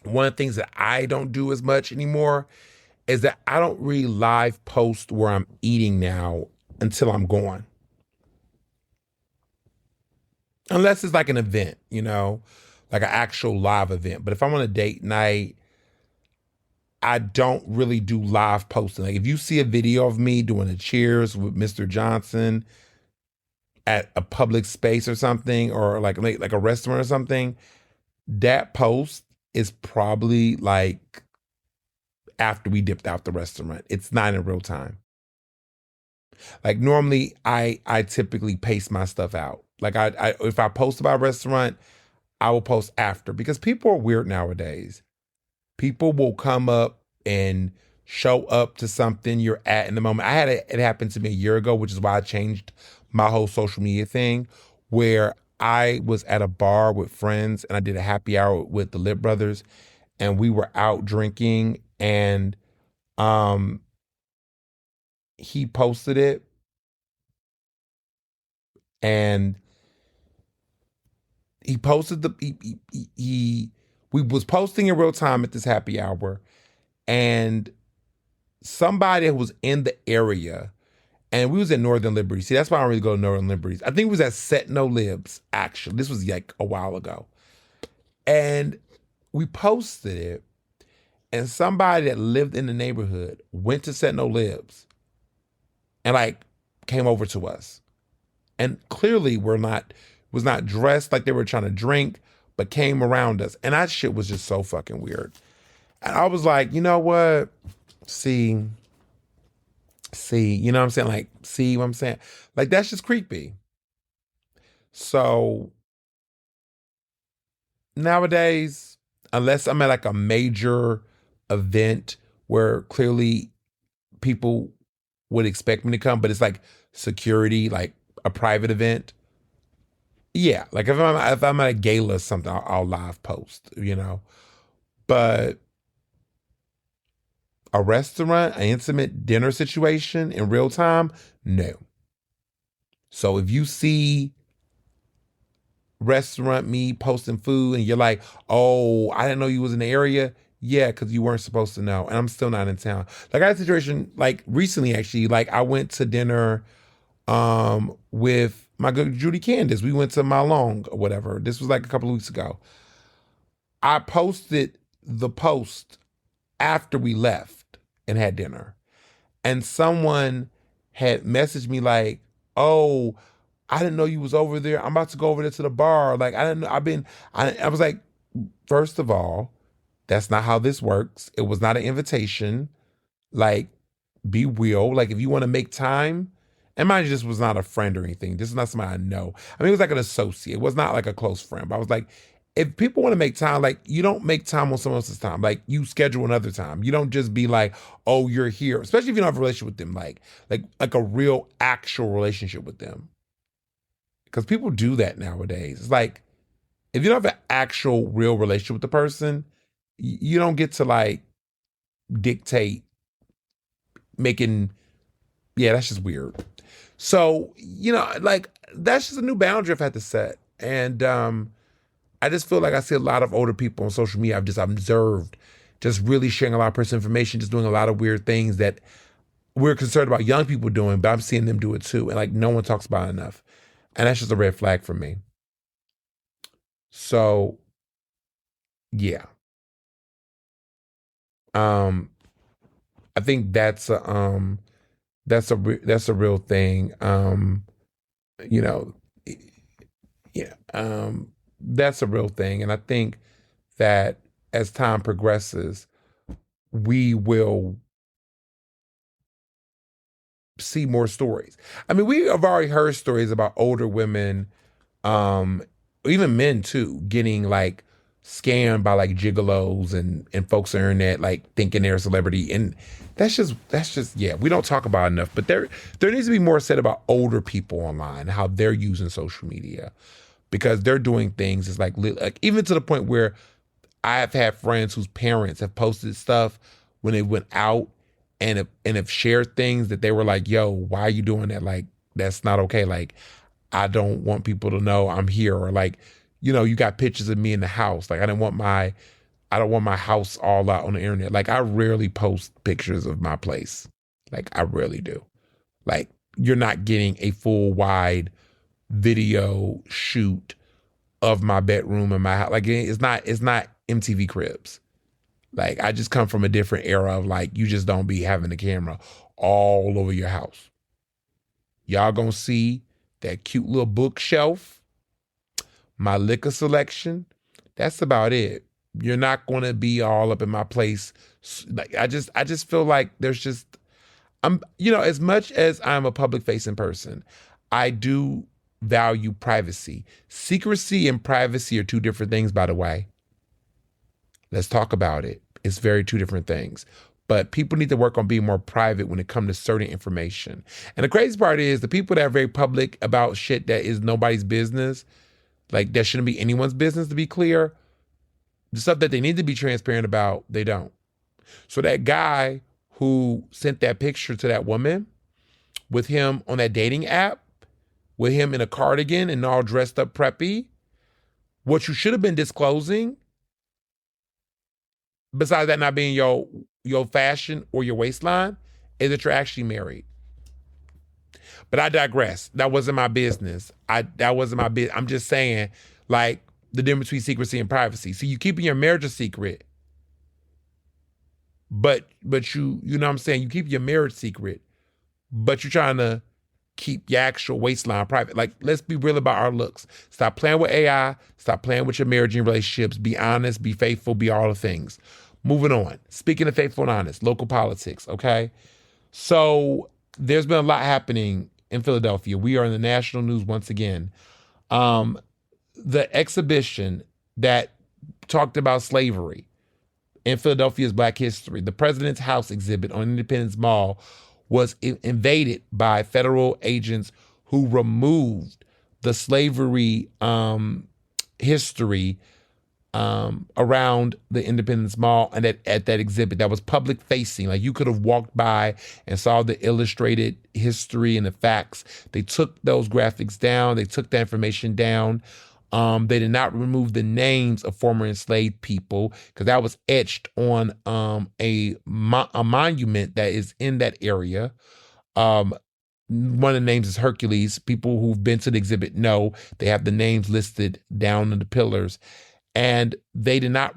one of the things that I don't do as much anymore is that I don't really live post where I'm eating now until I'm gone. Unless it's like an event, you know, like an actual live event. But if I'm on a date night, I don't really do live posting. Like, if you see a video of me doing a cheers with Mr. Johnson at a public space or something, or like a restaurant or something, that post is probably like after we dipped out the restaurant. It's not in real time. Like, normally I typically pace my stuff out. Like, I if I post about a restaurant, I will post after, because people are weird nowadays. People will come up and show up to something you're at in the moment. It happened to me a year ago, which is why I changed my whole social media thing, where I was at a bar with friends and I did a happy hour with the Lip Brothers, and we were out drinking, and he posted it, and he posted we was posting in real time at this happy hour, and somebody who was in the area And we was at Northern Liberty. See, that's why I don't really go to Northern Liberties. I think it was at Set No Libs, actually. This was like a while ago. And we posted it, and somebody that lived in the neighborhood went to Set No Libs and like came over to us. And clearly was not dressed like they were trying to drink, but came around us. And that shit was just so fucking weird. And I was like, you know what? See, you know what I'm saying? Like, see what I'm saying? Like, that's just creepy. So nowadays, unless I'm at like a major event where clearly people would expect me to come, but it's like security, like a private event. Yeah, like if I'm at a gala or something, I'll live post, you know. But a restaurant, an intimate dinner situation in real time, no. So if you see restaurant me posting food and you're like, oh, I didn't know you was in the area. Yeah, because you weren't supposed to know. And I'm still not in town. Like I had a situation like recently actually, like I went to dinner with my good Judy Candace. We went to Malong or whatever. This was like a couple of weeks ago. I posted the post after we left and had dinner. And someone had messaged me like, oh, I didn't know you was over there. I'm about to go over there to the bar. Like, I didn't know, I was like, first of all, that's not how this works. It was not an invitation. Like, be real. Like, if you want to make time, and mind you, this was not a friend or anything. This is not somebody I know. I mean, it was like an associate. It was not like a close friend. But I was like, if people want to make time, like you don't make time on someone else's time. Like you schedule another time. You don't just be like, oh, you're here. Especially if you don't have a relationship with them, like a real actual relationship with them. Because people do that nowadays. It's like, if you don't have an actual real relationship with the person, you don't get to like dictate making, yeah, that's just weird. So, you know, like that's just a new boundary I've had to set. And I just feel like I see a lot of older people on social media I've just observed just really sharing a lot of personal information, just doing a lot of weird things that we're concerned about young people doing, but I'm seeing them do it too. And like no one talks about it enough. And that's just a red flag for me. So, yeah. I think that's a real thing. You know, yeah. That's a real thing. And I think that as time progresses, we will see more stories. I mean, we have already heard stories about older women, even men too, getting like scammed by like gigolos and folks on the internet, like thinking they're a celebrity. And that's just, yeah, we don't talk about it enough, but there needs to be more said about older people online, how they're using social media, because they're doing things. It's like even to the point where I have had friends whose parents have posted stuff when they went out and have shared things that they were like, yo, why are you doing that? Like, that's not okay. Like, I don't want people to know I'm here. Or like, you know, you got pictures of me in the house. Like, I don't want my house all out on the internet. Like, I rarely post pictures of my place. Like, I really do. Like, you're not getting a full wide video shoot of my bedroom and my house. Like, it's not MTV Cribs. Like, I just come from a different era of like, you just don't be having the camera all over your house. Y'all gonna see that cute little bookshelf, my liquor selection. That's about it. You're not gonna be all up in my place. Like, I just feel like there's just, you know, as much as I'm a public facing person, I do value privacy. Secrecy and privacy are two different things, by the way. Let's talk about it. It's very two different things. But people need to work on being more private when it comes to certain information. And the crazy part is the people that are very public about shit that is nobody's business, like that shouldn't be anyone's business, to be clear, the stuff that they need to be transparent about, they don't. So that guy who sent that picture to that woman with him on that dating app, with him in a cardigan and all dressed up preppy, what you should have been disclosing, besides that not being your fashion or your waistline, is that you're actually married. But I digress. That wasn't my business. That wasn't my business. I'm just saying, like, the difference between secrecy and privacy. So you keeping your marriage a secret, but you know what I'm saying? You keep your marriage secret, but you're trying to keep your actual waistline private. Like, let's be real about our looks. Stop playing with AI. Stop playing with your marriage and relationships. Be honest, be faithful, be all the things. Moving on. Speaking of faithful and honest, local politics, okay? So there's been a lot happening in Philadelphia. We are in the national news once again. The exhibition that talked about slavery in Philadelphia's Black History, the President's House exhibit on Independence Mall, was invaded by federal agents who removed the slavery history around the Independence Mall and at that exhibit that was public facing. Like, you could have walked by and saw the illustrated history and the facts. They took those graphics down. They took that information down. They did not remove the names of former enslaved people because that was etched on a monument that is in that area. One of the names is Hercules. People who've been to the exhibit know they have the names listed down on the pillars. And they did not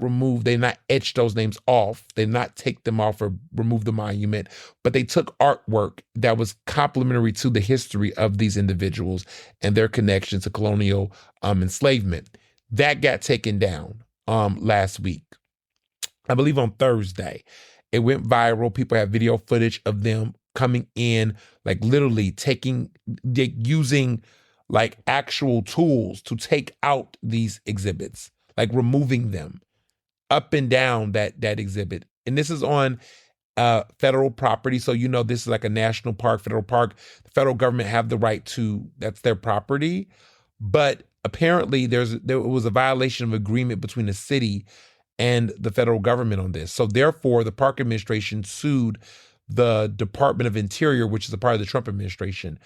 etch those names off. They did not take them off or remove the monument, but they took artwork that was complementary to the history of these individuals and their connection to colonial enslavement. That got taken down last week. I believe on Thursday. It went viral. People have video footage of them coming in, like literally using like actual tools to take out these exhibits. Like removing them up and down that exhibit. And this is on federal property. So, you know, this is like a national park, federal park. The federal government have the right that's their property. But apparently there was a violation of agreement between the city and the federal government on this. So therefore, the park administration sued the Department of Interior, which is a part of the Trump administration,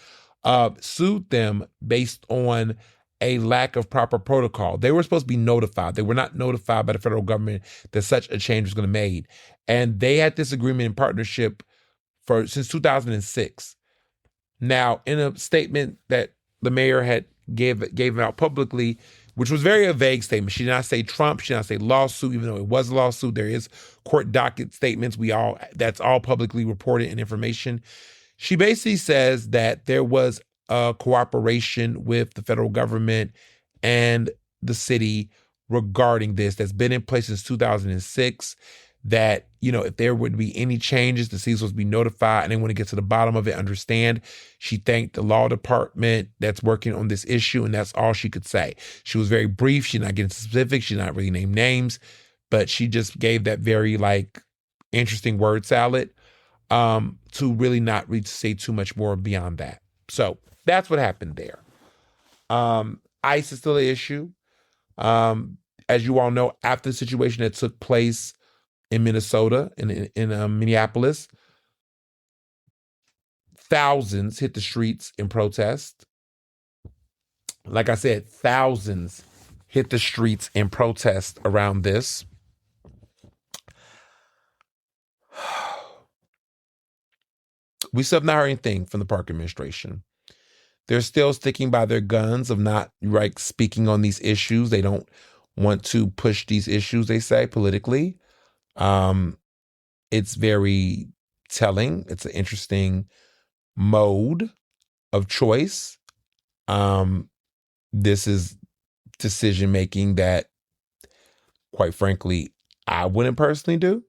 sued them based on a lack of proper protocol. They were supposed to be notified. They were not notified by the federal government that such a change was going to be made. And they had this agreement in partnership since 2006. Now, in a statement that the mayor had gave out publicly, which was a vague statement. She did not say Trump. She did not say lawsuit, even though it was a lawsuit. There is court docket statements. That's all publicly reported and information. She basically says that there was cooperation with the federal government and the city regarding this that's been in place since 2006, that, you know, if there would be any changes, the city was supposed to be notified and they want to get to the bottom of it, understand. She thanked the law department that's working on this issue, and that's all she could say. She was very brief. She's not getting specific. She did not really name names, but she just gave that very like interesting word salad to really not say too much more beyond that. So that's what happened there. ICE is still an issue. As you all know, after the situation that took place in Minnesota, in Minneapolis, thousands hit the streets in protest. Like I said, thousands hit the streets in protest around this. We still have not heard anything from the park administration. They're still sticking by their guns of not speaking on these issues. They don't want to push these issues, they say, politically. It's very telling. It's an interesting mode of choice. This is decision making that, quite frankly, I wouldn't personally do.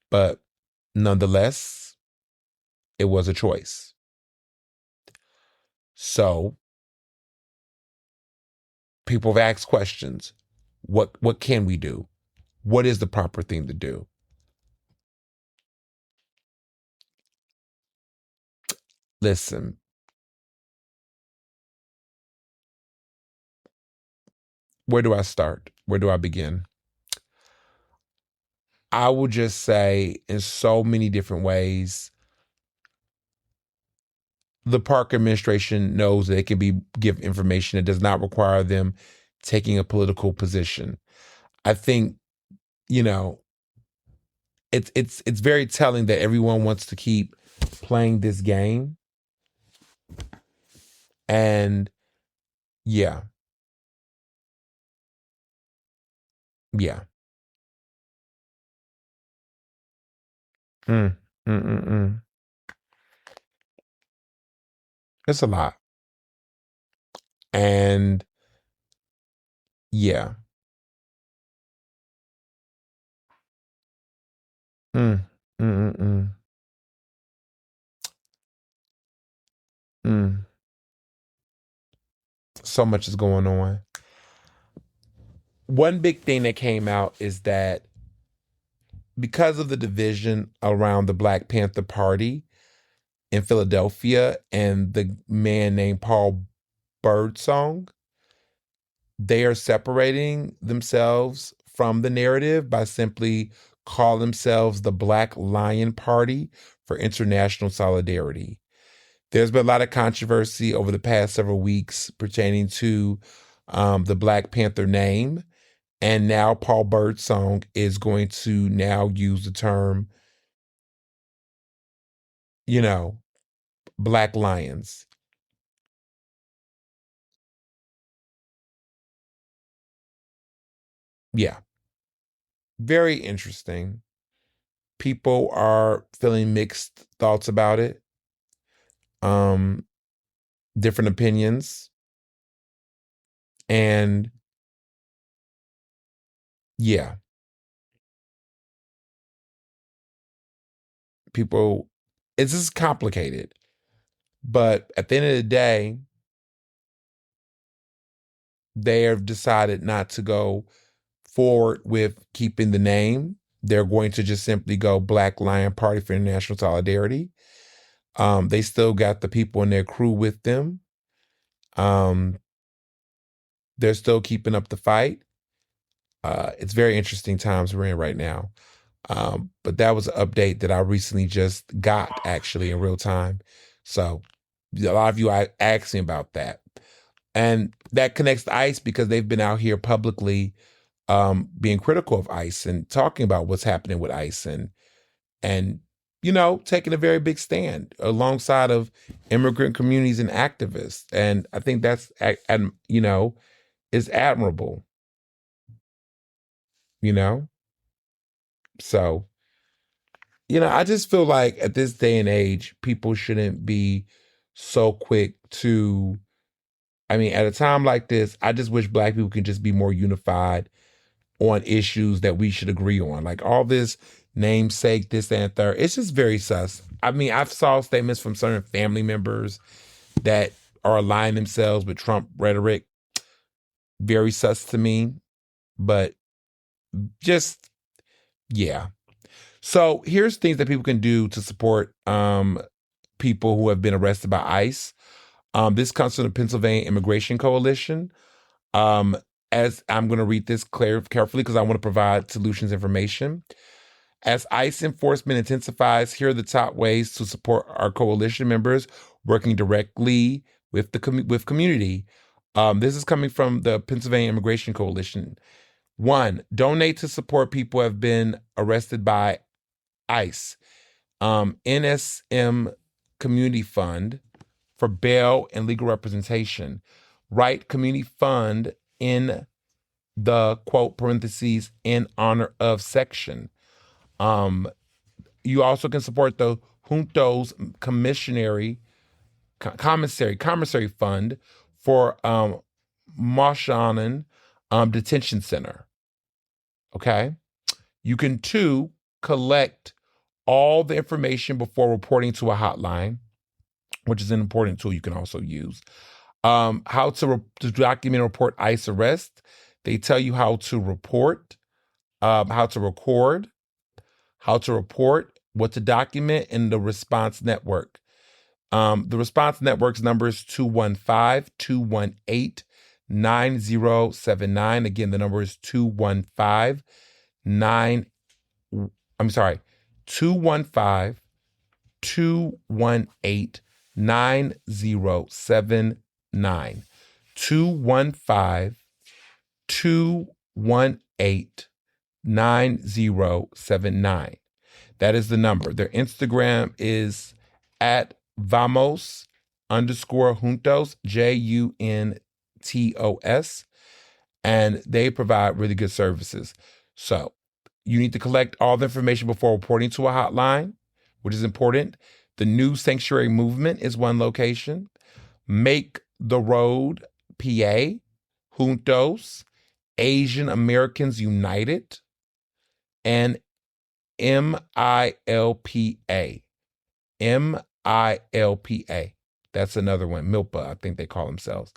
But nonetheless, it was a choice. So people have asked questions. What can we do? What is the proper thing to do? Listen, where do I start? Where do I begin? I will just say, in so many different ways, the park administration knows that it can give information that does not require them taking a political position. I think, you know, it's very telling that everyone wants to keep playing this game And yeah, yeah. Mm, mm, mm, mm. It's a lot. And yeah. Mm, mm, mm, mm, mm. So much is going on. One big thing that came out is that because of the division around the Black Panther Party in Philadelphia and the man named Paul Birdsong, they are separating themselves from the narrative by simply calling themselves the Black Lion Party for International Solidarity. There's been a lot of controversy over the past several weeks pertaining to the Black Panther name. And now Paul Birdsong is going to now use the term, you know, Black Lions. Yeah, very interesting. People are feeling mixed thoughts about it, um, different opinions. And yeah, people, it's just complicated. But at the end of the day, they have decided not to go forward with keeping the name. They're going to just simply go Black Lion Party for International Solidarity. They still got the people in their crew with them. Um, they're still keeping up the fight. It's very interesting times we're in right now. But that was an update that I recently just got actually in real time. So a lot of you asked me about that. And that connects to ICE because they've been out here publicly being critical of ICE and talking about what's happening with ICE and taking a very big stand alongside of immigrant communities and activists. And I think that's is admirable. You know, so I just feel like at this day and age, people shouldn't be so quick to. I mean, at a time like this, I just wish Black people could just be more unified on issues that we should agree on. Like all this namesake, this and third, it's just very sus. I mean, I've saw statements from certain family members that are aligning themselves with Trump rhetoric. Very sus to me, but just, yeah. So here's things that people can do to support people who have been arrested by ICE. This comes from the Pennsylvania Immigration Coalition. Um, as I'm going to read this carefully because I want to provide solutions information. As ICE enforcement intensifies, here are the top ways to support our coalition members working directly with with community. This is coming from the Pennsylvania Immigration Coalition. 1, donate to support people who have been arrested by ICE. NSM Community Fund for bail and legal representation. Write community fund in the quote parentheses in honor of section. You also can support the Junto's commissary fund for Moshanan Detention Center. Okay. You can too collect all the information before reporting to a hotline, which is an important tool you can also use. How to document and report ICE arrest. They tell you how to report, how to record, how to report, what to document, and the response network. The response network's number is 215-218-9079. Again, the number is 215 218-9079. 215-218-9079. That is the number. Their Instagram is at Vamos Juntos, JUNTOS, and they provide really good services. So you need to collect all the information before reporting to a hotline, which is important. The New Sanctuary Movement is one location. Make the Road, PA, Juntos, Asian Americans United, and MILPA. MILPA. That's another one. MILPA, I think they call themselves.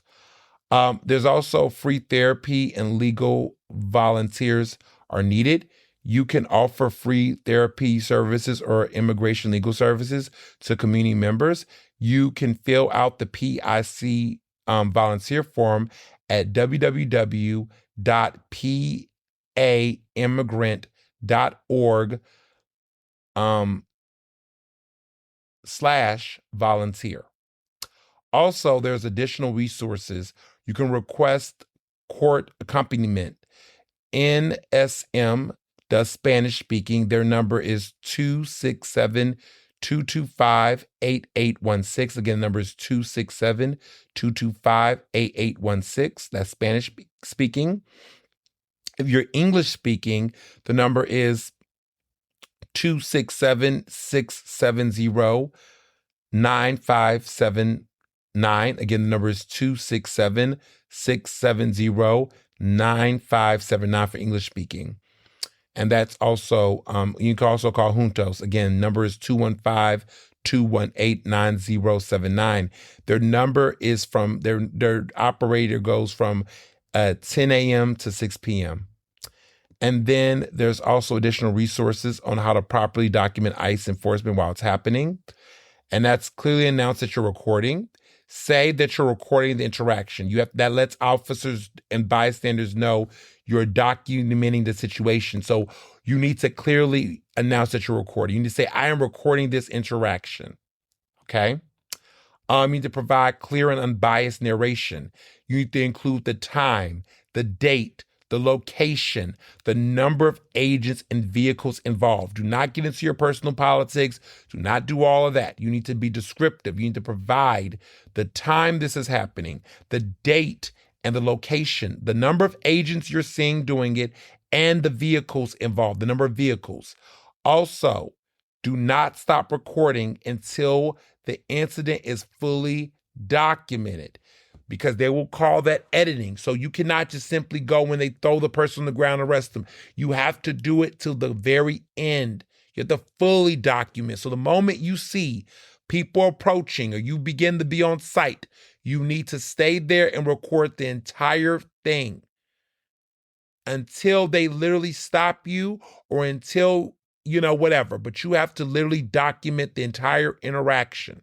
There's also free therapy and legal volunteers are needed. You can offer free therapy services or immigration legal services to community members. You can fill out the PIC volunteer form at www.paimmigrant.org /volunteer. Also, there's additional resources. You can request court accompaniment. NSM does Spanish speaking. Their number is 267-225-8816. Again, the number is 267-225-8816. That's Spanish speaking. If you're English speaking, the number is 267-670-9579. Again, the number is 267-670-9579 for English speaking. And that's also, you can also call Juntos. Again, number is 215-218-9079. Their number is from, their operator goes from 10 a.m. to 6 p.m. And then there's also additional resources on how to properly document ICE enforcement while it's happening. And that's clearly announced that you're recording. Say that you're recording the interaction. That lets officers and bystanders know you're documenting the situation. So you need to clearly announce that you're recording. You need to say, I am recording this interaction. Okay? You need to provide clear and unbiased narration. You need to include the time, the date, the location, the number of agents and vehicles involved. Do not get into your personal politics. Do not do all of that. You need to be descriptive. You need to provide the time this is happening, the date and the location, the number of agents you're seeing doing it, and the vehicles involved, the number of vehicles. Also, do not stop recording until the incident is fully documented, because they will call that editing. So you cannot just simply go when they throw the person on the ground and arrest them. You have to do it till the very end. You have to fully document. So the moment you see people approaching or you begin to be on site, you need to stay there and record the entire thing until they literally stop you or until, whatever. But you have to literally document the entire interaction.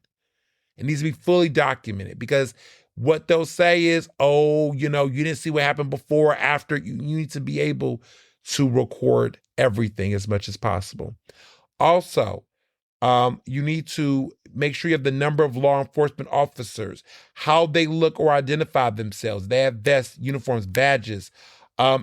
It needs to be fully documented, because what they'll say is, you didn't see what happened before or after. You need to be able to record everything as much as possible. Also, you need to make sure you have the number of law enforcement officers, how they look or identify themselves. They have vests, uniforms, badges.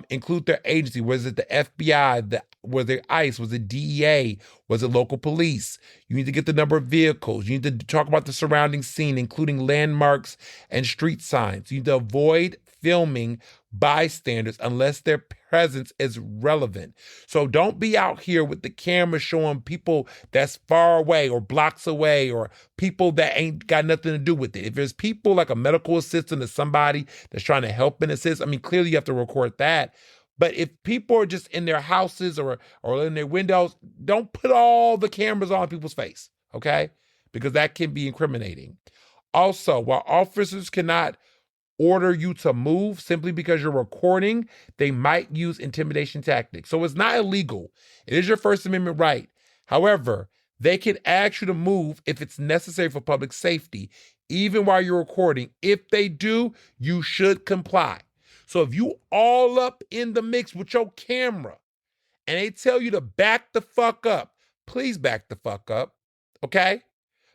Include their agency. Was it the FBI? Was it ICE? Was it DEA? Was it local police? You need to get the number of vehicles. You need to talk about the surrounding scene, including landmarks and street signs. You need to avoid filming bystanders unless their presence is relevant. So don't be out here with the camera showing people that's far away or blocks away or people that ain't got nothing to do with it. If there's people like a medical assistant or somebody that's trying to help and assist, clearly you have to record that. But if people are just in their houses or in their windows, don't put all the cameras on people's face, okay? Because that can be incriminating. Also, while officers cannot order you to move simply because you're recording, they might use intimidation tactics. So it's not illegal. It is your First Amendment right. However, they can ask you to move if it's necessary for public safety, even while you're recording. If they do, you should comply. So if you all up in the mix with your camera and they tell you to back the fuck up, please back the fuck up, okay?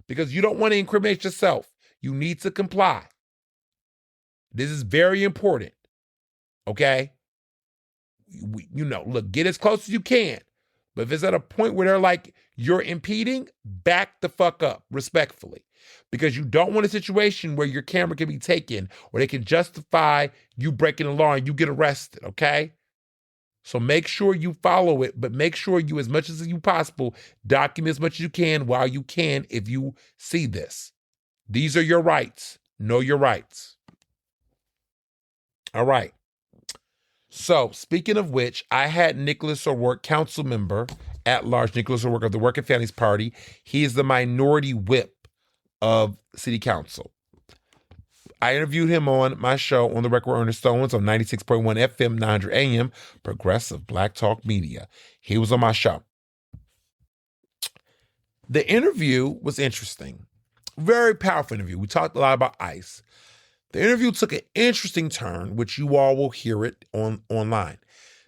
Because you don't want to incriminate yourself. You need to comply. This is very important, okay? Look, get as close as you can, But if it's at a point where they're like, you're impeding, back the fuck up, respectfully. Because you don't want a situation where your camera can be taken or they can justify you breaking the law and you get arrested, okay? So make sure you follow it, but make sure you, as much as you possible, document as much as you can while you can if you see this. These are your rights. Know your rights. All right. So, speaking of which, I had Nicholas O'Rourke, council member at large, Nicholas O'Rourke of the Working Families Party. He is the minority whip of city council. I interviewed him on my show, On the Record with Ernest on 96.1 FM, 900 AM, Progressive Black Talk Media. He was on my show. The interview was interesting. Very powerful interview. We talked a lot about ICE. The interview took an interesting turn, which you all will hear it online.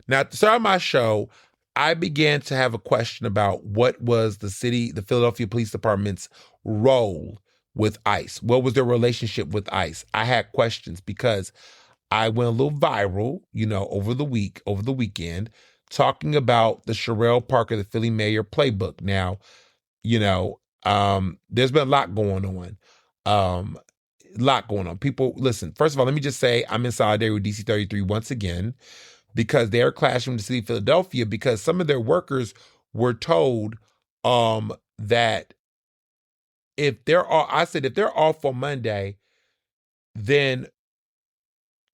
Now, at the start of my show, I began to have a question about what was the Philadelphia Police Department's role with ICE. What was their relationship with ICE? I had questions because I went a little viral, over the weekend, talking about the Sherelle Parker, the Philly mayor playbook. Now, there's been a lot going on. People, listen, first of all, let me just say I'm in solidarity with DC 33 once again, because they're clashing with the city of Philadelphia because some of their workers were told that if they're off on Monday, then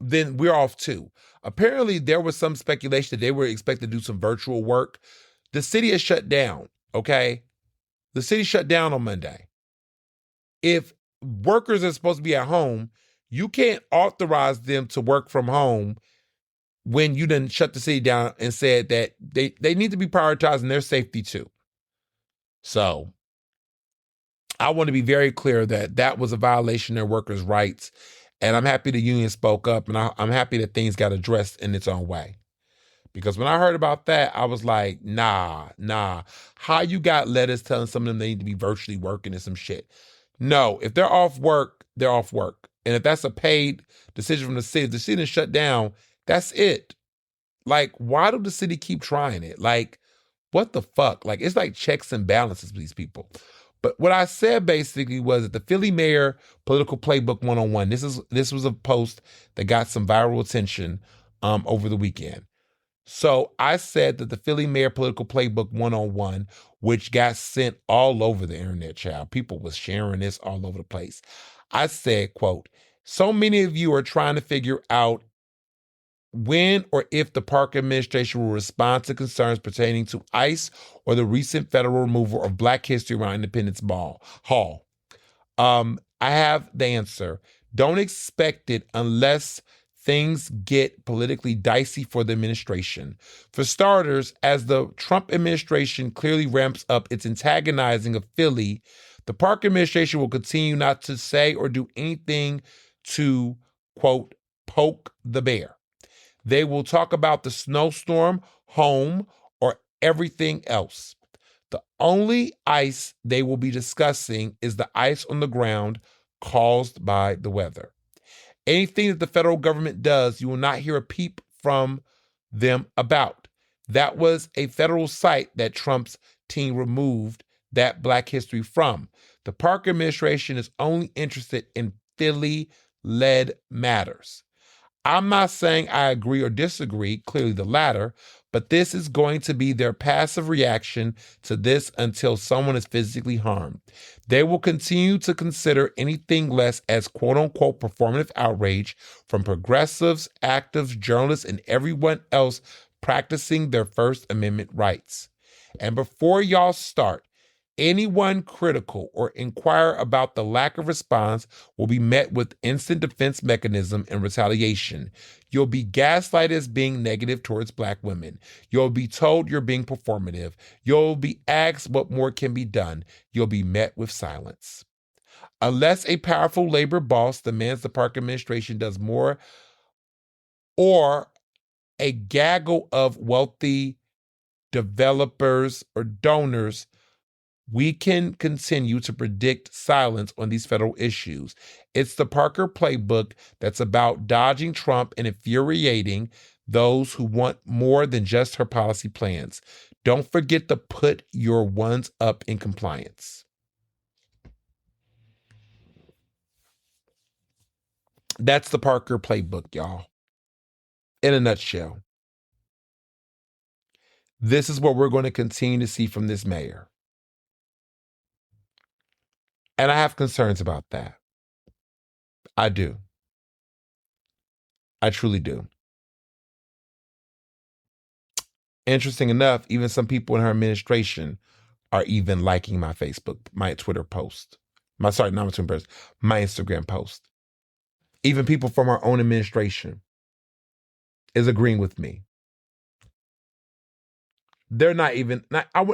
we're off too. Apparently there was some speculation that they were expected to do some virtual work. The city is shut down, okay? The city shut down on Monday. If workers are supposed to be at home, you can't authorize them to work from home when you done shut the city down and said that they need to be prioritizing their safety too. So I want to be very clear that was a violation of their workers' rights. And I'm happy the union spoke up, and I'm happy that things got addressed in its own way. Because when I heard about that, I was like, nah. How you got letters telling some of them they need to be virtually working and some shit? No, if they're off work, they're off work. And if that's a paid decision from the city, if the city is shut down, that's it. Like, why do the city keep trying it? Like, what the fuck? Like, it's like checks and balances with these people. But what I said basically was that the Philly Mayor Political Playbook 101, this was a post that got some viral attention over the weekend. So I said that the Philly Mayor Political Playbook 101, which got sent all over the internet, child. People was sharing this all over the place. I said, quote, so many of you are trying to figure out when or if the Parker administration will respond to concerns pertaining to ICE or the recent federal removal of Black history around Independence Hall. I have the answer. Don't expect it unless things get politically dicey for the administration. For starters, as the Trump administration clearly ramps up its antagonizing of Philly, the Parker administration will continue not to say or do anything to, quote, poke the bear. They will talk about the snowstorm, home, or everything else. The only ice they will be discussing is the ice on the ground caused by the weather. Anything that the federal government does, you will not hear a peep from them about. That was a federal site that Trump's team removed that Black history from. The Parker administration is only interested in Philly-led matters. I'm not saying I agree or disagree, clearly the latter, but this is going to be their passive reaction to this until someone is physically harmed. They will continue to consider anything less as quote-unquote performative outrage from progressives, activists, journalists, and everyone else practicing their First Amendment rights. And before y'all start, anyone critical or inquire about the lack of response will be met with instant defense mechanism and retaliation. You'll be gaslighted as being negative towards Black women. You'll be told you're being performative. You'll be asked what more can be done. You'll be met with silence. Unless a powerful labor boss demands the Park administration does more, or a gaggle of wealthy developers or donors, we can continue to predict silence on these federal issues. It's the Parker playbook that's about dodging Trump and infuriating those who want more than just her policy plans. Don't forget to put your ones up in compliance. That's the Parker playbook, y'all. In a nutshell. This is what we're going to continue to see from this mayor. And I have concerns about that. I do. I truly do. Interesting enough, even some people in her administration are even liking my Twitter post. My Instagram post. Even people from our own administration is agreeing with me. They're not even,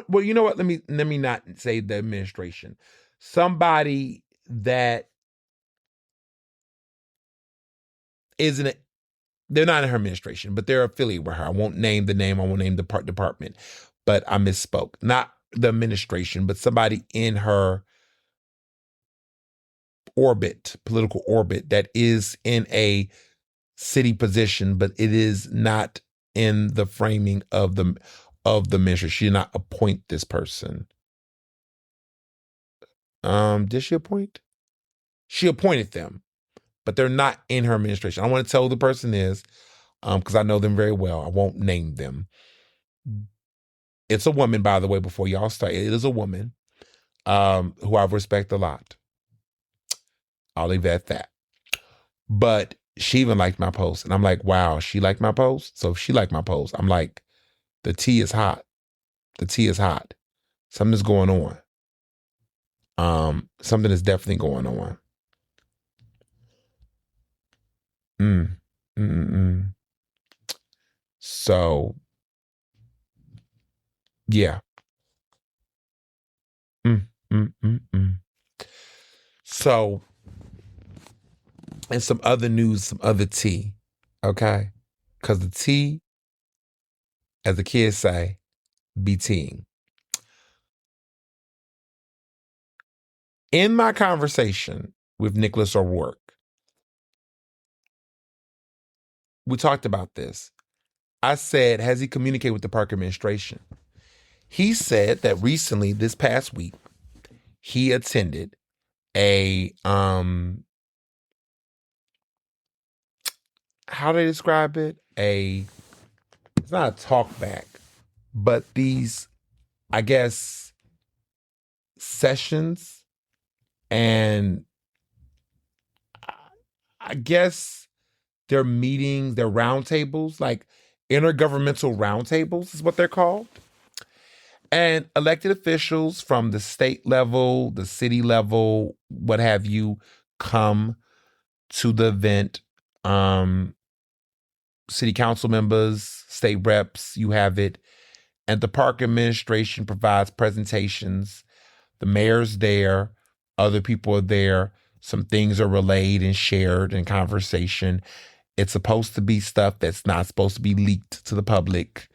well, you know what? Let me not say the administration. Somebody that isn't, they're not in her administration, but they're affiliated with her. I won't name the name. I won't name the department, but I misspoke. Not the administration, but somebody in her political orbit that is in a city position, but it is not in the framing of the ministry. She did not appoint this person. Did she appoint? She appointed them, but they're not in her administration. I want to tell who the person is, because I know them very well. I won't name them. It's a woman, by the way, before y'all start. It is a woman who I respect a lot. I'll leave it at that. But she even liked my post. And I'm like, wow, she liked my post? So if she liked my post, I'm like, the tea is hot. The tea is hot. Something's going on. Something is definitely going on. So, yeah. So, and some other news, some other tea, okay? Because the tea, as the kids say, be teeing. In my conversation with Nicholas O'Rourke, we talked about this. I said, has he communicated with the Parker administration? He said that recently, this past week, he attended a, how do they describe it? It's not a talk back, but these, I guess, sessions, and I guess they're meetings, they're roundtables, like intergovernmental roundtables is what they're called. And elected officials from the state level, the city level, what have you, come to the event. City council members, state reps, you have it. And the park administration provides presentations. The mayor's there. Other people are there. Some things are relayed and shared in conversation. It's supposed to be stuff that's not supposed to be leaked to the public.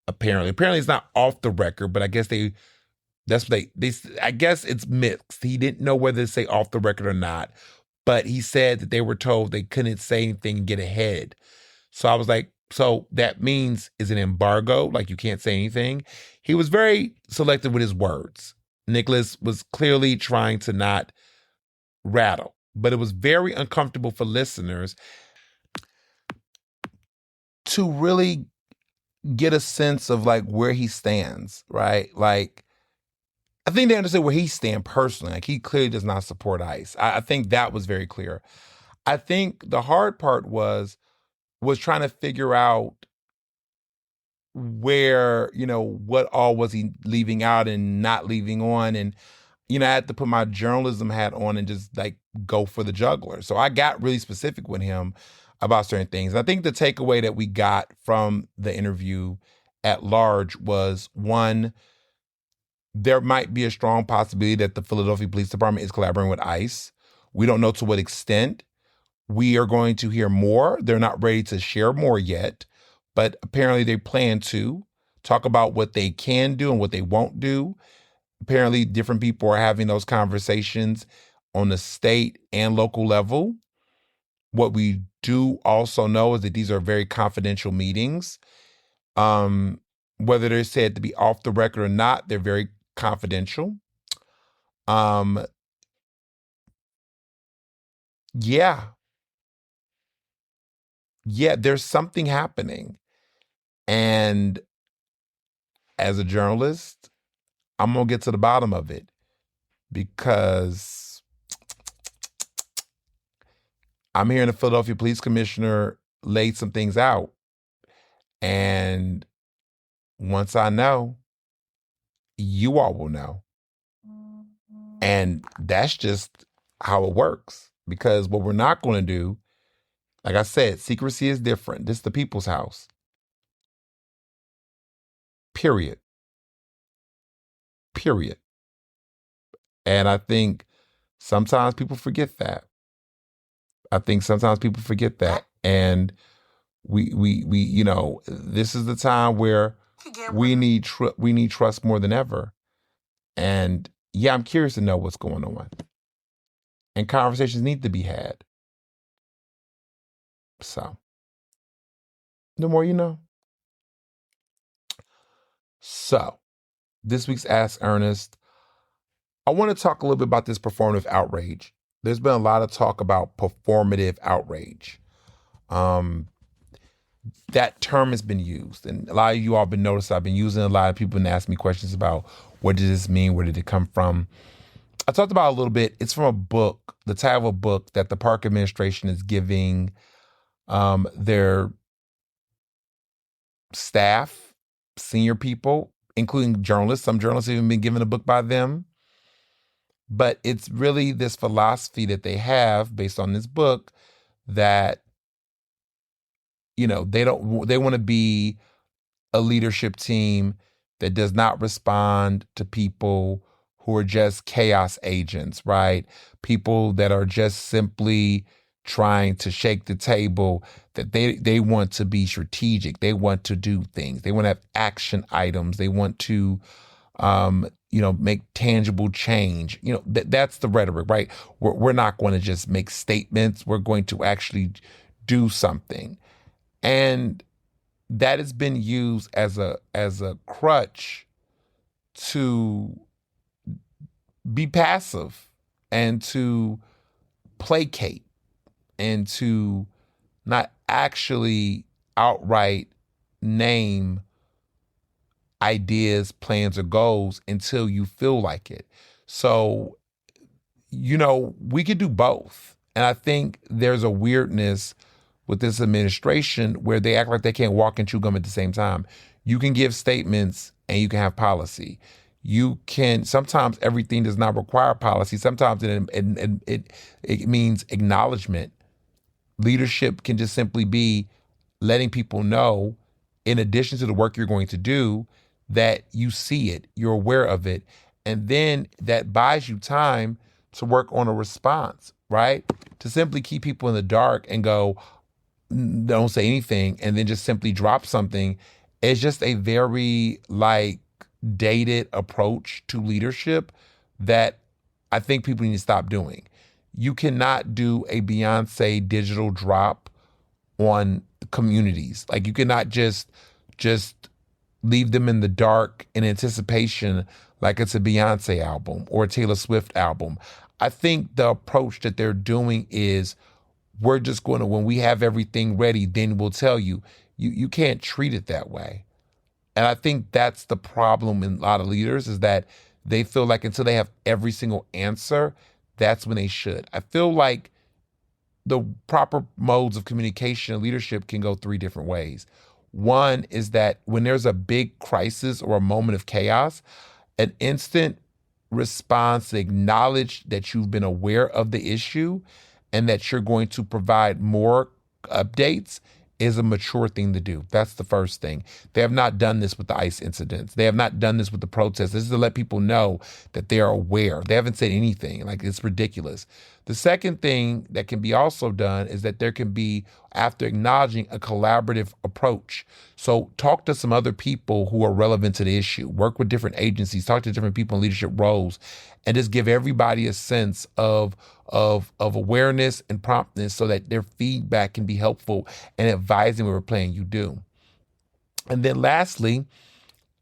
Apparently it's not off the record, but I guess I guess it's mixed. He didn't know whether to say off the record or not, but he said that they were told they couldn't say anything and get ahead. So I was like, so that means is an embargo, like you can't say anything? He was very selective with his words. Nicholas was clearly trying to not rattle, but it was very uncomfortable for listeners to really get a sense of like where he stands, right? Like, I think they understood where he stands personally. Like, he clearly does not support ICE. I think that was very clear. I think the hard part was trying to figure out where, what all was he leaving out and not leaving on. And, I had to put my journalism hat on and just like go for the juggler. So I got really specific with him about certain things. And I think the takeaway that we got from the interview at large was, one, there might be a strong possibility that the Philadelphia Police Department is collaborating with ICE. We don't know to what extent. We are going to hear more. They're not ready to share more yet, but apparently they plan to talk about what they can do and what they won't do. Apparently different people are having those conversations on the state and local level. What we do also know is that these are very confidential meetings. Whether they're said to be off the record or not, they're very confidential. Yeah, there's something happening. And as a journalist, I'm going to get to the bottom of it, because I'm hearing the Philadelphia police commissioner laid some things out. And once I know, you all will know. And that's just how it works. Because what we're not going to do, like I said, secrecy is different. This is the people's house. Period. And I think sometimes people forget that. And we this is the time where we need trust more than ever. And yeah, I'm curious to know what's going on. And conversations need to be had. So, the more you know. So, this week's Ask Ernest, I want to talk a little bit about this performative outrage. There's been a lot of talk about performative outrage. That term has been used, and a lot of you all have been noticed. I've been using it. A lot of people have been asking me questions about what does this mean? Where did it come from? I talked about it a little bit. It's from a book, the title of a book that the park administration is giving their staff, senior people, including journalists. Some journalists have even been given a book by them. But it's really this philosophy that they have based on this book that, they want to be a leadership team that does not respond to people who are just chaos agents, right? People that are just simply trying to shake the table, that they want to be strategic. They want to do things. They want to have action items. They want to, make tangible change. That's the rhetoric, right? We're not going to just make statements. We're going to actually do something. And that has been used as a crutch to be passive and to placate and to not actually outright name ideas, plans, or goals until you feel like it. So, we could do both. And I think there's a weirdness with this administration where they act like they can't walk and chew gum at the same time. You can give statements and you can have policy. Sometimes everything does not require policy. Sometimes it means acknowledgement. Leadership can just simply be letting people know, in addition to the work you're going to do, that you see it, you're aware of it. And then that buys you time to work on a response, right? To simply keep people in the dark and go, don't say anything, and then just simply drop something, is just a very dated approach to leadership that I think people need to stop doing. You cannot do a Beyonce digital drop on communities. You cannot just leave them in the dark in anticipation like it's a Beyonce album or a Taylor Swift album. I think the approach that they're doing is, we're just going to, when we have everything ready, then we'll tell you. You can't treat it that way. And I think that's the problem in a lot of leaders, is that they feel like until they have every single answer, that's when they should. I feel like the proper modes of communication and leadership can go three different ways. One is that when there's a big crisis or a moment of chaos, an instant response to acknowledge that you've been aware of the issue and that you're going to provide more updates is a mature thing to do. That's the first thing. They have not done this with the ICE incidents. They have not done this with the protests. This is to let people know that they are aware. They haven't said anything. It's ridiculous. The second thing that can be also done is that there can be, after acknowledging, a collaborative approach. So talk to some other people who are relevant to the issue. Work with different agencies. Talk to different people in leadership roles. And just give everybody a sense of, of awareness and promptness so that their feedback can be helpful and advising whatever plan you do. And then lastly,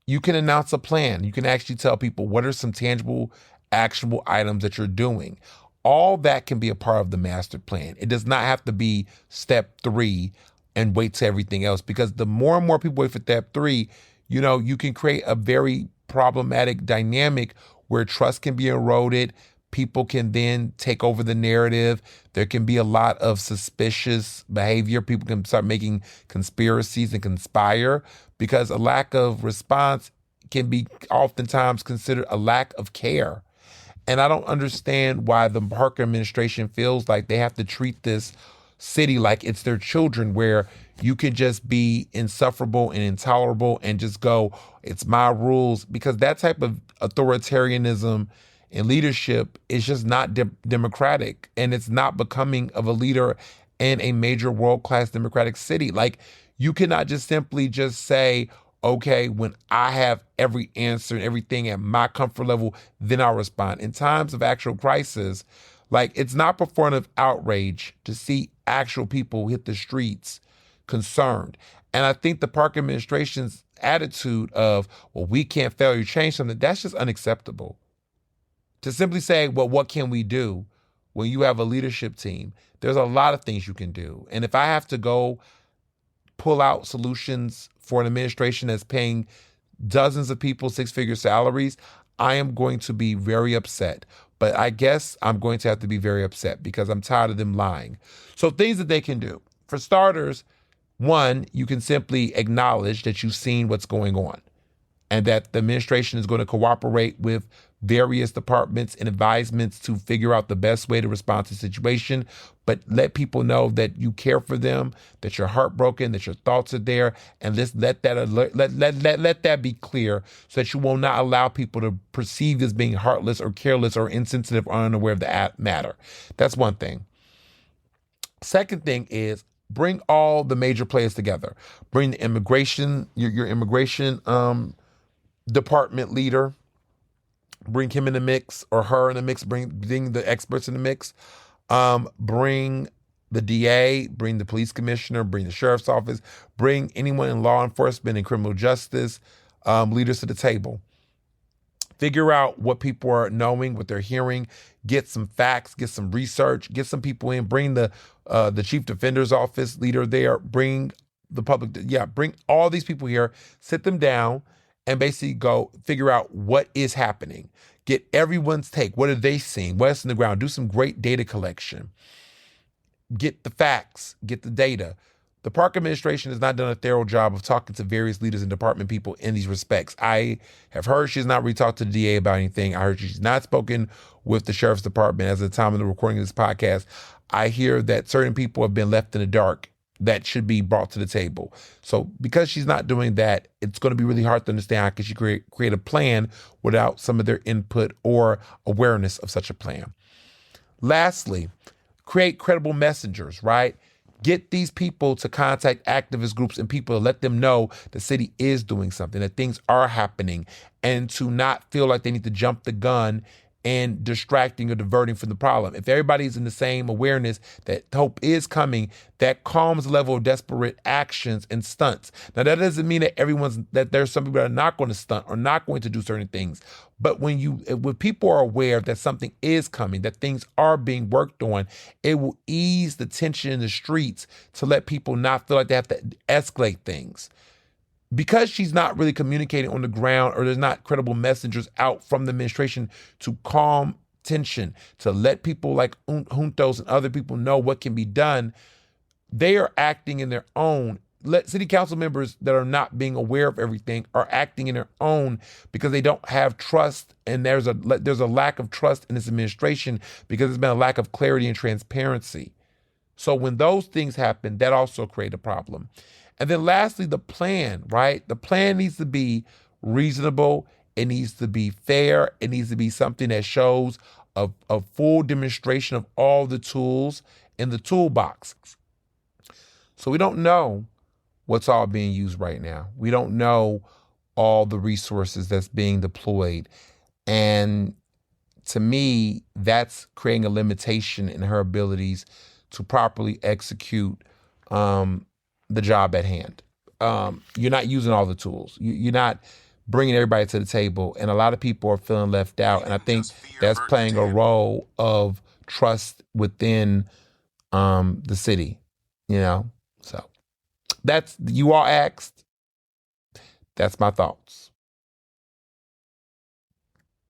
you can announce a plan. You can actually tell people what are some tangible, actionable items that you're doing. All that can be a part of the master plan. It does not have to be step 3 and wait to everything else, because the more and more people wait for step 3, you can create a very problematic dynamic where trust can be eroded. People can then take over the narrative. There can be a lot of suspicious behavior. People can start making conspiracies and conspire, because a lack of response can be oftentimes considered a lack of care. And I don't understand why the Parker administration feels like they have to treat this city like it's their children, where you can just be insufferable and intolerable and just go, it's my rules, because that type of authoritarianism and leadership is just not democratic, and it's not becoming of a leader in a major world-class democratic city. Like, you cannot just simply just say, okay, when I have every answer and everything at my comfort level, then I'll respond. In times of actual crisis, like, it's not performative outrage to see actual people hit the streets concerned. And I think the Park administration's attitude of, well, we can't fail to change something, that's just unacceptable. To simply say, well, what can we do? When you have a leadership team, there's a lot of things you can do. And if I have to go pull out solutions for an administration that's paying dozens of people 6-figure salaries, I am going to be very upset. But I guess I'm going to have to be very upset because I'm tired of them lying. So things that they can do. For starters, one, you can simply acknowledge that you've seen what's going on and that the administration is going to cooperate with various departments and advisements to figure out the best way to respond to the situation, but let people know that you care for them, that you're heartbroken, that your thoughts are there, and let that be clear, so that you will not allow people to perceive as being heartless or careless or insensitive or unaware of the matter. That's one thing. Second thing is, bring all the major players together. Bring the immigration, your immigration department leader. Bring him in the mix, or her in the mix. Bring the experts in the mix. Bring the DA, bring the police commissioner, bring the sheriff's office, bring anyone in law enforcement and criminal justice leaders to the table. Figure out what people are knowing, what they're hearing. Get some facts, get some research, get some people in. Bring the chief defender's office leader there. Bring the public. Bring all these people here. Sit them down and basically go figure out what is happening. Get everyone's take. What are they seeing? What's in the ground? Do some great data collection. Get the facts. Get the data. The Park administration has not done a thorough job of talking to various leaders and department people in these respects. I have heard she's not really talked to the DA about anything. I heard she's not spoken with the sheriff's department as of the time of the recording of this podcast. I hear that certain people have been left in the dark that should be brought to the table. So because she's not doing that, it's going to be really hard to understand how can she create a plan without some of their input or awareness of such a plan. Lastly, create credible messengers, right? Get these people to contact activist groups and people to let them know the city is doing something, that things are happening, and to not feel like they need to jump the gun and distracting or diverting from the problem. If everybody's in the same awareness that hope is coming, that calms the level of desperate actions and stunts. Now, that doesn't mean that there's some people that are not going to stunt or not going to do certain things. But when people are aware that something is coming, that things are being worked on, it will ease the tension in the streets to let people not feel like they have to escalate things. Because she's not really communicating on the ground, or there's not credible messengers out from the administration to calm tension, to let people like Juntos and other people know what can be done, they are acting in their own. City council members that are not being aware of everything are acting in their own because they don't have trust, and there's a lack of trust in this administration because there's been a lack of clarity and transparency. So when those things happen, that also create a problem. And then lastly, the plan, right? The plan needs to be reasonable. It needs to be fair. It needs to be something that shows a full demonstration of all the tools in the toolbox. So we don't know what's all being used right now. We don't know all the resources that's being deployed. And to me, that's creating a limitation in her abilities to properly execute the job at hand. You're not using all the tools. You're not bringing everybody to the table, and a lot of people are feeling left out. And I think that's playing a role of trust within the city. So that's, you all asked. That's my thoughts.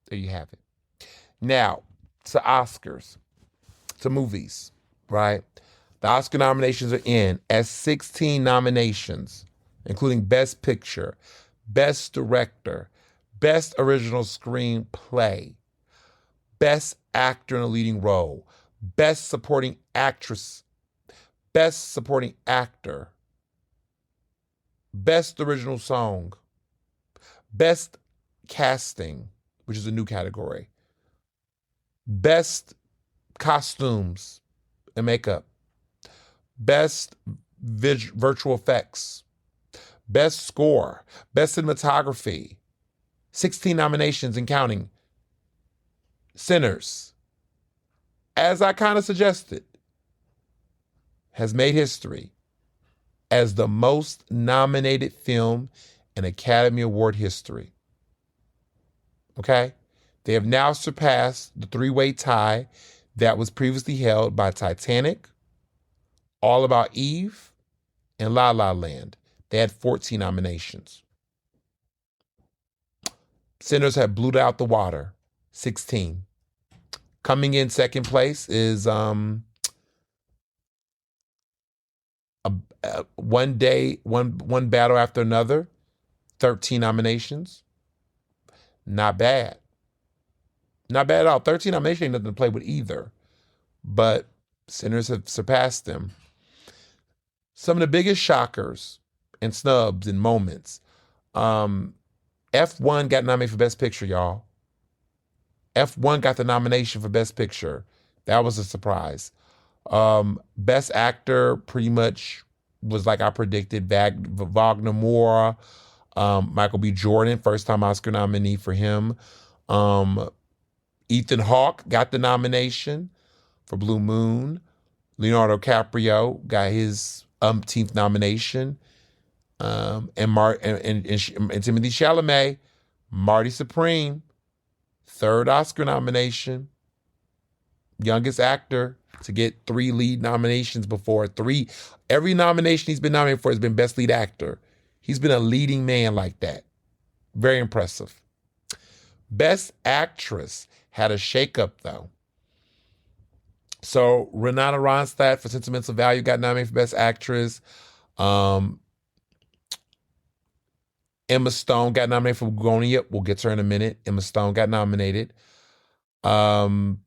There you have it. Now, to Oscars, to movies, right? The Oscar nominations are in at 16 nominations, including Best Picture, Best Director, Best Original Screenplay, Best Actor in a Leading Role, Best Supporting Actress, Best Supporting Actor, Best Original Song, Best Casting, which is a new category, Best Costumes and Makeup, Best Virtual Effects, Best Score, Best Cinematography, 16 nominations and counting. Sinners, as I kind of suggested, has made history as the most nominated film in Academy Award history. Okay? They have now surpassed the three-way tie that was previously held by Titanic, All About Eve, and La La Land. They had 14 nominations. Sinners have blew out the water, 16. Coming in second place is one battle after another, 13 nominations. Not bad. Not bad at all. 13 nominations ain't nothing to play with either. But Sinners have surpassed them. Some of the biggest shockers and snubs and moments. F1 got nominated for Best Picture, y'all. F1 got the nomination for Best Picture. That was a surprise. Best Actor pretty much was like I predicted. Wagner Moore, Michael B. Jordan, first time Oscar nominee for him. Ethan Hawke got the nomination for Blue Moon. Leonardo DiCaprio got his umpteenth nomination. And Timothée Chalamet, Marty Supreme, third Oscar nomination. Youngest actor to get 3 lead nominations before. Every nomination he's been nominated for has been Best Lead Actor. He's been a leading man like that. Very impressive. Best Actress had a shakeup, though. So Renata Ronstadt for Sentimental Value got nominated for Best Actress. Emma Stone got nominated for Begonia. We'll get to her in a minute. Emma Stone got nominated. Oh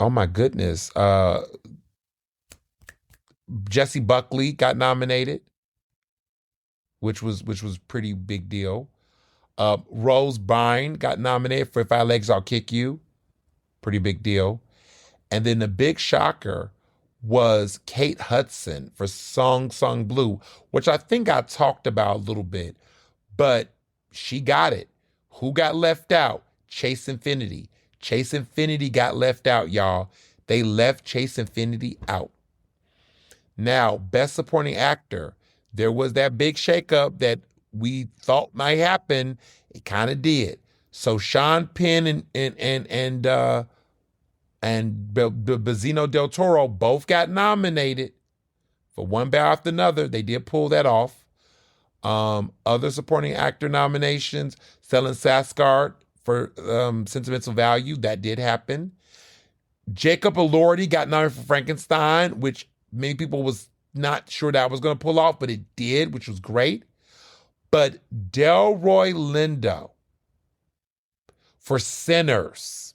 my goodness. Jessie Buckley got nominated, which was pretty big deal. Rose Byrne got nominated for If I Had Legs, I'll Kick You. Pretty big deal. And then the big shocker was Kate Hudson for Song Sung Blue, which I think I talked about a little bit, but she got it. Who got left out? Chase Infinity. Chase Infinity got left out, y'all. They left Chase Infinity out. Now, Best Supporting Actor. There was that big shakeup that we thought might happen. It kind of did. So Sean Penn and Benicio del Toro both got nominated for one battle after another. They did pull that off. Other supporting actor nominations, Stellan Skarsgård for Sentimental Value. That did happen. Jacob Elordi got nominated for Frankenstein, which many people was not sure that was going to pull off, but it did, which was great. But Delroy Lindo for Sinners.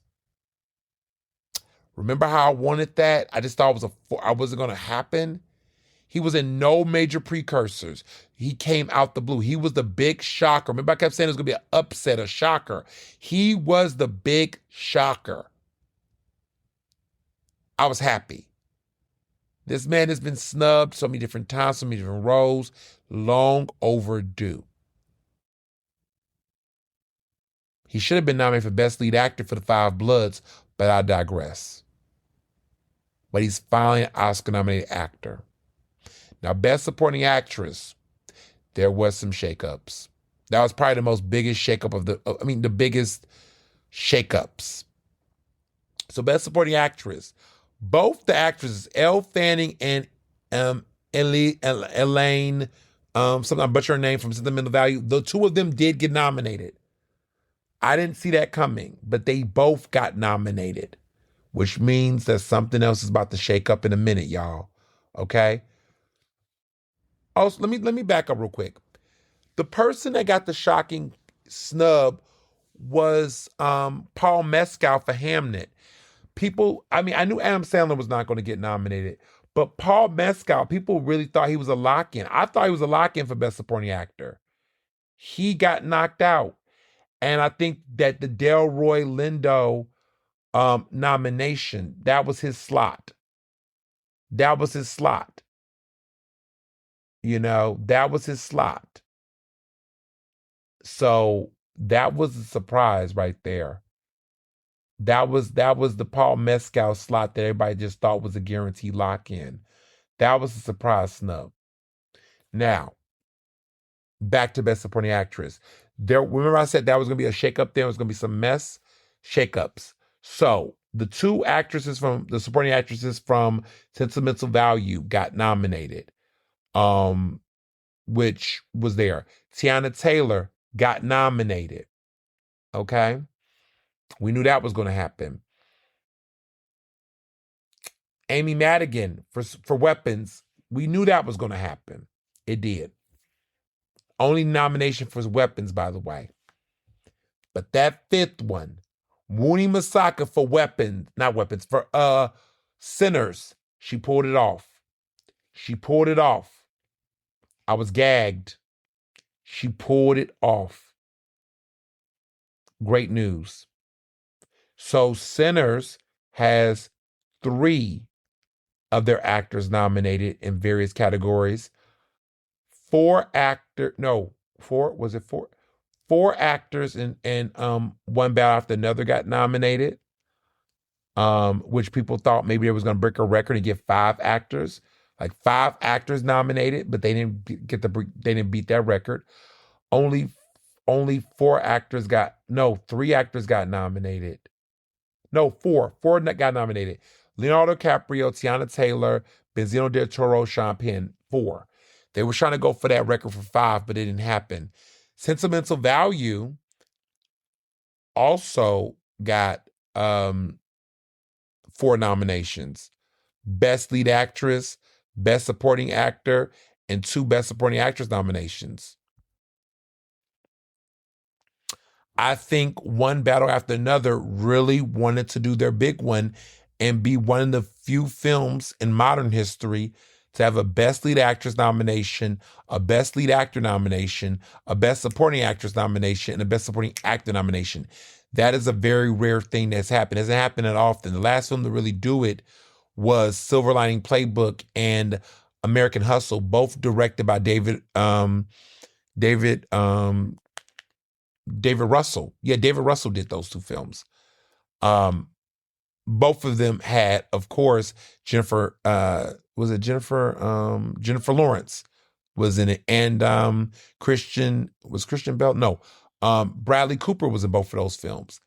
Remember how I wanted that? I just thought I wasn't going to happen. He was in no major precursors. He came out the blue. He was the big shocker. Remember I kept saying it was going to be an upset, a shocker. He was the big shocker. I was happy. This man has been snubbed so many different times, so many different roles. Long overdue. He should have been nominated for Best Lead Actor for The Five Bloods, but I digress. But he's finally an Oscar-nominated actor. Now, Best Supporting Actress, there was some shakeups. That was probably the biggest shakeup the biggest shakeups. So Best Supporting Actress, both the actresses, Elle Fanning and Elaine, something I butcher her name, from Sentimental Value, the two of them did get nominated. I didn't see that coming, but they both got nominated, which means that something else is about to shake up in a minute, y'all. Okay? Also, let me back up real quick. The person that got the shocking snub was Paul Mescal for Hamnet. I knew Adam Sandler was not going to get nominated, but Paul Mescal, people really thought he was a lock-in. I thought he was a lock-in for Best Supporting Actor. He got knocked out. And I think that the Delroy Lindo nomination, that was his slot. That was his slot. That was his slot. So that was a surprise right there. That was the Paul Mescal slot that everybody just thought was a guaranteed lock-in. That was a surprise snub. Now, back to Best Supporting Actress. Remember I said that was going to be a shakeup there. It was going to be some mess shakeups. So the two actresses from the supporting actresses from Sentimental Value got nominated, which was there. Tiana Taylor got nominated. Okay. We knew that was going to happen. Amy Madigan for Weapons. We knew that was going to happen. It did. Only nomination for Weapons, by the way. But that fifth one, Wuni Masaka for for Sinners, she pulled it off. I was gagged. She pulled it off. Great news. So Sinners has 3 of their actors nominated in various categories. 4 actors and one battle after another got nominated, which people thought maybe it was going to break a record and get 5 actors, like 5 actors nominated, but they didn't beat that record. Only 3 actors got nominated. No, 4 got nominated. Leonardo DiCaprio, Tiana Taylor, Benicio del Toro, Sean Penn. 4. They were trying to go for that record for 5, but it didn't happen. Sentimental Value also got 4 nominations. Best Lead Actress, Best Supporting Actor, and 2 Best Supporting Actress nominations. I think One Battle After Another really wanted to do their big one and be one of the few films in modern history to have a Best Lead Actress nomination, a Best Lead Actor nomination, a Best Supporting Actress nomination, and a Best Supporting Actor nomination. That is a very rare thing that's happened. It doesn't happen that often. The last film to really do it was Silver Lining Playbook and American Hustle, both directed by David Russell. Yeah, David Russell did those 2 films. Both of them had, of course, Jennifer Lawrence was in it, and Christian Bale? No, Bradley Cooper was in both of those films.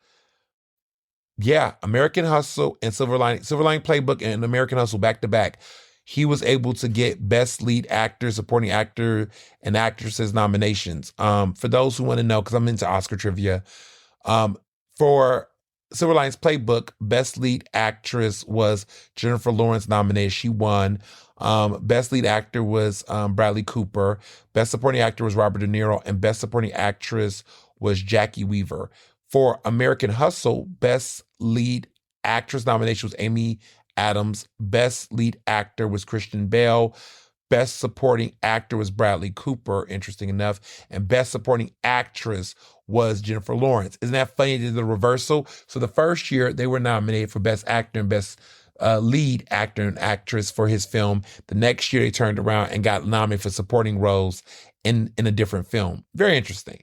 Yeah, American Hustle and Silver Lining Playbook and American Hustle back to back. He was able to get Best Lead Actor, Supporting Actor, and Actresses nominations. For those who want to know, because I'm into Oscar trivia, for Silver Linings Playbook, Best Lead Actress was Jennifer Lawrence nominated. She won. Best Lead Actor was Bradley Cooper. Best Supporting Actor was Robert De Niro. And Best Supporting Actress was Jackie Weaver. For American Hustle, Best Lead Actress nomination was Amy Adams. Best Lead Actor was Christian Bale. Best Supporting Actor was Bradley Cooper, interesting enough. And Best Supporting Actress was Jennifer Lawrence. Isn't that funny? They did the reversal. So the first year, they were nominated for Best Actor and Best Lead Actor and Actress for his film. The next year, they turned around and got nominated for supporting roles in a different film. Very interesting.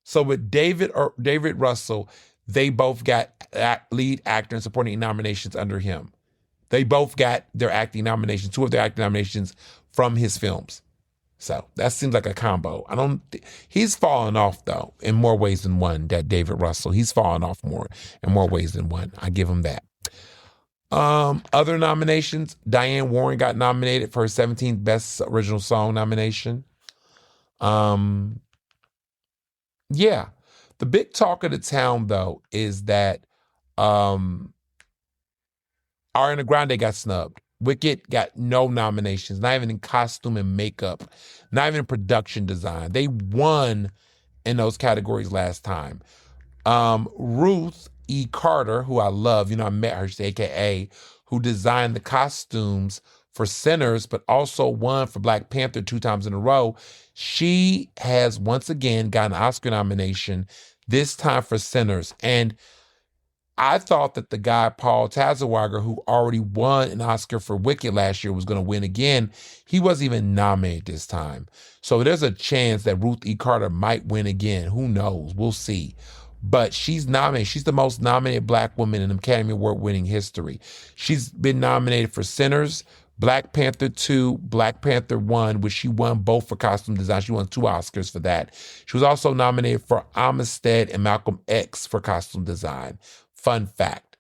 So with David Russell, they both got lead actor and supporting nominations under him. They both got their acting nominations, 2 of their acting nominations from his films. So that seems like a combo. He's fallen off though in more ways than one. That David Russell, he's fallen off in more ways than one. I give him that. Other nominations, Diane Warren got nominated for her 17th Best Original Song nomination. Yeah. The big talk of the town though is that Ariana Grande got snubbed. Wicked got no nominations, not even in costume and makeup, not even in production design. They won in those categories last time. Ruth E. Carter, who I love, I met her, she's AKA, who designed the costumes for Sinners, but also won for Black Panther 2 times in a row. She has once again got an Oscar nomination, this time for Sinners. And I thought that the guy, Paul Tazawager, who already won an Oscar for Wicked last year, was going to win again. He wasn't even nominated this time. So there's a chance that Ruth E. Carter might win again. Who knows? We'll see. But she's nominated. She's the most nominated Black woman in Academy Award winning history. She's been nominated for Sinners, Black Panther 2, Black Panther 1, which she won both for costume design. She won 2 Oscars for that. She was also nominated for Amistad and Malcolm X for costume design. Fun fact.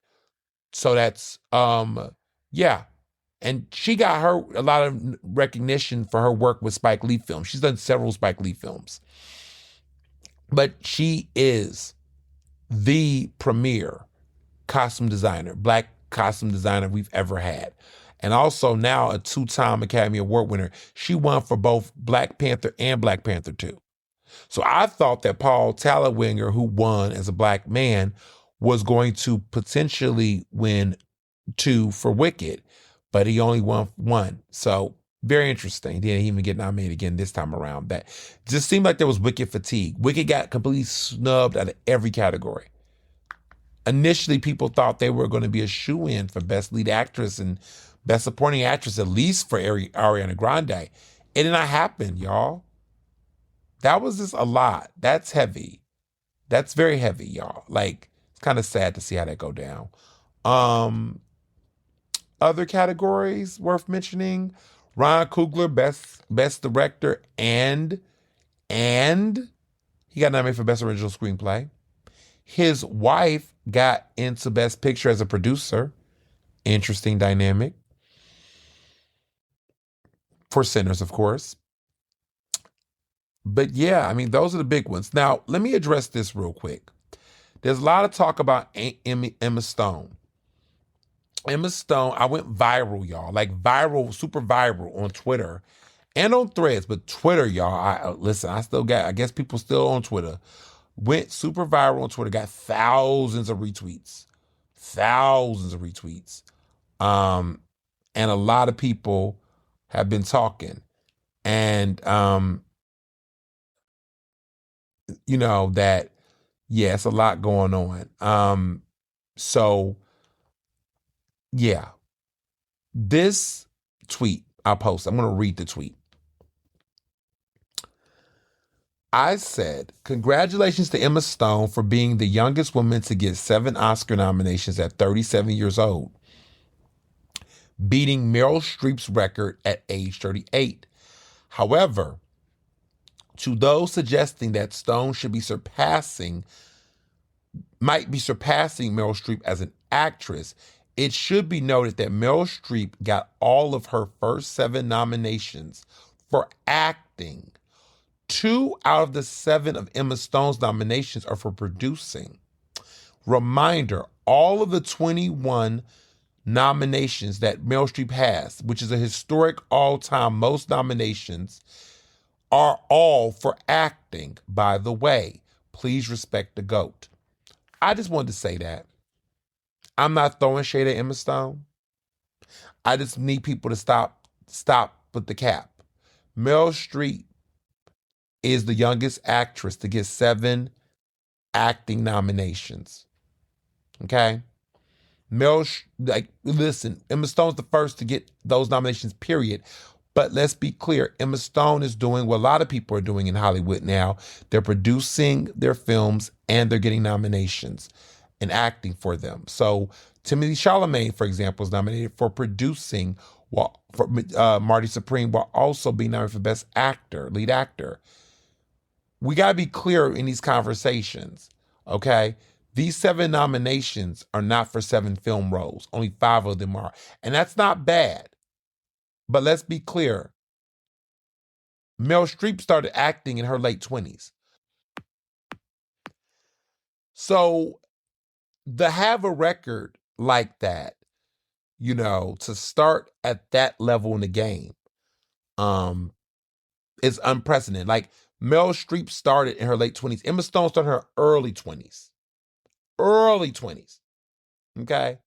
So that's, yeah. And she got a lot of recognition for her work with Spike Lee films. She's done several Spike Lee films. But she is the premier costume designer, Black costume designer we've ever had. And also now a 2-time Academy Award winner. She won for both Black Panther and Black Panther 2. So I thought that Paul Tazawager, who won as a Black man, was going to potentially win 2 for Wicked, but he only won 1. So very interesting. He didn't even get nominated again this time around. That just seemed like there was Wicked fatigue. Wicked got completely snubbed out of every category. Initially, people thought they were going to be a shoo-in for Best Lead Actress and Best Supporting Actress, at least for Ariana Grande. It did not happen, y'all. That was just a lot. That's heavy. That's very heavy, y'all. Like, it's kind of sad to see how that go down. Other categories worth mentioning: Ryan Coogler, best director, and he got nominated for Best Original Screenplay. His wife got into Best Picture as a producer. Interesting dynamic. For Sinners, of course. But yeah, I mean, those are the big ones. Now, let me address this real quick. There's a lot of talk about Emma Stone. Emma Stone, I went viral, y'all. Like viral, super viral on Twitter and on Threads. But Twitter, y'all, I guess people still on Twitter. Went super viral on Twitter, got thousands of retweets. And a lot of people have been talking. And, that, yeah, it's a lot going on. So, yeah. This tweet I'll post, I'm going to read the tweet. I said, congratulations to Emma Stone for being the youngest woman to get 7 Oscar nominations at 37 years old, beating Meryl Streep's record at age 38. However, to those suggesting that Stone might be surpassing Meryl Streep as an actress, it should be noted that Meryl Streep got all of her first 7 nominations for acting. 2 out of the 7 of Emma Stone's nominations are for producing. Reminder, all of the 21 nominations that Meryl Streep has, which is a historic all-time most nominations, are all for acting, by the way. Please respect the GOAT. I just wanted to say that. I'm not throwing shade at Emma Stone. I just need people to stop with the cap. Meryl Streep is the youngest actress to get 7 acting nominations. Okay? Listen, Emma Stone's the first to get those nominations, period. But let's be clear, Emma Stone is doing what a lot of people are doing in Hollywood now. They're producing their films and they're getting nominations and acting for them. So Timothy Chalamet, for example, is nominated for producing for Marty Supreme, while also being nominated for Best Actor, lead actor. We got to be clear in these conversations, okay? These 7 nominations are not for 7 film roles. Only 5 of them are. And that's not bad. But let's be clear. Meryl Streep started acting in her late 20s. So to have a record like that, to start at that level in the game, is unprecedented. Like Meryl Streep started in her late 20s. Emma Stone started in her early 20s. Early 20s. Okay?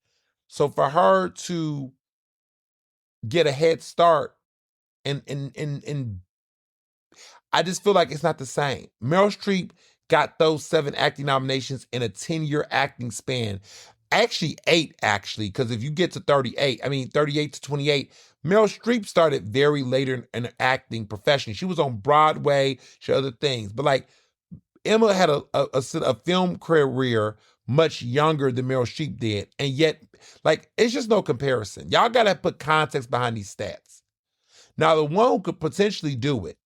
So for her to get a head start and I just feel like it's not the same. Meryl Streep got those 7 acting nominations in a 10-year acting span. Actually, 8, because if you get to 38 to 28, Meryl Streep started very later in the acting profession. She was on Broadway, she had other things. But like Emma had a film career much younger than Meryl Streep did. And yet, like, it's just no comparison. Y'all got to put context behind these stats. Now, the one who could potentially do it,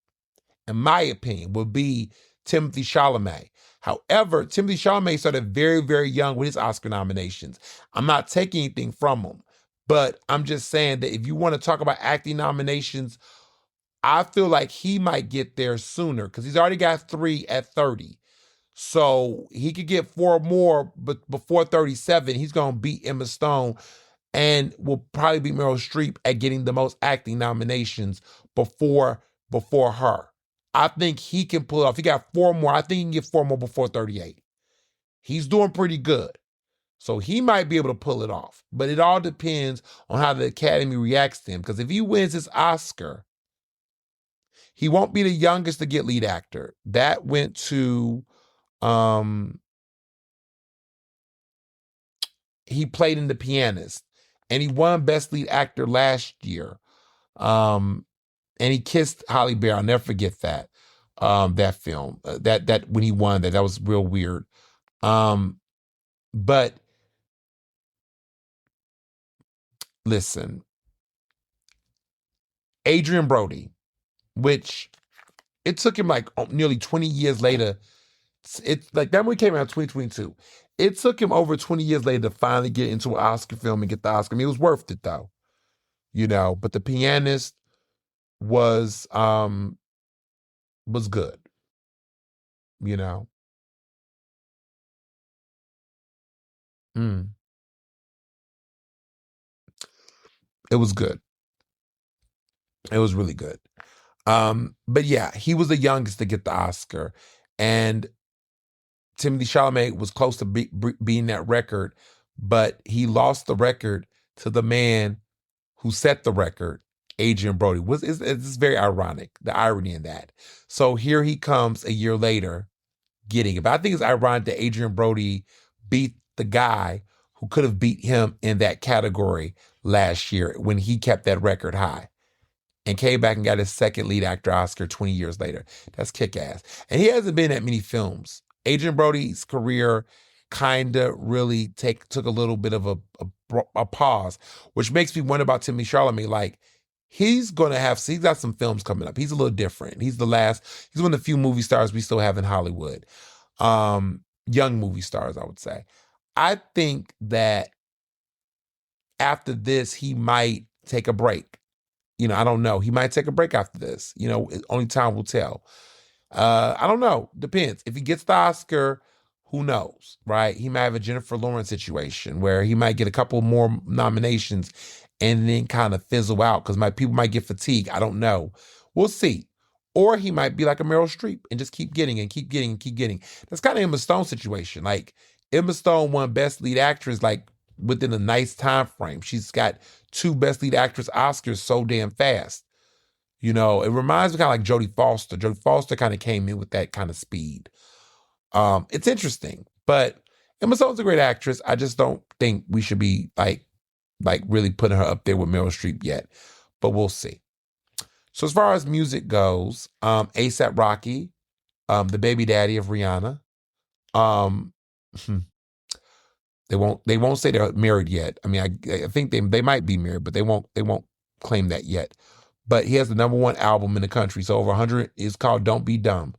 in my opinion, would be Timothy Chalamet. However, Timothy Chalamet started very, very young with his Oscar nominations. I'm not taking anything from him, but I'm just saying that if you want to talk about acting nominations, I feel like he might get there sooner because he's already got 3 at 30. So he could get 4 more, but before 37, he's going to beat Emma Stone and will probably beat Meryl Streep at getting the most acting nominations before her. I think he can pull it off. He got 4 more. I think he can get 4 more before 38. He's doing pretty good. So he might be able to pull it off. But it all depends on how the Academy reacts to him. Because if he wins his Oscar, he won't be the youngest to get lead actor. That went to, he played in The Pianist. And he won Best Lead Actor last year. And he kissed Halle Berry. I'll never forget that. That film. That when he won that was real weird. But listen, Adrien Brody, which it took him like nearly 20 years later. It's like that movie came out in 2022. It took him over 20 years later to finally get into an Oscar film and get the Oscar. I mean, it was worth it though, But The Pianist was good, It was good. It was really good. But yeah, he was the youngest to get the Oscar, and Timothy Chalamet was close to being that record, but he lost the record to the man who set the record, Adrien Brody. It's very ironic, the irony in that. So here he comes a year later getting it. But I think it's ironic that Adrien Brody beat the guy who could have beat him in that category last year when he kept that record high and came back and got his second lead actor Oscar 20 years later. That's kick-ass. And he hasn't been in that many films. Adrien Brody's career kind of really took a little bit of a pause, which makes me wonder about Timothy Chalamet. Like, he's got some films coming up. He's a little different. He's one of the few movie stars we still have in Hollywood. Young movie stars, I would say. I think that after this, he might take a break. I don't know. He might take a break after this. Only time will tell. I don't know. Depends. If he gets the Oscar, who knows, right? He might have a Jennifer Lawrence situation where he might get a couple more nominations and then kind of fizzle out because people might get fatigued. I don't know. We'll see. Or he might be like a Meryl Streep and just keep getting and keep getting and keep getting. That's kind of Emma Stone's situation. Like, Emma Stone won Best Lead Actress like within a nice time frame. She's got 2 Best Lead Actress Oscars so damn fast. It reminds me kind of like Jodie Foster. Jodie Foster kind of came in with that kind of speed. It's interesting, but Emma Stone's a great actress. I just don't think we should be like really putting her up there with Meryl Streep yet, but we'll see. So as far as music goes, ASAP Rocky, the baby daddy of Rihanna, um, they won't say they're married yet. I mean, I think they might be married, but they won't claim that yet. But he has the number one album in the country. So over 100, it's called Don't Be Dumb.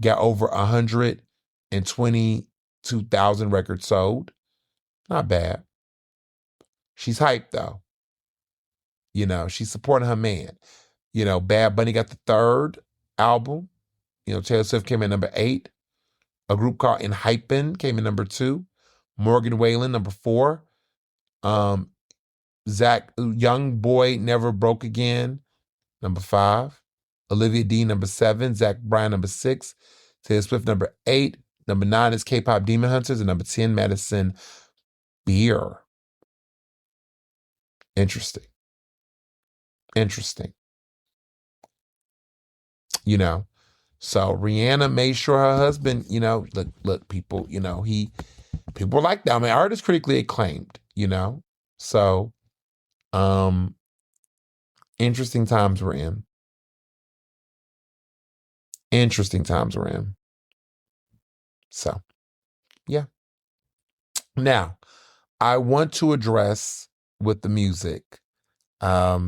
Got over 122,000 records sold. Not bad. She's hyped though. She's supporting her man. Bad Bunny got the third album. Taylor Swift came in number 8. A group called Enhypen came in number 2. Morgan Wallen, number 4. Zach Young Boy Never Broke Again, number 5. Olivia D, number 7. Zach Bryan, number 6. Taylor Swift, number 8. Number 9 is K-Pop Demon Hunters, and number 10, Madison Beer. Interesting. So Rihanna made sure her husband, look, people, people like that. I mean, art is critically acclaimed, So, interesting times we're in. So, yeah. Now, I want to address with the music. I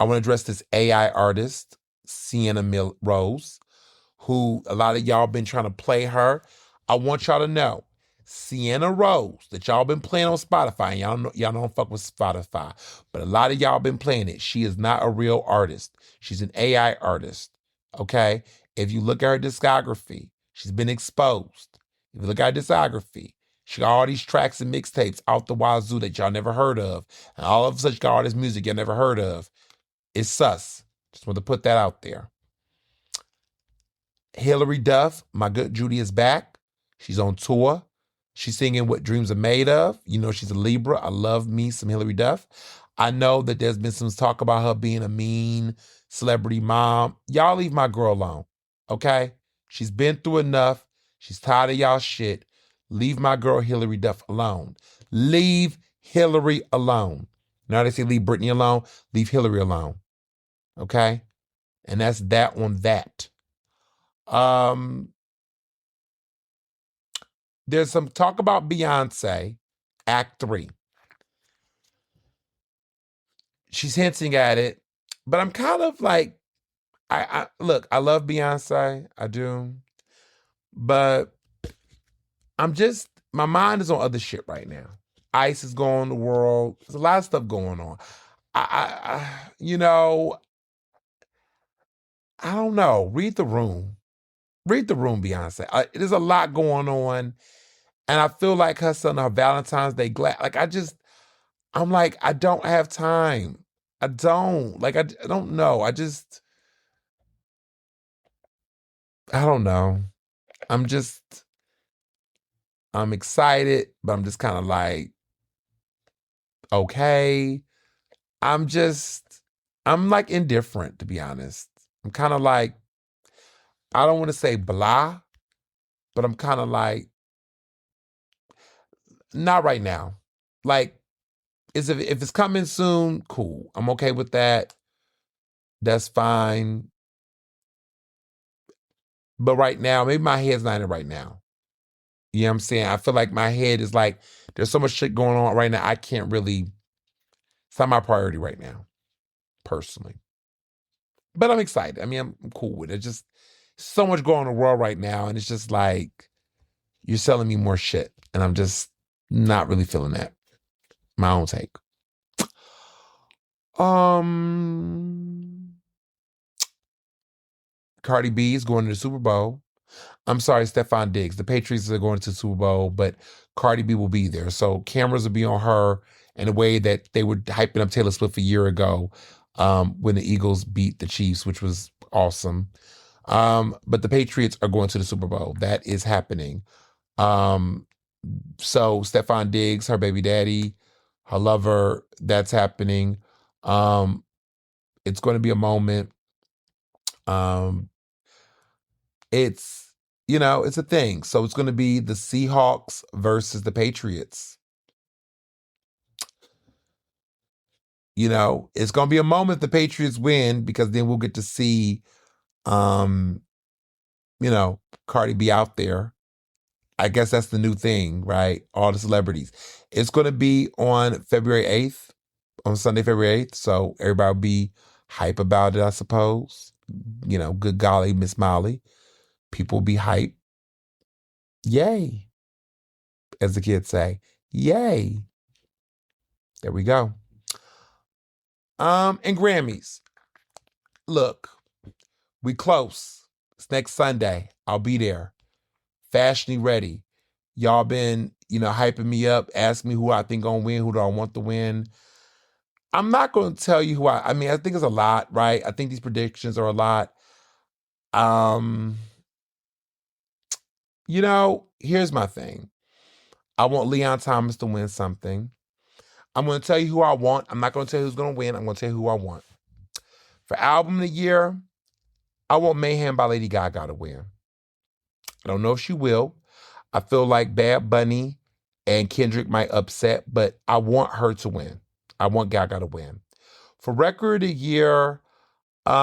want to address this AI artist, Sienna Rose, who a lot of y'all been trying to play her. I want y'all to know, Sienna Rose, that y'all been playing on Spotify, and y'all don't fuck with Spotify, but a lot of y'all been playing it. She is not a real artist. She's an AI artist, okay? If you look at her discography, she's been exposed. If you look at her discography, she got all these tracks and mixtapes out the wazoo that y'all never heard of, and all of such got all this music y'all never heard of. It's sus. Just want to put that out there. Hillary Duff, My Good Judy, is back. She's on tour. She's singing What Dreams Are Made Of. She's a Libra. I love me some Hillary Duff. I know that there's been some talk about her being a mean celebrity mom. Y'all leave my girl alone, okay? She's been through enough. She's tired of y'all shit. Leave my girl Hillary Duff alone. Leave Hillary alone. Now they say leave Britney alone. Leave Hillary alone, okay? And that's that on that. There's some talk about Beyonce, Act 3. She's hinting at it, but I'm kind of like, look, I love Beyonce, I do, but my mind is on other shit right now. ICE is going on the world. There's a lot of stuff going on. I don't know. Read the room, Beyonce. There's a lot going on. And I feel like her son, her Valentine's Day I'm like, I don't have time. I don't. Like, I don't know. I don't know. I'm excited, but I'm just kind of like, okay. I'm like indifferent, to be honest. I'm kind of like, I don't want to say blah, but I'm kind of like, not right now. Like, if it's coming soon, cool. I'm okay with that. That's fine. But right now, maybe my head's not in it right now. You know what I'm saying? I feel like my head is like, there's so much shit going on right now. I can't really, it's not my priority right now, personally. But I'm excited. I mean, I'm cool with it. Just so much going on in the world right now. And it's just like, you're selling me more shit. And I'm just not really feeling that. My own take. Cardi B is going to the Super Bowl. I'm sorry, Stephon Diggs. The Patriots are going to the Super Bowl, but Cardi B will be there. So cameras will be on her in a way that they were hyping up Taylor Swift a year ago when the Eagles beat the Chiefs, which was awesome. But the Patriots are going to the Super Bowl. That is happening. So Stephon Diggs, her baby daddy, her lover, that's happening. It's going to be a moment. It's a thing. So it's going to be the Seahawks versus the Patriots. It's going to be a moment if the Patriots win, because then we'll get to see, Cardi B out there. I guess that's the new thing, right? All the celebrities. It's going to be on February 8th, on Sunday, February 8th. So everybody will be hype about it, I suppose. Good golly, Miss Molly. People will be hype. Yay. As the kids say, yay. There we go. And Grammys. Look, we close. It's next Sunday. I'll be there. Fashionably ready. Y'all been, hyping me up, asking me who I think gonna win, who do I want to win. I'm not going to tell you who I think it's a lot, right? I think these predictions are a lot. Here's my thing. I want Leon Thomas to win something. I'm going to tell you who I want. I'm not going to tell you who's going to win. I'm going to tell you who I want. For album of the year, I want Mayhem by Lady Gaga to win. I don't know if she will. I feel like Bad Bunny and Kendrick might upset, but I want her to win. I want Gaga to win. For record of the year, it's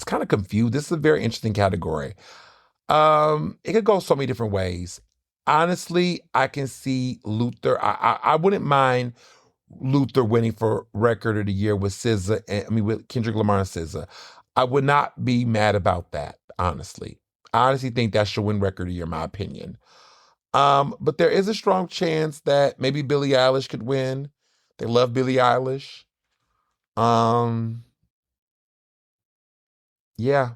kind of confused. This is a very interesting category. It could go so many different ways. Honestly, I can see Luther. I wouldn't mind Luther winning for record of the year with with Kendrick Lamar and SZA. I would not be mad about that, honestly. I honestly think that should win record of the year, in my opinion. But there is a strong chance that maybe Billie Eilish could win. They love Billie Eilish. Yeah,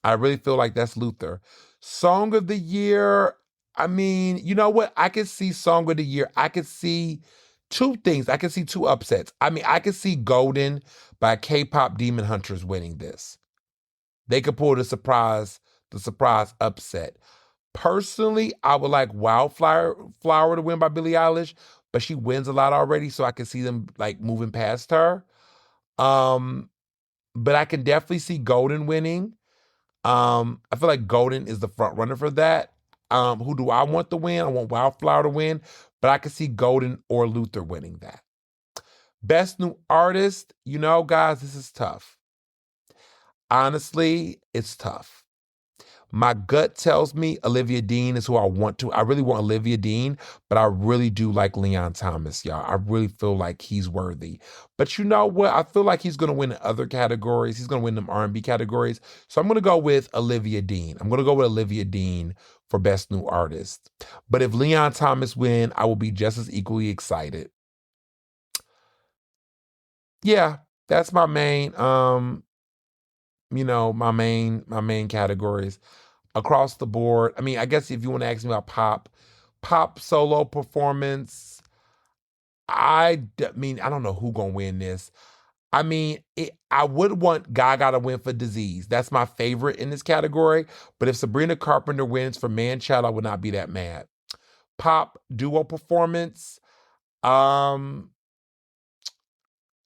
I really feel like that's Luther. Song of the year, you know what? I could see Song of the year. I could see two things. I could see two upsets. I could see Golden by K-pop Demon Hunters winning this. They could pull the surprise upset. Personally, I would like Wildflower to win by Billie Eilish, but she wins a lot already, so I can see them like moving past her. But I can definitely see Golden winning. I feel like Golden is the front runner for that. Who do I want to win? I want Wildflower to win, but I can see Golden or Luther winning that. Best New Artist, guys, this is tough. Honestly, it's tough. My gut tells me Olivia Dean is who I want to. I really want Olivia Dean, but I really do like Leon Thomas, y'all. I really feel like he's worthy. But you know what? I feel like he's going to win in other categories. He's going to win them R&B categories. So I'm going to go with Olivia Dean. I'm going to go with Olivia Dean for Best New Artist. But if Leon Thomas win, I will be just as equally excited. Yeah, that's my main, my main categories across the board. I guess if you want to ask me about pop solo performance, I don't know who gonna win this. I would want Gaga to win for Disease. That's my favorite in this category. But if Sabrina Carpenter wins for Man Child, I would not be that mad. Pop duo performance,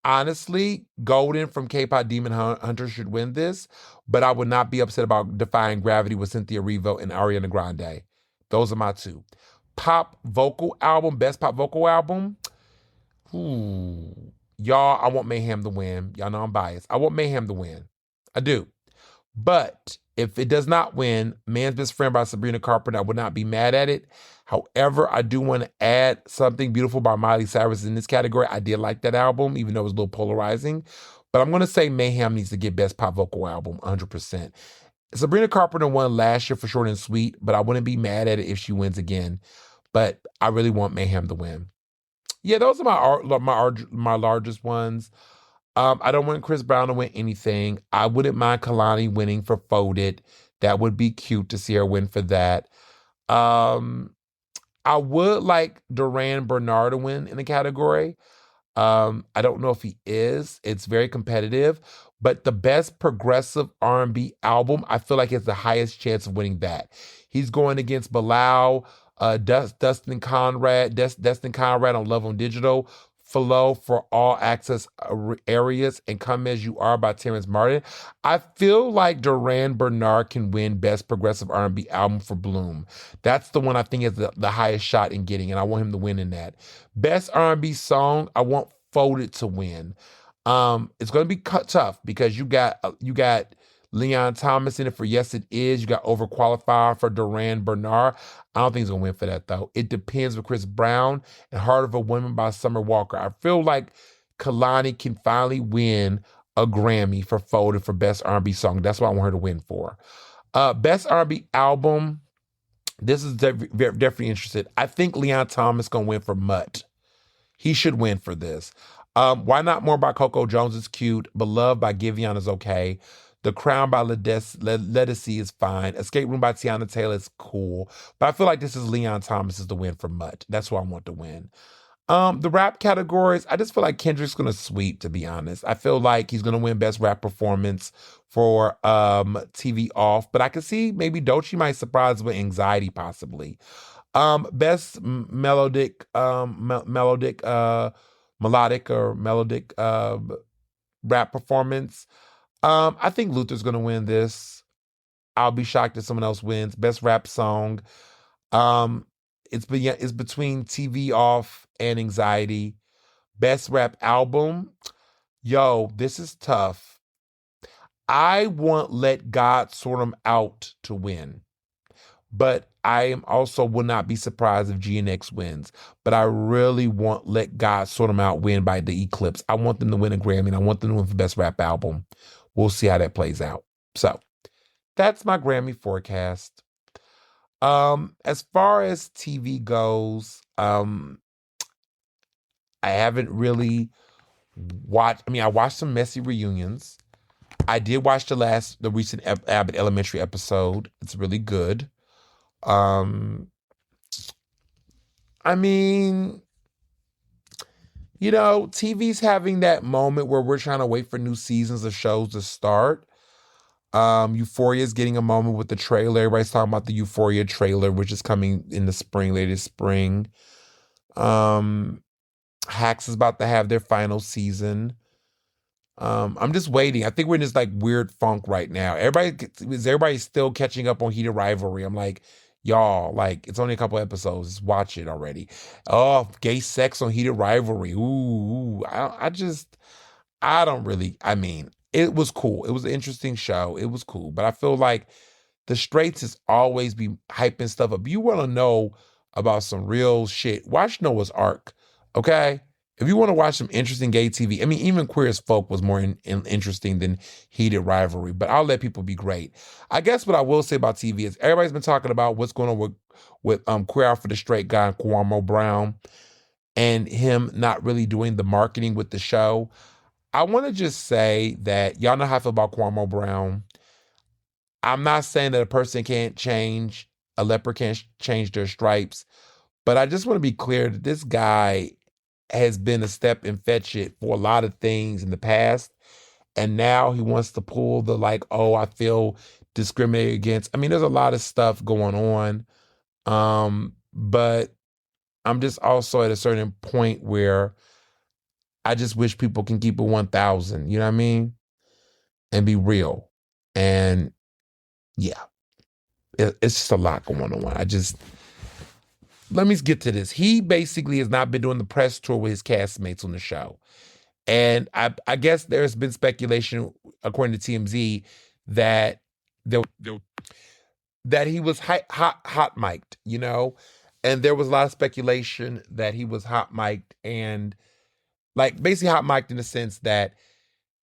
honestly, Golden from K-pop Demon Hunter should win this, but I would not be upset about Defying Gravity with Cynthia Erivo and Ariana Grande. Those are my two. Pop vocal album, best pop vocal album. Y'all, I want Mayhem to win. Y'all know I'm biased. I want Mayhem to win. I do. But if it does not win, Man's Best Friend by Sabrina Carpenter, I would not be mad at it. However, I do want to add Something Beautiful by Miley Cyrus in this category. I did like that album, even though it was a little polarizing. But I'm going to say Mayhem needs to get Best Pop Vocal Album, 100%. Sabrina Carpenter won last year for Short and Sweet, but I wouldn't be mad at it if she wins again. But I really want Mayhem to win. Yeah, those are my largest ones. I don't want Chris Brown to win anything. I wouldn't mind Kalani winning for Folded. That would be cute to see her win for that. I would like Duran Bernard to win in the category. I don't know if he is. It's very competitive. But the best progressive R&B album, I feel like has the highest chance of winning that. He's going against Bilal, Dustin Conrad on Love on Digital, Flow for All Access Areas, and Come As You Are by Terrence Martin. I feel like Duran Bernard can win Best Progressive R&B Album for Bloom. That's the one I think is the highest shot in getting, and I want him to win in that. Best R&B Song, I want Folded to win. It's going to be tough because you got Leon Thomas in it for Yes It Is. You got Overqualified for Duran Bernard. I don't think he's going to win for that, though. It Depends with Chris Brown and Heart of a Woman by Summer Walker. I feel like Kalani can finally win a Grammy for Folded for Best R&B Song. That's what I want her to win for. Best R&B Album, this is definitely interested. I think Leon Thomas going to win for Mutt. He should win for this. Why Not More by Coco Jones is cute. Beloved by Giveon is okay. The Crown by Ledisi is fine. Escape Room by Tiana Taylor is cool. But I feel like this is Leon Thomas is the win for Mutt. That's who I want to win. The rap categories, I just feel like Kendrick's going to sweep, to be honest. I feel like he's going to win Best Rap Performance for TV Off. But I can see maybe Doechii might surprise with Anxiety, possibly. Best melodic rap performance. I think Luther's gonna win this. I'll be shocked if someone else wins. Best rap song. It's between TV Off and Anxiety. Best rap album. Yo, this is tough. I want Let God Sort 'Em Out to win. But I am also will not be surprised if GNX wins. But I really want Let God Sort 'Em Out win by The Eclipse. I want them to win a Grammy, and I want them to win for Best Rap Album. We'll see how that plays out. So that's my Grammy forecast. As far as TV goes, I haven't really watched. I watched some messy reunions. I did watch the recent Abbott Elementary episode. It's really good. TV's having that moment where we're trying to wait for new seasons of shows to start. Euphoria's getting a moment with the trailer. Everybody's talking about the Euphoria trailer, which is coming in the spring, later spring. Hacks is about to have their final season. I'm just waiting. I think we're in this weird funk right now. Everybody's still catching up on Heated Rivalry. I'm like, y'all, it's only a couple episodes. Just watch it already. Oh, gay sex on Heated Rivalry. Ooh. It was cool. It was an interesting show. It was cool. But I feel like the straights is always be hyping stuff up. You want to know about some real shit, watch Noah's Ark, okay? If you want to watch some interesting gay TV, even Queer as Folk was more interesting than Heated Rivalry, but I'll let people be great. I guess what I will say about TV is everybody's been talking about what's going on with Queer Out for the Straight Guy and Cuomo Brown and him not really doing the marketing with the show. I want to just say that y'all know how I feel about Cuomo Brown. I'm not saying that a person can't change, a leopard can't change their stripes, but I just want to be clear that this guy has been a step in fetch it for a lot of things in the past. And now he wants to pull the I feel discriminated against. There's a lot of stuff going on. But I'm just also at a certain point where I just wish people can keep it 1,000, you know what I mean? And be real. And yeah, it's just a lot going on. Let me get to this. He basically has not been doing the press tour with his castmates on the show. And I guess there's been speculation, according to TMZ, that that he was hot mic'd, And there was a lot of speculation that he was hot mic'd and basically hot mic'd in the sense that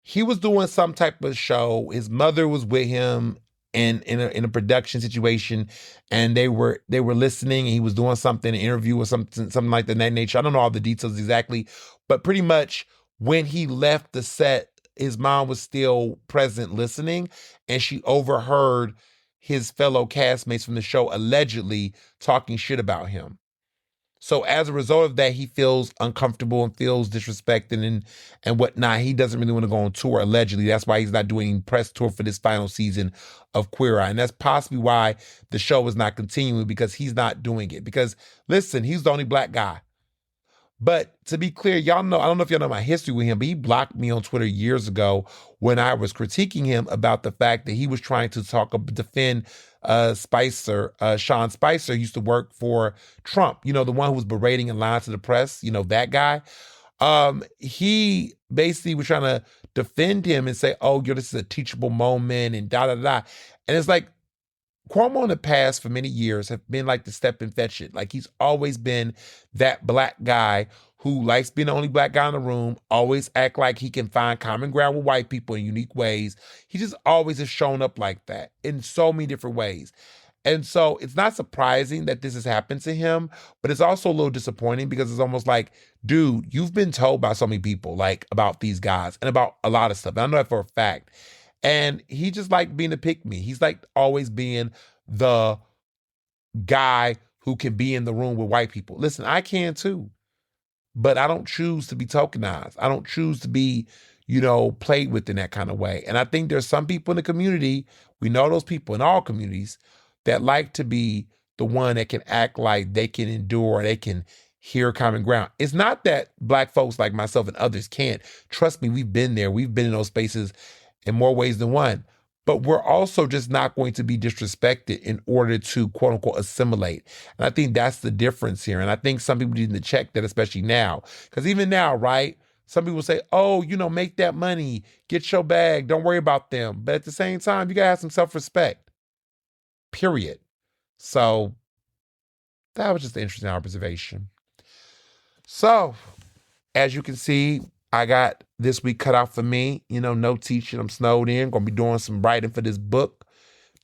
he was doing some type of show. His mother was with him in a production situation, and they were listening, and he was doing something, an interview or something like that nature. I don't know all the details exactly, but pretty much when he left the set, his mom was still present listening, and she overheard his fellow castmates from the show allegedly talking shit about him. So as a result of that, he feels uncomfortable and feels disrespected and whatnot. He doesn't really want to go on tour, allegedly. That's why he's not doing press tour for this final season of Queer Eye. And that's possibly why the show is not continuing, because he's not doing it. Because, listen, he's the only black guy. But to be clear, y'all know, I don't know if y'all know my history with him, but he blocked me on Twitter years ago when I was critiquing him about the fact that he was trying to defend Spicer. Sean Spicer used to work for Trump, the one who was berating and lying to the press, that guy. He basically was trying to defend him and say, oh, this is a teachable moment and da-da-da. And it's like, Cuomo in the past for many years have been like the step and fetch it. Like he's always been that black guy who likes being the only black guy in the room, always act like he can find common ground with white people in unique ways. He just always has shown up like that in so many different ways. And so it's not surprising that this has happened to him, but it's also a little disappointing because it's almost like, dude, you've been told by so many people like about these guys and about a lot of stuff. And I know that for a fact. And he just like being a pick-me. He's like always being the guy who can be in the room with white people. Listen, I can too, but I don't choose to be tokenized. I don't choose to be, played with in that kind of way. And I think there's some people in the community, we know those people in all communities, that like to be the one that can act like they can endure, they can hear common ground. It's not that black folks like myself and others can't. Trust me, we've been there. We've been in those spaces in more ways than one. But we're also just not going to be disrespected in order to, quote unquote, assimilate. And I think that's the difference here. And I think some people need to check that, especially now. Because even now, right, some people say, oh, make that money, get your bag, don't worry about them. But at the same time, you got to have some self-respect, period. So that was just an interesting observation. So, as you can see, I got this week cut out for me. No teaching. I'm snowed in. Gonna be doing some writing for this book.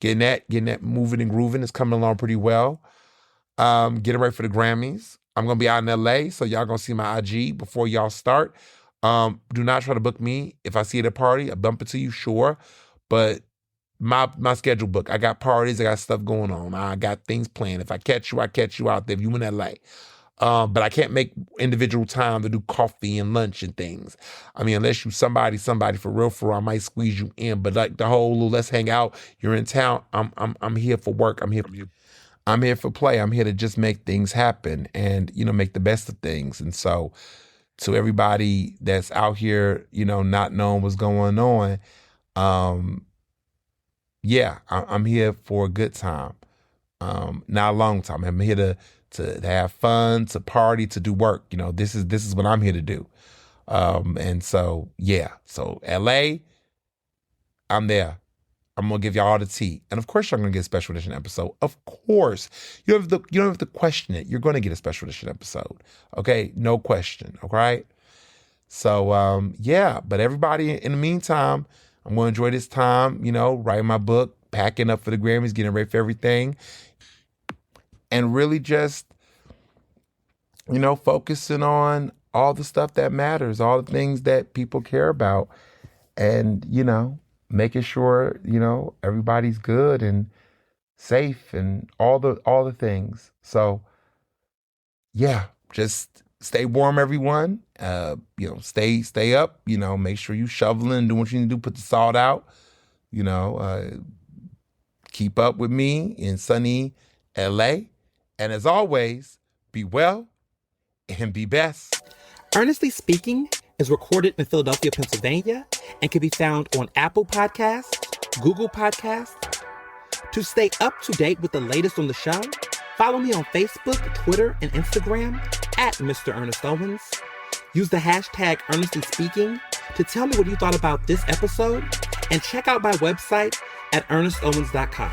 Getting that moving and grooving. It's coming along pretty well. Getting ready for the Grammys. I'm gonna be out in LA, so y'all gonna see my IG before y'all start. Do not try to book me. If I see you at a party, I'll bump into you, sure. But my schedule book. I got parties, I got stuff going on. I got things planned. If I catch you, I catch you out there. If you in LA. But I can't make individual time to do coffee and lunch and things. I mean, unless you somebody for real, I might squeeze you in. But like the whole little let's hang out, you're in town. I'm here for work. I'm here for play. I'm here to just make things happen and make the best of things. And so, to everybody that's out here, not knowing what's going on, I'm here for a good time. Not a long time. I'm here to have fun, to party, to do work. This is what I'm here to do. And so, so LA, I'm there. I'm going to give y'all all the tea. And of course, you're going to get a special edition episode. Of course. You don't have to question it. You're going to get a special edition episode. Okay? No question. All right? So, but everybody in the meantime, I'm going to enjoy this time, writing my book, packing up for the Grammys, getting ready for everything. And really just, focusing on all the stuff that matters, all the things that people care about. And, making sure, everybody's good and safe and all the things. So, just stay warm, everyone. Stay up, make sure you shoveling and doing what you need to do, put the salt out, keep up with me in sunny LA. And as always, be well and be best. Ernestly Speaking is recorded in Philadelphia, Pennsylvania, and can be found on Apple Podcasts, Google Podcasts. To stay up to date with the latest on the show, follow me on Facebook, Twitter, and Instagram at Mr. Ernest Owens. Use the hashtag Ernestly Speaking to tell me what you thought about this episode, and check out my website at ernestowens.com.